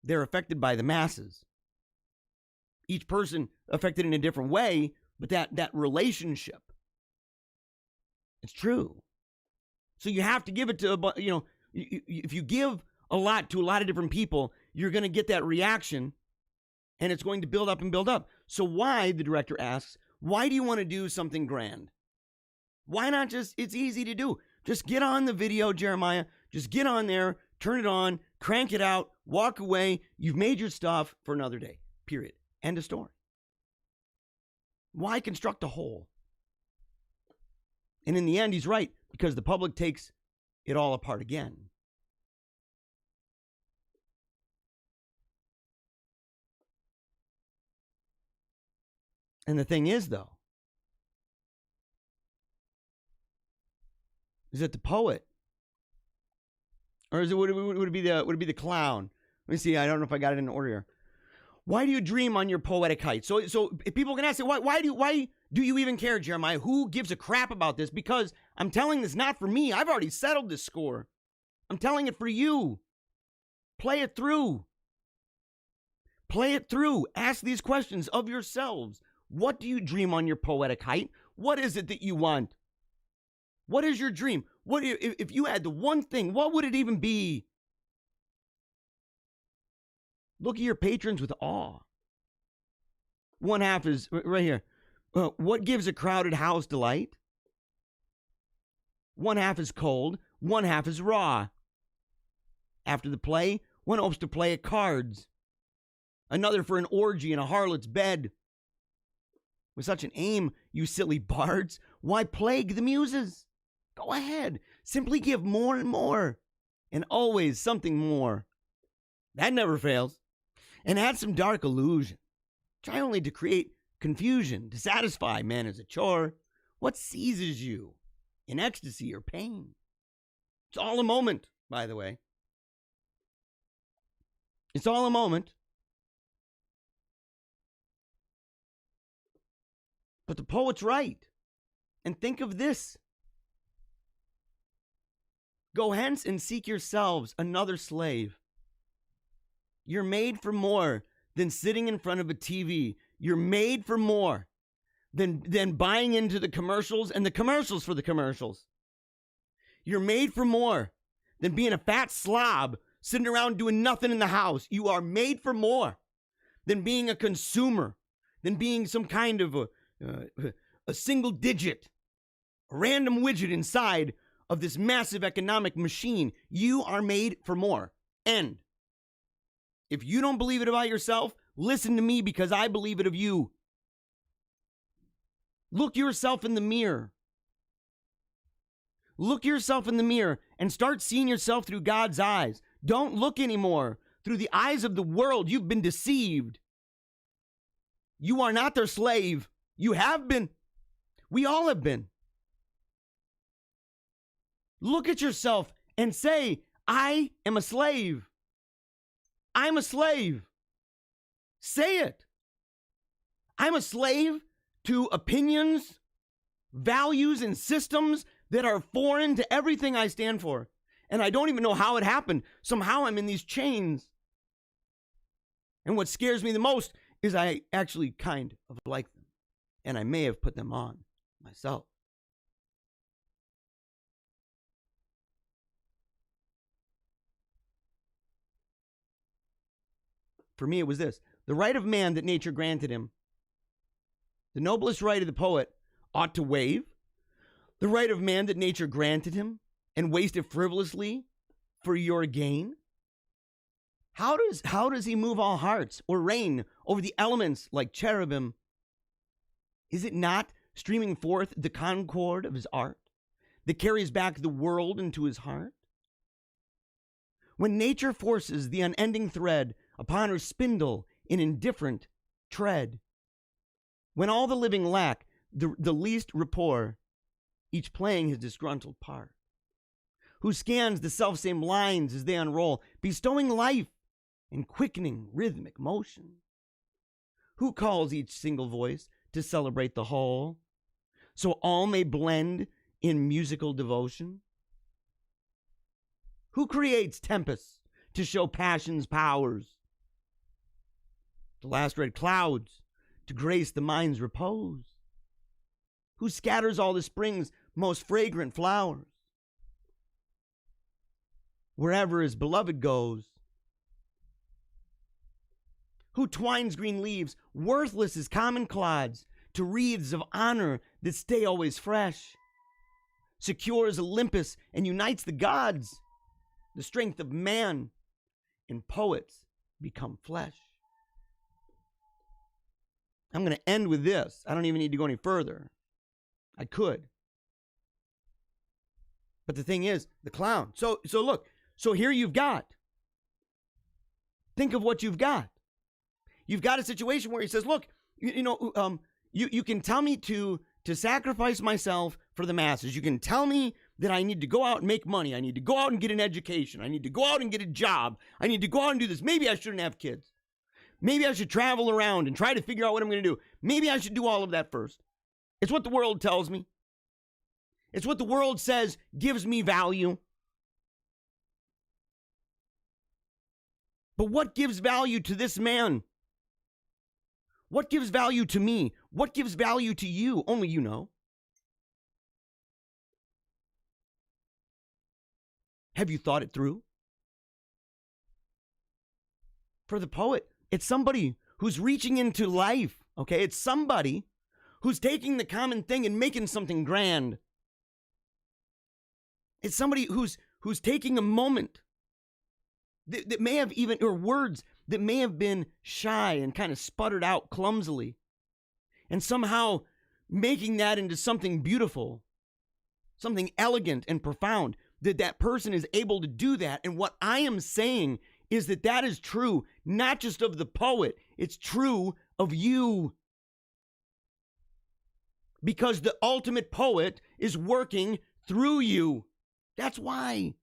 They're affected by the masses. Each person affected in a different way, but that relationship, it's true. So you have to give it to, if you give a lot to a lot of different people, you're going to get that reaction, and it's going to build up and build up. So why, the director asks, why do you want to do something grand? Why not just, it's easy to do. Just get on the video, Jeremiah. Just get on there, turn it on, crank it out, walk away. You've made your stuff for another day. Period. End of story. Why construct a whole? And in the end, he's right, because the public takes it all apart again. And the thing is, though, is that the poet, or is it would it be the clown? Let me see. I don't know if I got it in order here. Why do you dream on your poetic height? So if people can ask it, why do you even care, Jeremiah? Who gives a crap about this? Because I'm telling this not for me. I've already settled this score. I'm telling it for you. Play it through. Play it through. Ask these questions of yourselves. What do you dream on your poetic height? What is it that you want? What is your dream? What if you had the one thing, what would it even be? Look at your patrons with awe. One half is right here. What gives a crowded house delight? One half is cold, one half is raw. After the play, one hopes to play at cards. Another for an orgy in a harlot's bed. With such an aim, you silly bards, why plague the muses? Go ahead, simply give more and more, and always something more. That never fails. And add some dark illusion. Try only to create confusion, to satisfy man as a chore. What seizes you in ecstasy or pain? It's all a moment, by the way. It's all a moment. But the poet's right. And think of this. Go hence and seek yourselves another slave. You're made for more than sitting in front of a TV. You're made for more than buying into the commercials and the commercials for the commercials. You're made for more than being a fat slob sitting around doing nothing in the house. You are made for more than being a consumer, than being some kind of a single digit, a random widget inside of this massive economic machine. You are made for more. End. If you don't believe it about yourself, listen to me, because I believe it of you. Look yourself in the mirror. Look yourself in the mirror and start seeing yourself through God's eyes. Don't look anymore through the eyes of the world. You've been deceived. You are not their slave. You have been. We all have been. Look at yourself and say, I am a slave. I'm a slave. Say it. I'm a slave to opinions, values, and systems that are foreign to everything I stand for. And I don't even know how it happened. Somehow I'm in these chains. And what scares me the most is I actually kind of like them. And I may have put them on myself. For me, it was this. The right of man that nature granted him, the noblest right of the poet, ought to waive. The right of man that nature granted him and waste it frivolously for your gain. How does he move all hearts or reign over the elements like cherubim? Is it not streaming forth the concord of his art that carries back the world into his heart? When nature forces the unending thread upon her spindle in indifferent tread, when all the living lack the least rapport, each playing his disgruntled part, who scans the selfsame lines as they unroll, bestowing life and quickening rhythmic motion, who calls each single voice to celebrate the whole, so all may blend in musical devotion, who creates tempests to show passion's powers, the last red clouds to grace the mind's repose, who scatters all the spring's most fragrant flowers, wherever his beloved goes, who twines green leaves, worthless as common clods, to wreaths of honor that stay always fresh, secures Olympus and unites the gods. The strength of man and poets become flesh. I'm going to end with this. I don't even need to go any further. I could. But the thing is, the clown. So look. So here you've got. Think of what you've got. You've got a situation where he says, look, you can tell me to sacrifice myself for the masses. You can tell me that I need to go out and make money. I need to go out and get an education. I need to go out and get a job. I need to go out and do this. Maybe I shouldn't have kids. Maybe I should travel around and try to figure out what I'm going to do. Maybe I should do all of that first. It's what the world tells me. It's what the world says gives me value. But what gives value to this man? What gives value to me? What gives value to you? Only you know. Have you thought it through? For the poet, it's somebody who's reaching into life, okay? It's somebody who's taking the common thing and making something grand. It's somebody who's taking a moment that may have even, or words that may have been shy and kind of sputtered out clumsily, and somehow making that into something beautiful, something elegant and profound, that person is able to do that. And what I am saying is that is true, not just of the poet, it's true of you. Because the ultimate poet is working through you. That's why.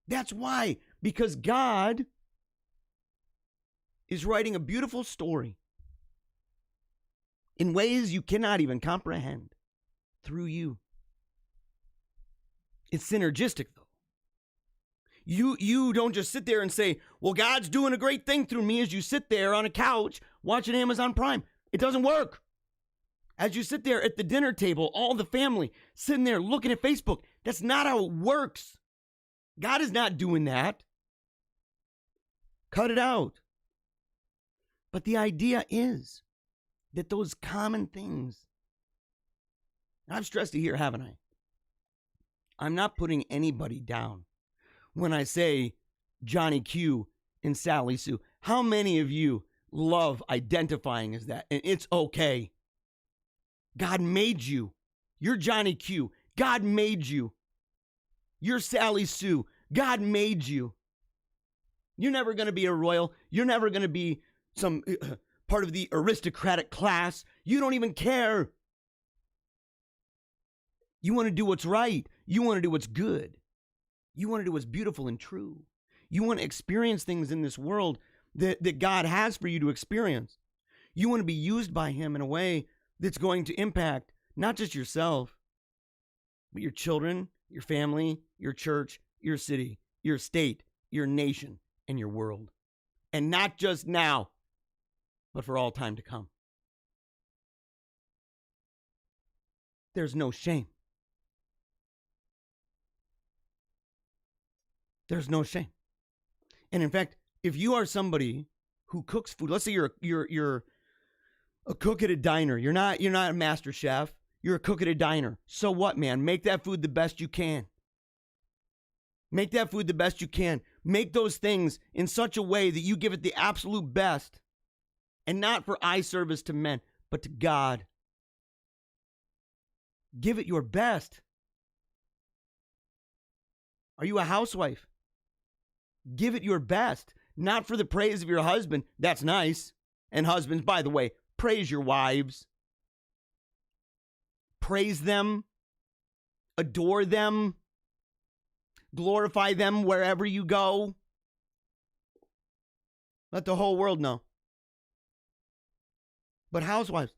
That's why. Because God is writing a beautiful story in ways you cannot even comprehend through you. It's synergistic, though. You don't just sit there and say, well, God's doing a great thing through me, as you sit there on a couch watching Amazon Prime. It doesn't work. As you sit there at the dinner table, all the family sitting there looking at Facebook, that's not how it works. God is not doing that. Cut it out. But the idea is that those common things, I've stressed it here, haven't I? I'm not putting anybody down when I say Johnny Q and Sally Sue. How many of you love identifying as that? And it's okay. God made you. You're Johnny Q. God made you. You're Sally Sue. God made you. You're never going to be a royal. You're never going to be some part of the aristocratic class. You don't even care. You want to do what's right. You want to do what's good. You want to do what's beautiful and true. You want to experience things in this world that God has for you to experience. You want to be used by Him in a way that's going to impact not just yourself, but your children, your family, your church, your city, your state, your nation, and your world. And not just now, but for all time to come. There's no shame. There's no shame. And in fact, if you are somebody who cooks food, let's say you're a cook at a diner. You're not a master chef. You're a cook at a diner. So what, man? Make that food the best you can. Make that food the best you can. Make those things in such a way that you give it the absolute best. And not for eye service to men, but to God. Give it your best. Are you a housewife? Give it your best. Not for the praise of your husband. That's nice. And husbands, by the way, praise your wives. Praise them. Adore them. Glorify them wherever you go. Let the whole world know. But housewives,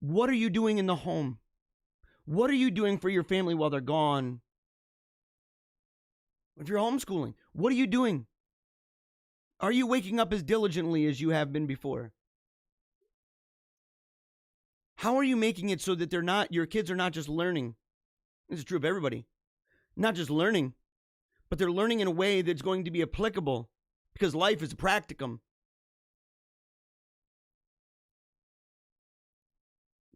what are you doing in the home? What are you doing for your family while they're gone? If you're homeschooling, what are you doing? Are you waking up as diligently as you have been before? How are you making it so that your kids are not just learning? This is true of everybody. Not just learning, but they're learning in a way that's going to be applicable, because life is a practicum.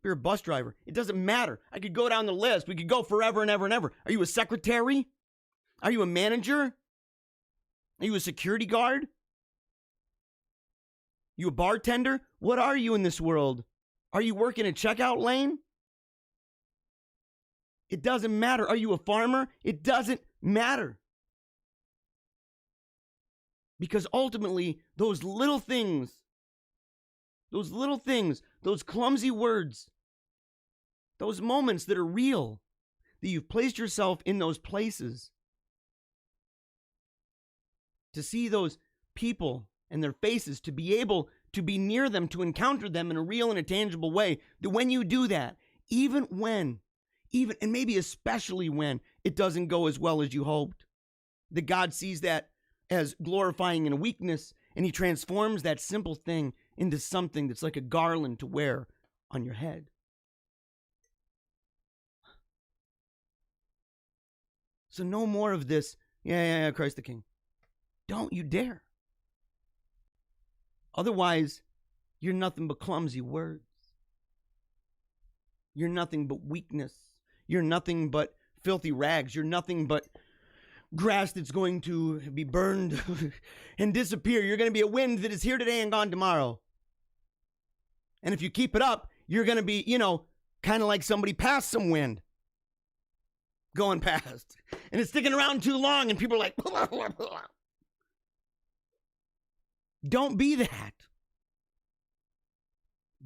You're a bus driver. It doesn't matter. I could go down the list. We could go forever and ever and ever. Are you a secretary? Are you a manager? Are you a security guard? You a bartender? What are you in this world? Are you working a checkout lane? It doesn't matter. Are you a farmer? It doesn't matter. Because ultimately, those little things, those clumsy words, those moments that are real, that you've placed yourself in those places, to see those people and their faces, to be able to be near them, to encounter them in a real and a tangible way, that when you do that, even and maybe especially when it doesn't go as well as you hoped, that God sees that as glorifying in a weakness, and he transforms that simple thing into something that's like a garland to wear on your head. So no more of this, yeah, Christ the King. Don't you dare. Otherwise, you're nothing but clumsy words. You're nothing but weakness. You're nothing but filthy rags. You're nothing but grass that's going to be burned and disappear. You're going to be a wind that is here today and gone tomorrow. And if you keep it up, you're going to be, kind of like somebody past some wind going past. And it's sticking around too long and people are like, blah, blah, blah. Don't be that.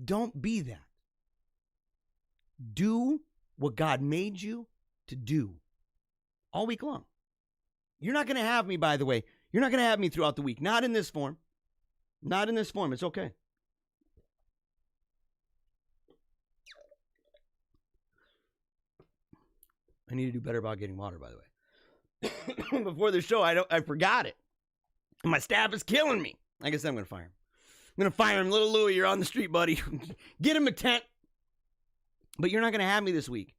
Don't be that. Do what God made you to do all week long. You're not going to have me, by the way. You're not going to have me throughout the week. Not in this form. Not in this form. It's okay. I need to do better about getting water, by the way. Before the show, I forgot it. My staff is killing me. I guess I'm going to fire him. I'm going to fire him. Little Louie, you're on the street, buddy. Get him a tent. But you're not going to have me this week.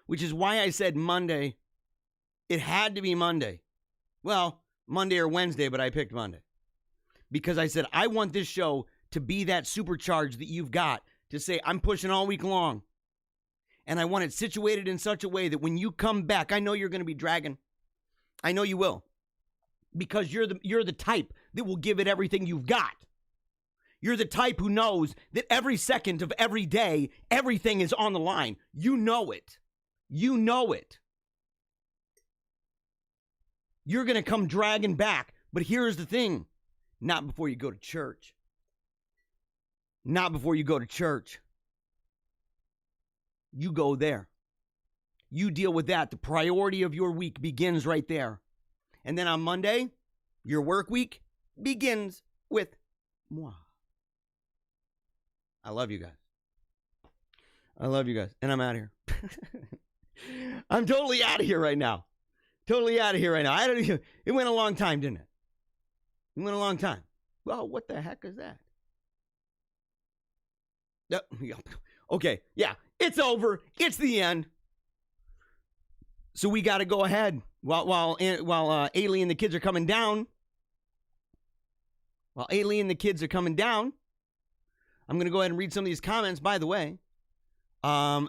Which is why I said Monday. It had to be Monday. Well, Monday or Wednesday, but I picked Monday. Because I said, I want this show to be that supercharge that you've got to say, I'm pushing all week long. And I want it situated in such a way that when you come back, I know you're going to be dragging. I know you will. Because you're the type that will give it everything you've got. You're the type who knows that every second of every day, everything is on the line. You know it. You know it. You're going to come dragging back. But here's the thing. Not before you go to church. Not before you go to church. You go there. You deal with that. The priority of your week begins right there. And then on Monday, your work week begins with moi. I love you guys. I love you guys. And I'm out of here. I'm totally out of here right now. Totally out of here right now. It went a long time, didn't it? It went a long time. Well, what the heck is that? Okay, yeah, it's over. It's the end. So we got to go ahead while Ailey and the kids are coming down. While Ailey and the kids are coming down, I'm going to go ahead and read some of these comments. By the way, so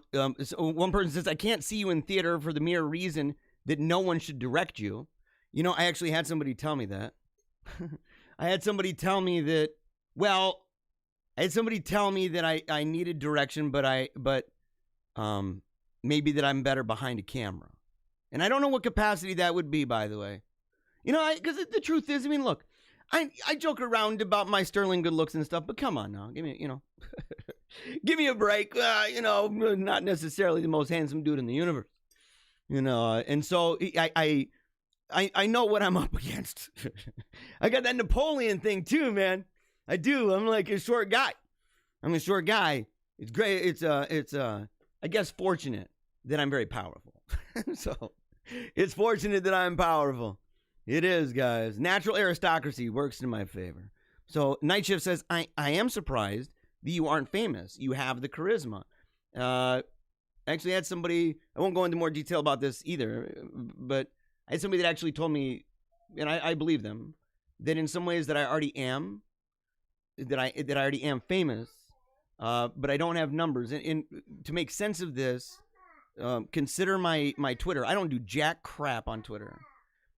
one person says, I can't see you in theater for the mere reason that no one should direct you. You know, I actually had somebody tell me that. I had somebody tell me that, I needed direction, but maybe that I'm better behind a camera. And I don't know what capacity that would be, by the way. You know, because the truth is, I mean, look, I joke around about my sterling good looks and stuff, but come on now, give me, give me a break. Not necessarily the most handsome dude in the universe, and so I know what I'm up against. I got that Napoleon thing too, man. I do. I'm like a short guy. I'm a short guy. It's great. It's I guess fortunate that I'm very powerful. So it's fortunate that I'm powerful. It is, guys. Natural aristocracy works in my favor. So Night Shift says, I am surprised that you aren't famous. You have the charisma. Actually, I had somebody, I won't go into more detail about this either, but I had somebody that actually told me, and I believe them, that in some ways that I already am, that I already am famous, but I don't have numbers. And to make sense of this, consider my Twitter. I don't do jack crap on Twitter.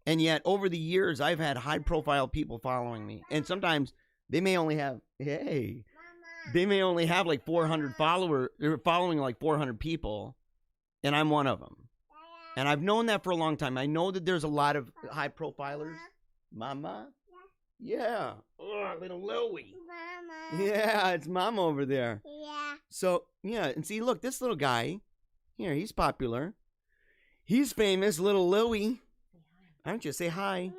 And yet, over the years, I've had high-profile people following me. And sometimes they may only have, they may only have like 400 followers. They're following like 400 people, and I'm one of them. And I've known that for a long time. I know that there's a lot of high-profilers. Mama? Yeah. Oh, little Louie. Mama. Yeah, it's Mama over there. Yeah. So, yeah, and see, look, this little guy, here, he's popular. He's famous, little Louie. Aren't you? Say hi.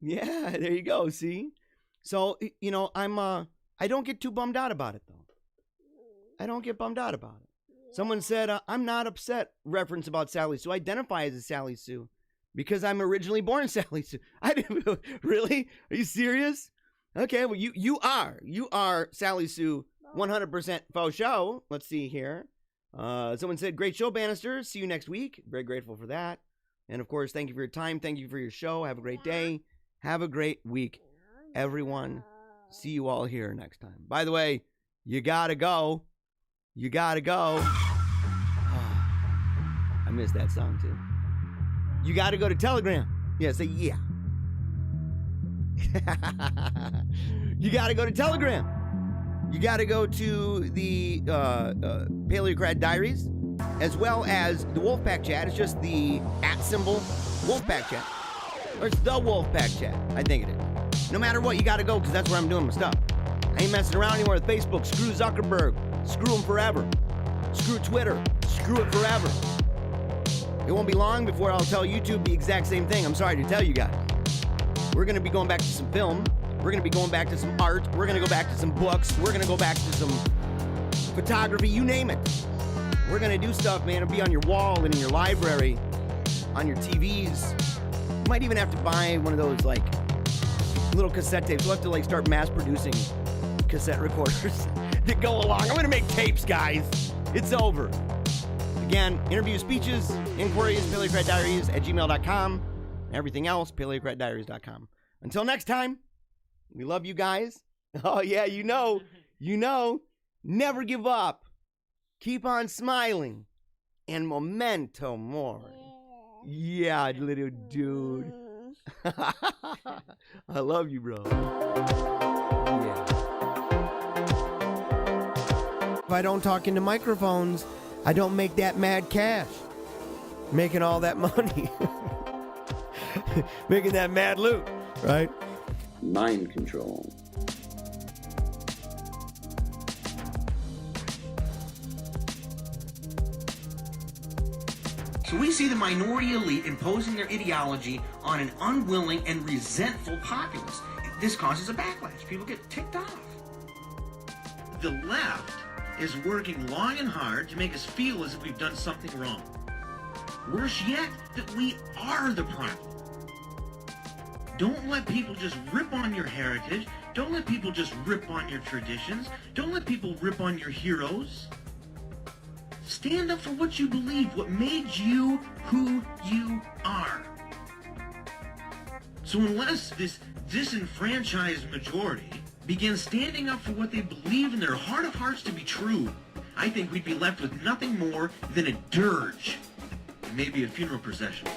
Yeah, there you go, see? So, you know, I don't get too bummed out about it, though. I don't get bummed out about it. Someone said, I'm not upset, reference about Sally Sue. I identify as a Sally Sue because I'm originally born Sally Sue. I didn't, really? Are you serious? Okay, well, you are Sally Sue 100% faux show. Let's see here. Someone said, great show, Bannister. See you next week. Very grateful for that. And, of course, thank you for your time. Thank you for your show. Have a great day. Have a great week, everyone. See you all here next time. By the way, you gotta go. You gotta go. Oh, I missed that song, too. You gotta go to Telegram. Yeah, say yeah. You gotta go to Telegram. You gotta go to the Paleocrat Diaries, as well as the Wolfpack Chat. It's just the @ Wolfpack Chat. Or it's the Wolfpack Chat. I think it is. No matter what, you gotta go, because that's where I'm doing my stuff. I ain't messing around anymore with Facebook. Screw Zuckerberg. Screw him forever. Screw Twitter. Screw it forever. It won't be long before I'll tell YouTube the exact same thing. I'm sorry to tell you guys. We're going to be going back to some film. We're going to be going back to some art. We're going to go back to some books. We're going to go back to some photography. You name it. We're going to do stuff, man. It'll be on your wall and in your library, on your TVs. You might even have to buy one of those, like, little cassette tapes. We'll have to, like, start mass producing cassette recorders that go along. I'm going to make tapes, guys. It's over. Again, interviews, speeches, inquiries, paleocratdiaries@gmail.com. Everything else, paleocratdiaries.com. Until next time, we love you guys. Oh, yeah, you know, never give up. Keep on smiling. And memento mori. Yeah, little dude. I love you, bro. Yeah. If I don't talk into microphones, I don't make that mad cash. Making all that money. Making that mad loot, right? Mind control. So we see the minority elite imposing their ideology on an unwilling and resentful populace. This causes a backlash. People get ticked off. The left is working long and hard to make us feel as if we've done something wrong. Worse yet, that we are the problem. Don't let people just rip on your heritage. Don't let people just rip on your traditions. Don't let people rip on your heroes. Stand up for what you believe, what made you who you are. So unless this disenfranchised majority begin standing up for what they believe in their heart of hearts to be true, I think we'd be left with nothing more than a dirge, and maybe a funeral procession.